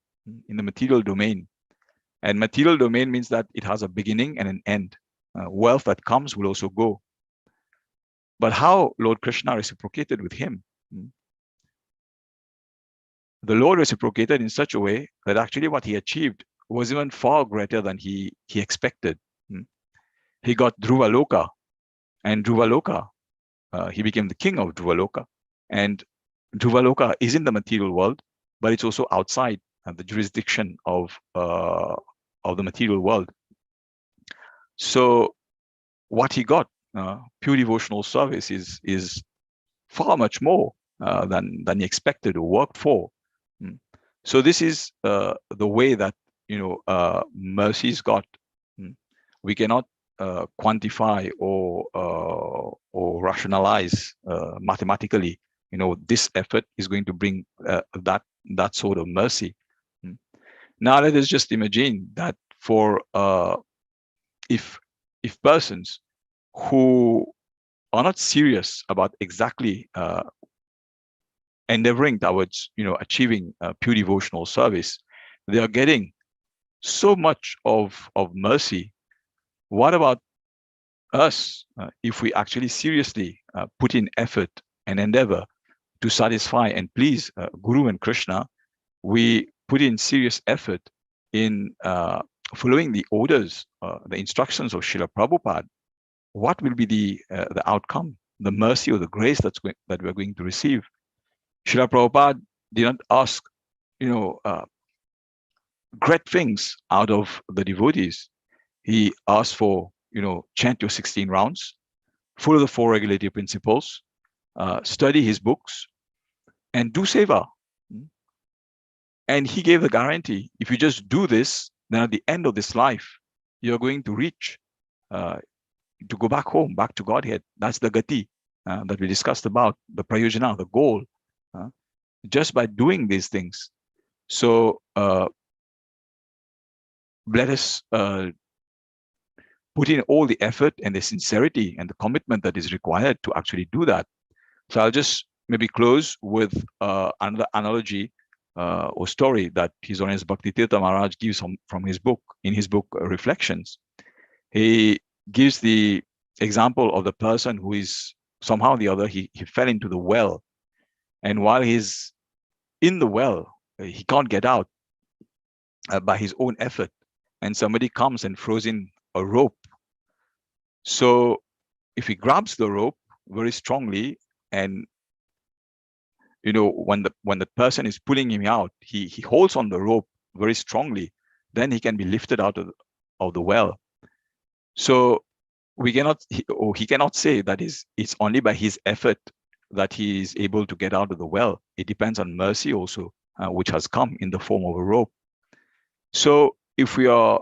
in the material domain. And material domain means that it has a beginning and an end. Wealth that comes will also go. But how Lord Krishna reciprocated with him? The Lord reciprocated in such a way that actually what he achieved was even far greater than he expected. He got Dhruvaloka, and Dhruvaloka, he became the king of Dhruvaloka. And Dhruvaloka is in the material world, but it's also outside the jurisdiction of the material world. So what he got, pure devotional service, is far much more than he expected or worked for. So this is the way that mercy is got. We cannot quantify or rationalize mathematically. This effort is going to bring that sort of mercy. Now let us just imagine that for if persons who are not serious about exactly endeavoring towards achieving pure devotional service, they are getting so much of mercy. What about us if we actually seriously put in effort and endeavor to satisfy and please Guru and Krishna, we put in serious effort in following the orders, the instructions of Srila Prabhupada, what will be the outcome, the mercy or the grace that we're going to receive? Srila Prabhupada did not ask, great things out of the devotees. He asked for, chant your 16 rounds, follow the 4 regulatory principles, study his books, and do seva. And he gave the guarantee, if you just do this, then at the end of this life, you're going to reach, to go back home, back to Godhead. That's the gati that we discussed about, the prayojana, the goal, just by doing these things. So let us put in all the effort and the sincerity and the commitment that is required to actually do that. So I'll just maybe close with another analogy or story that His Holiness Bhaktitirtha Maharaj gives from his book, in his book Reflections. He gives the example of the person who is somehow or the other, he fell into the well. And while he's in the well, he can't get out by his own effort. And somebody comes and throws in a rope. So if he grabs the rope very strongly, and when the person is pulling him out, he holds on the rope very strongly, then he can be lifted out of the well. So he cannot say that it's only by his effort that he is able to get out of the well. It depends on mercy also, which has come in the form of a rope. So if we are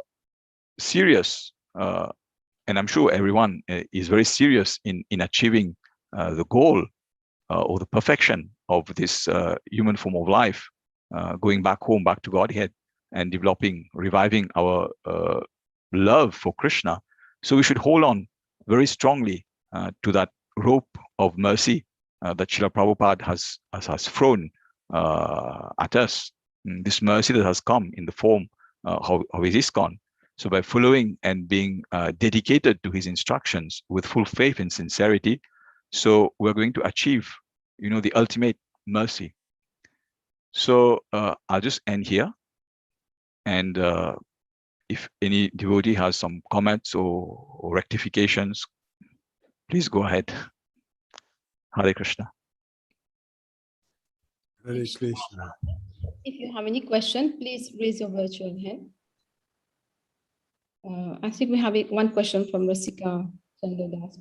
serious, and I'm sure everyone is very serious in achieving the goal or the perfection of this human form of life, going back home, back to Godhead, and reviving our love for Krishna. So we should hold on very strongly to that rope of mercy that Srila Prabhupada has thrown at us. This mercy that has come in the form of his ISKCON. So by following and being dedicated to his instructions with full faith and sincerity, so we're going to achieve, the ultimate mercy. So I'll just end here. And if any devotee has some comments or rectifications, please go ahead. Hare Krishna. Hare Krishna. If you have any question, please raise your virtual hand. I think we have one question from Rasika Chandradas.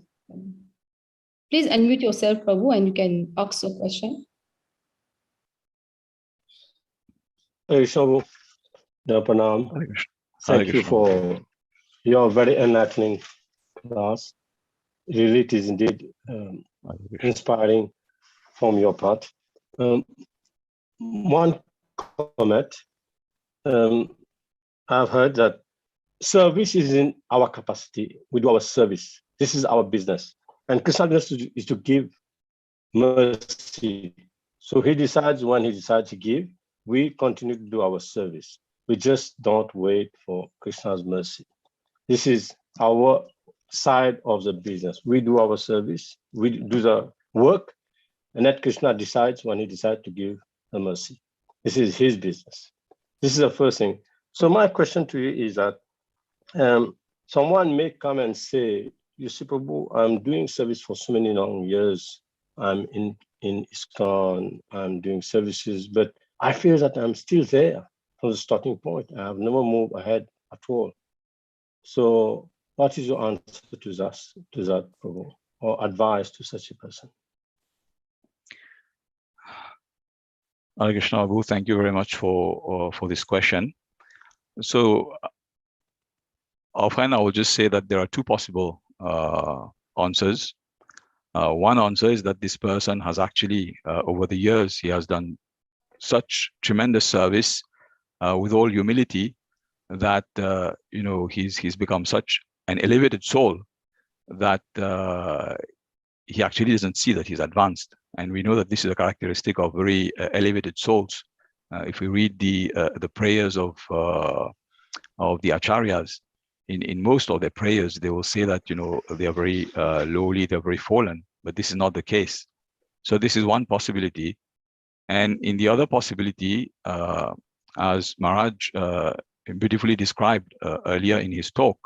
Please unmute yourself, Prabhu, and you can ask your question. Shabu, Pranam. Thank you for your very enlightening class. Really, it is indeed inspiring from your part. One comment, I've heard that service is in our capacity. We do our service. This is our business. And Krishna is to give mercy. So he decides when he decides to give, we continue to do our service. We just don't wait for Krishna's mercy. This is our side of the business. We do our service, we do the work, and then Krishna decides when he decides to give the mercy. This is his business. This is the first thing. So my question to you is that someone may come and say, you see, Prabhu, I'm doing service for so many long years. I'm in ISKCON, I'm doing services, but I feel that I'm still there from the starting point. I have never moved ahead at all. So what is your answer to that, Prabhu, or advice to such a person? Hare Krishna, Prabhu, thank you very much for this question. So offhand, I will just say that there are two possible answers. One answer is that this person has actually, over the years, he has done such tremendous service with all humility that he's become such an elevated soul that he actually doesn't see that he's advanced. And we know that this is a characteristic of very elevated souls. If we read the prayers of the acharyas, in most of their prayers, they will say that they are very lowly, they're very fallen. But this is not the case. So this is one possibility. And in the other possibility, as Maharaj beautifully described earlier in his talk,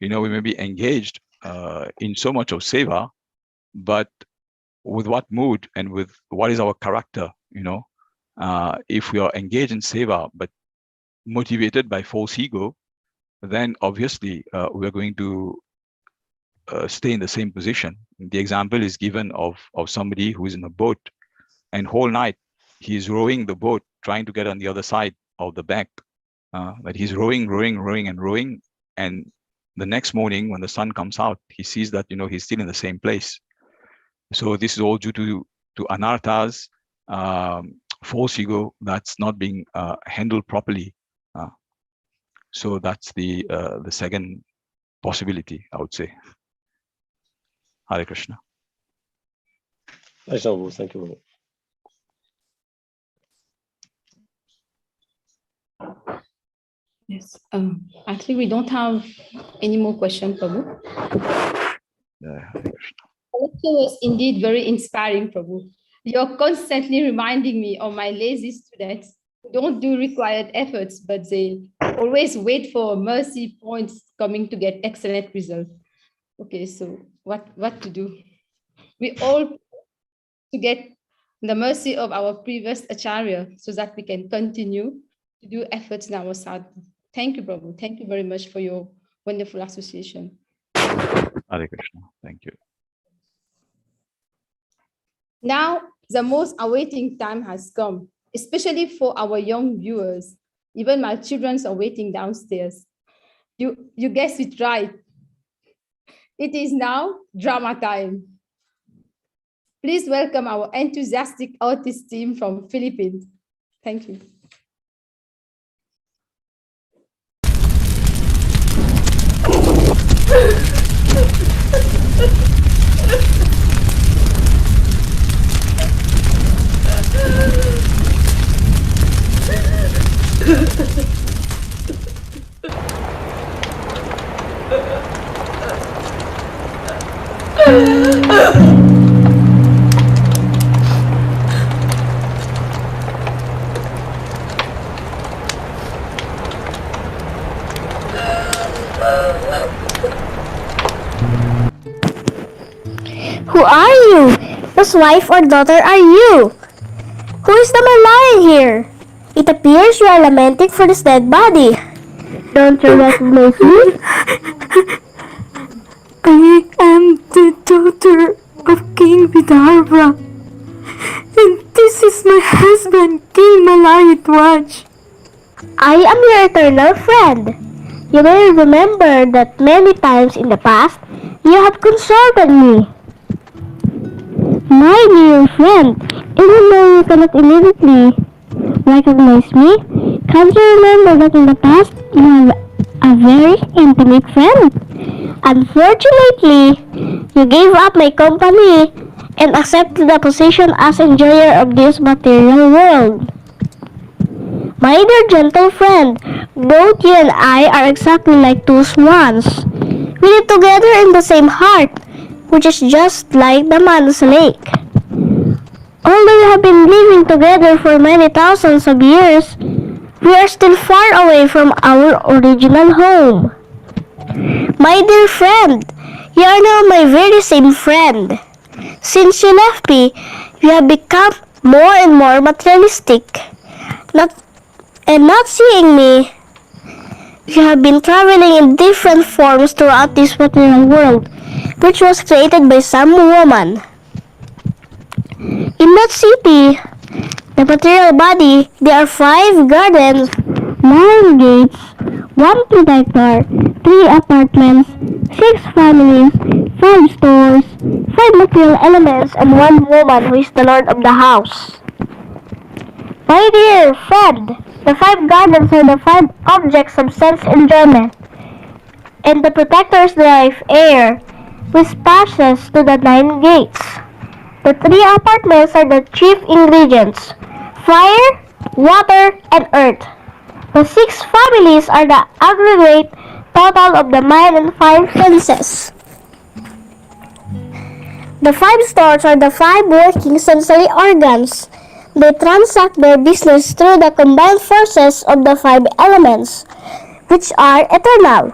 we may be engaged in so much of seva, but with what mood and with what is our character, if we are engaged in seva, but motivated by false ego, then obviously we are going to stay in the same position. The example is given of somebody who is in a boat, and whole night he's rowing the boat, trying to get on the other side of the bank. But he's rowing, and the next morning when the sun comes out, he sees that he's still in the same place. So this is all due to anarthas, false ego that's not being handled properly. So that's the second possibility, I would say. Hare Krishna. Thank you. Yes. Actually, we don't have any more questions, Prabhu. Hare Krishna. The lecture was indeed very inspiring, Prabhu. You're constantly reminding me of my lazy students who don't do required efforts, but they always wait for mercy points coming to get excellent results. Okay, so what to do? We all to get the mercy of our previous acharya so that we can continue to do efforts in our sadhana. Thank you, Prabhu. Thank you very much for your wonderful association. Hare Krishna. Thank you. Now, the most awaiting time has come, especially for our young viewers. Even my children are waiting downstairs. You guessed it right. It is now drama time. Please welcome our enthusiastic artist team from Philippines. Thank you. Who are you? Whose wife or daughter are you? Who is the man lying here? It appears you are lamenting for this dead body. Don't you recognize me? I am the daughter of King Vidarbha, and this is my husband, King Malayatwaj. I am your eternal friend. You may remember that many times in the past, you have consulted me. My dear friend, even though you cannot immediately recognize me, can't you remember that in the past you have a very intimate friend? Unfortunately, you gave up my company and accepted the position as enjoyer of this material world. My dear gentle friend, both you and I are exactly like two swans. We live together in the same heart, which is just like the man's lake. Although we have been living together for many thousands of years, we are still far away from our original home. My dear friend, you are now my very same friend. Since you left me, you have become more and more materialistic. Not seeing me, you have been traveling in different forms throughout this material world, which was created by some woman. In that city, the material body, there are 5 gardens, 9 gates, 1 protector, 3 apartments, 6 families, 5 stores, 5 material elements, and 1 woman who is the lord of the house. My dear friend, the 5 gardens are the 5 objects of sense enjoyment, and the protectors derive air, which passes to the 9 gates. The 3 apartments are the chief ingredients: fire, water, and earth. The 6 families are the aggregate total of the mind and 5 senses. The 5 stores are the 5 working sensory organs. They transact their business through the combined forces of the 5 elements, which are eternal.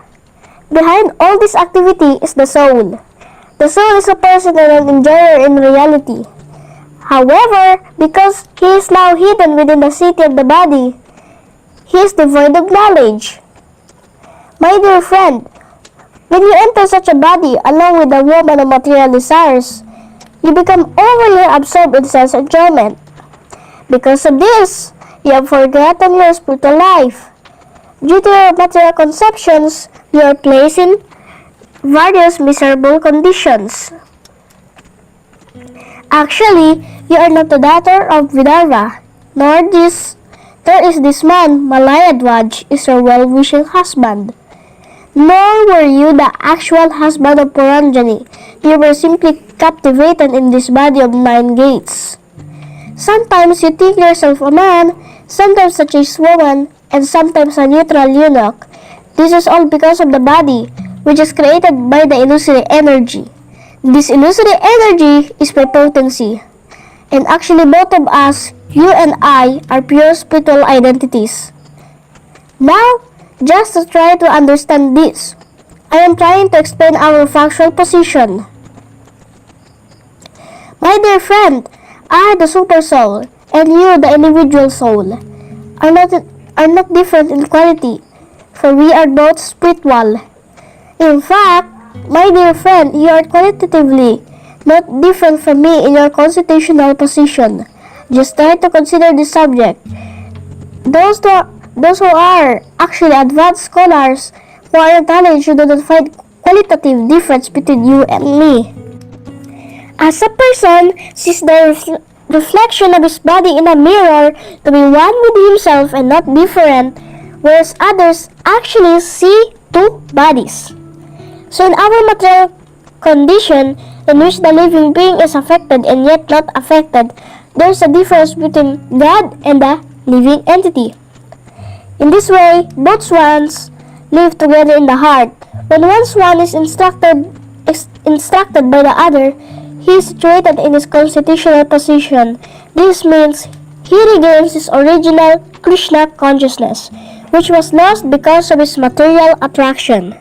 Behind all this activity is the soul. The soul is a person and an enjoyer in reality. However, because he is now hidden within the city of the body, he is devoid of knowledge. My dear friend, when you enter such a body along with the woman of material desires, you become overly absorbed in sense enjoyment. Because of this, you have forgotten your spiritual life. Due to your material conceptions, you are placed in various miserable conditions. Actually, you are not the daughter of Vidarbha, nor is this man, Malayadwaj, is your well-wishing husband. Nor were you the actual husband of Puranjani. You were simply captivated in this body of 9 gates. Sometimes you think yourself a man, sometimes a chaste woman, and sometimes a neutral eunuch. This is all because of the body, which is created by the illusory energy. This illusory energy is prepotency. And actually both of us, you and I, are pure spiritual identities. Now, just to try to understand this, I am trying to explain our factual position. My dear friend, I, the super soul, and you, the individual soul, are not different in quality, for we are both spiritual. In fact, my dear friend, you are qualitatively not different from me in your constitutional position. Just try to consider this subject. Those who are actually advanced scholars who are knowledge do not find qualitative difference between you and me. As a person sees the reflection of his body in a mirror to be one with himself and not different, whereas others actually see 2 bodies. So in our material condition, in which the living being is affected and yet not affected, there is a difference between God and the living entity. In this way, both swans live together in the heart. When one swan is instructed by the other, he is situated in his constitutional position. This means he regains his original Krishna consciousness, which was lost because of his material attraction.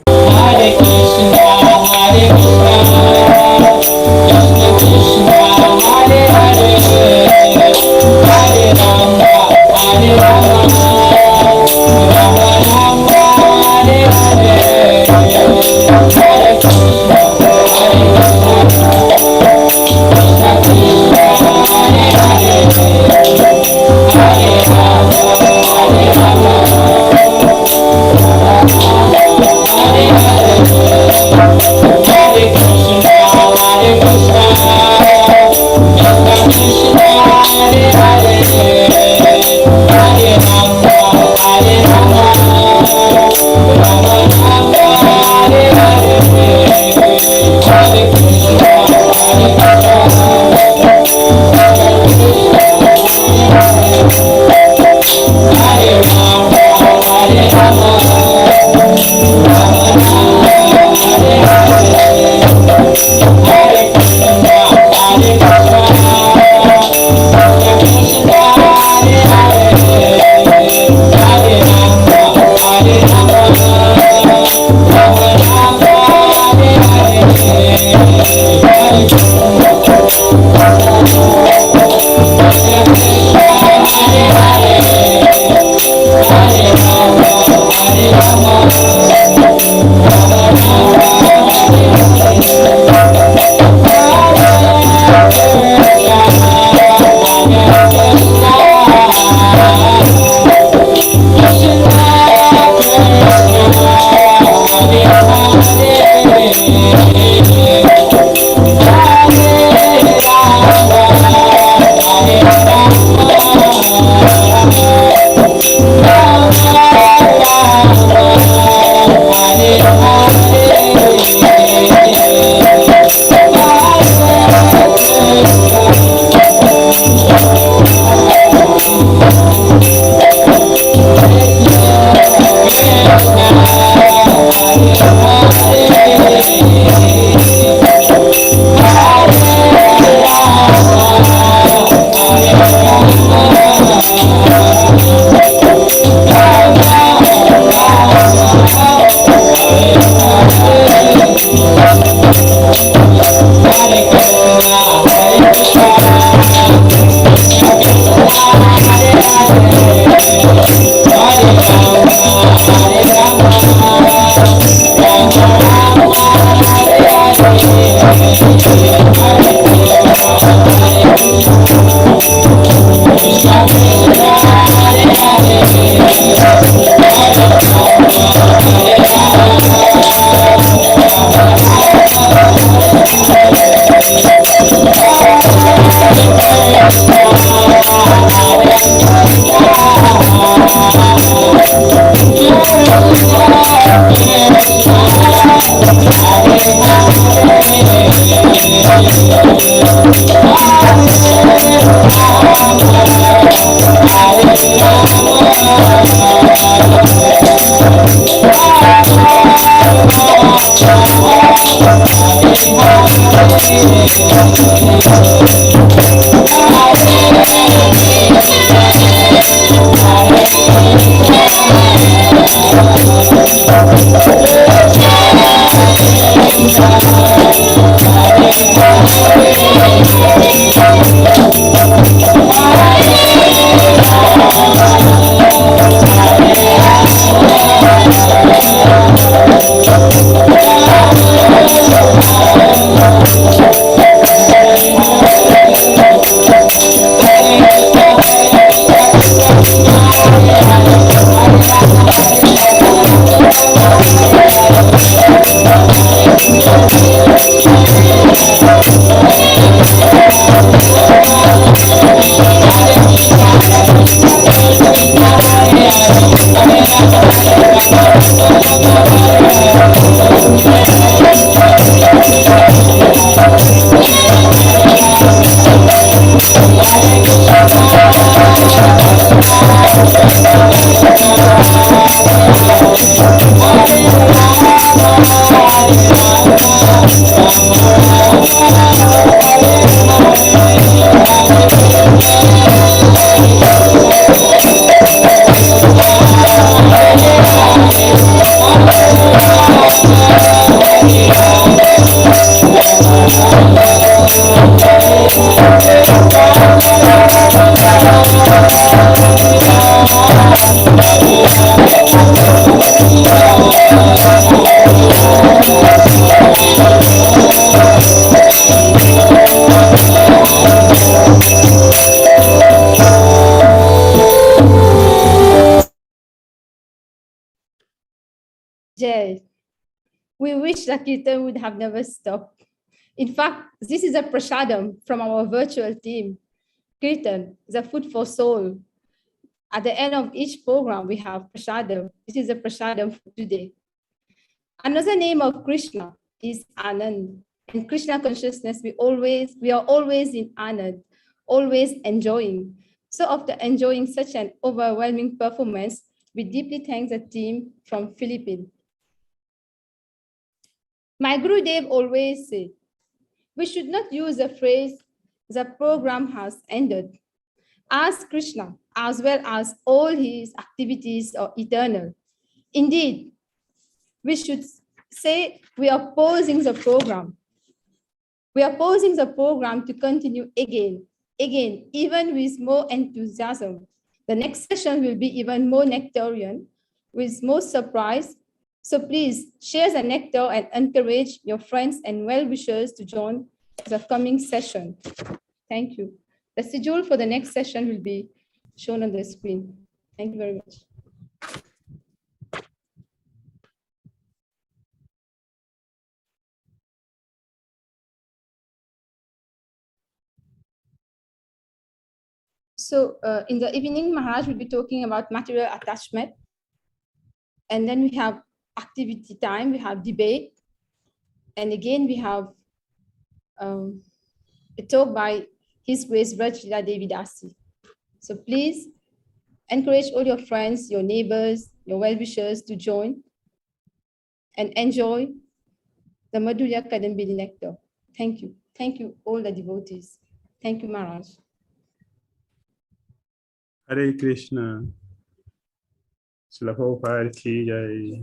Hare Krishna, Hare Krishna, Krishna Krishna, Hare Hare, Hare Rama, Hare Rama, Rama Rama, Hare Hare, Hare Krishna, Hare Krishna, Krishna Krishna, Hare Hare, Hare Rama, Hare Rama, Hare Krishna, Hare Krishna. Jay, we wish the Kirtan would have never stopped. In fact, this is a prasadam from our virtual team. Kirtan is a food for soul. At the end of each program, we have prasadam. This is a prasadam for today. Another name of Krishna is Anand. In Krishna consciousness, we are always in Anand, always enjoying. So after enjoying such an overwhelming performance, we deeply thank the team from Philippines. My Gurudev always said, we should not use the phrase, the program has ended. As Krishna, as well as all his activities are eternal. Indeed, we should say we are pausing the program. We are pausing the program to continue again, even with more enthusiasm. The next session will be even more nectarian, with more surprise. So please share the nectar and encourage your friends and well-wishers to join the coming session. Thank you. The schedule for the next session will be shown on the screen. Thank you very much. So in the evening, Maharaj will be talking about material attachment. And then we have activity time, we have debate. And again, we have a talk by His Grace Rajlila Devi Dasi. So please encourage all your friends, your neighbors, your well-wishers to join and enjoy the Madhurya Kadambini nectar. Thank you. Thank you, all the devotees. Thank you, Maharaj. Hare Krishna. Srila Prabhupada ki jai.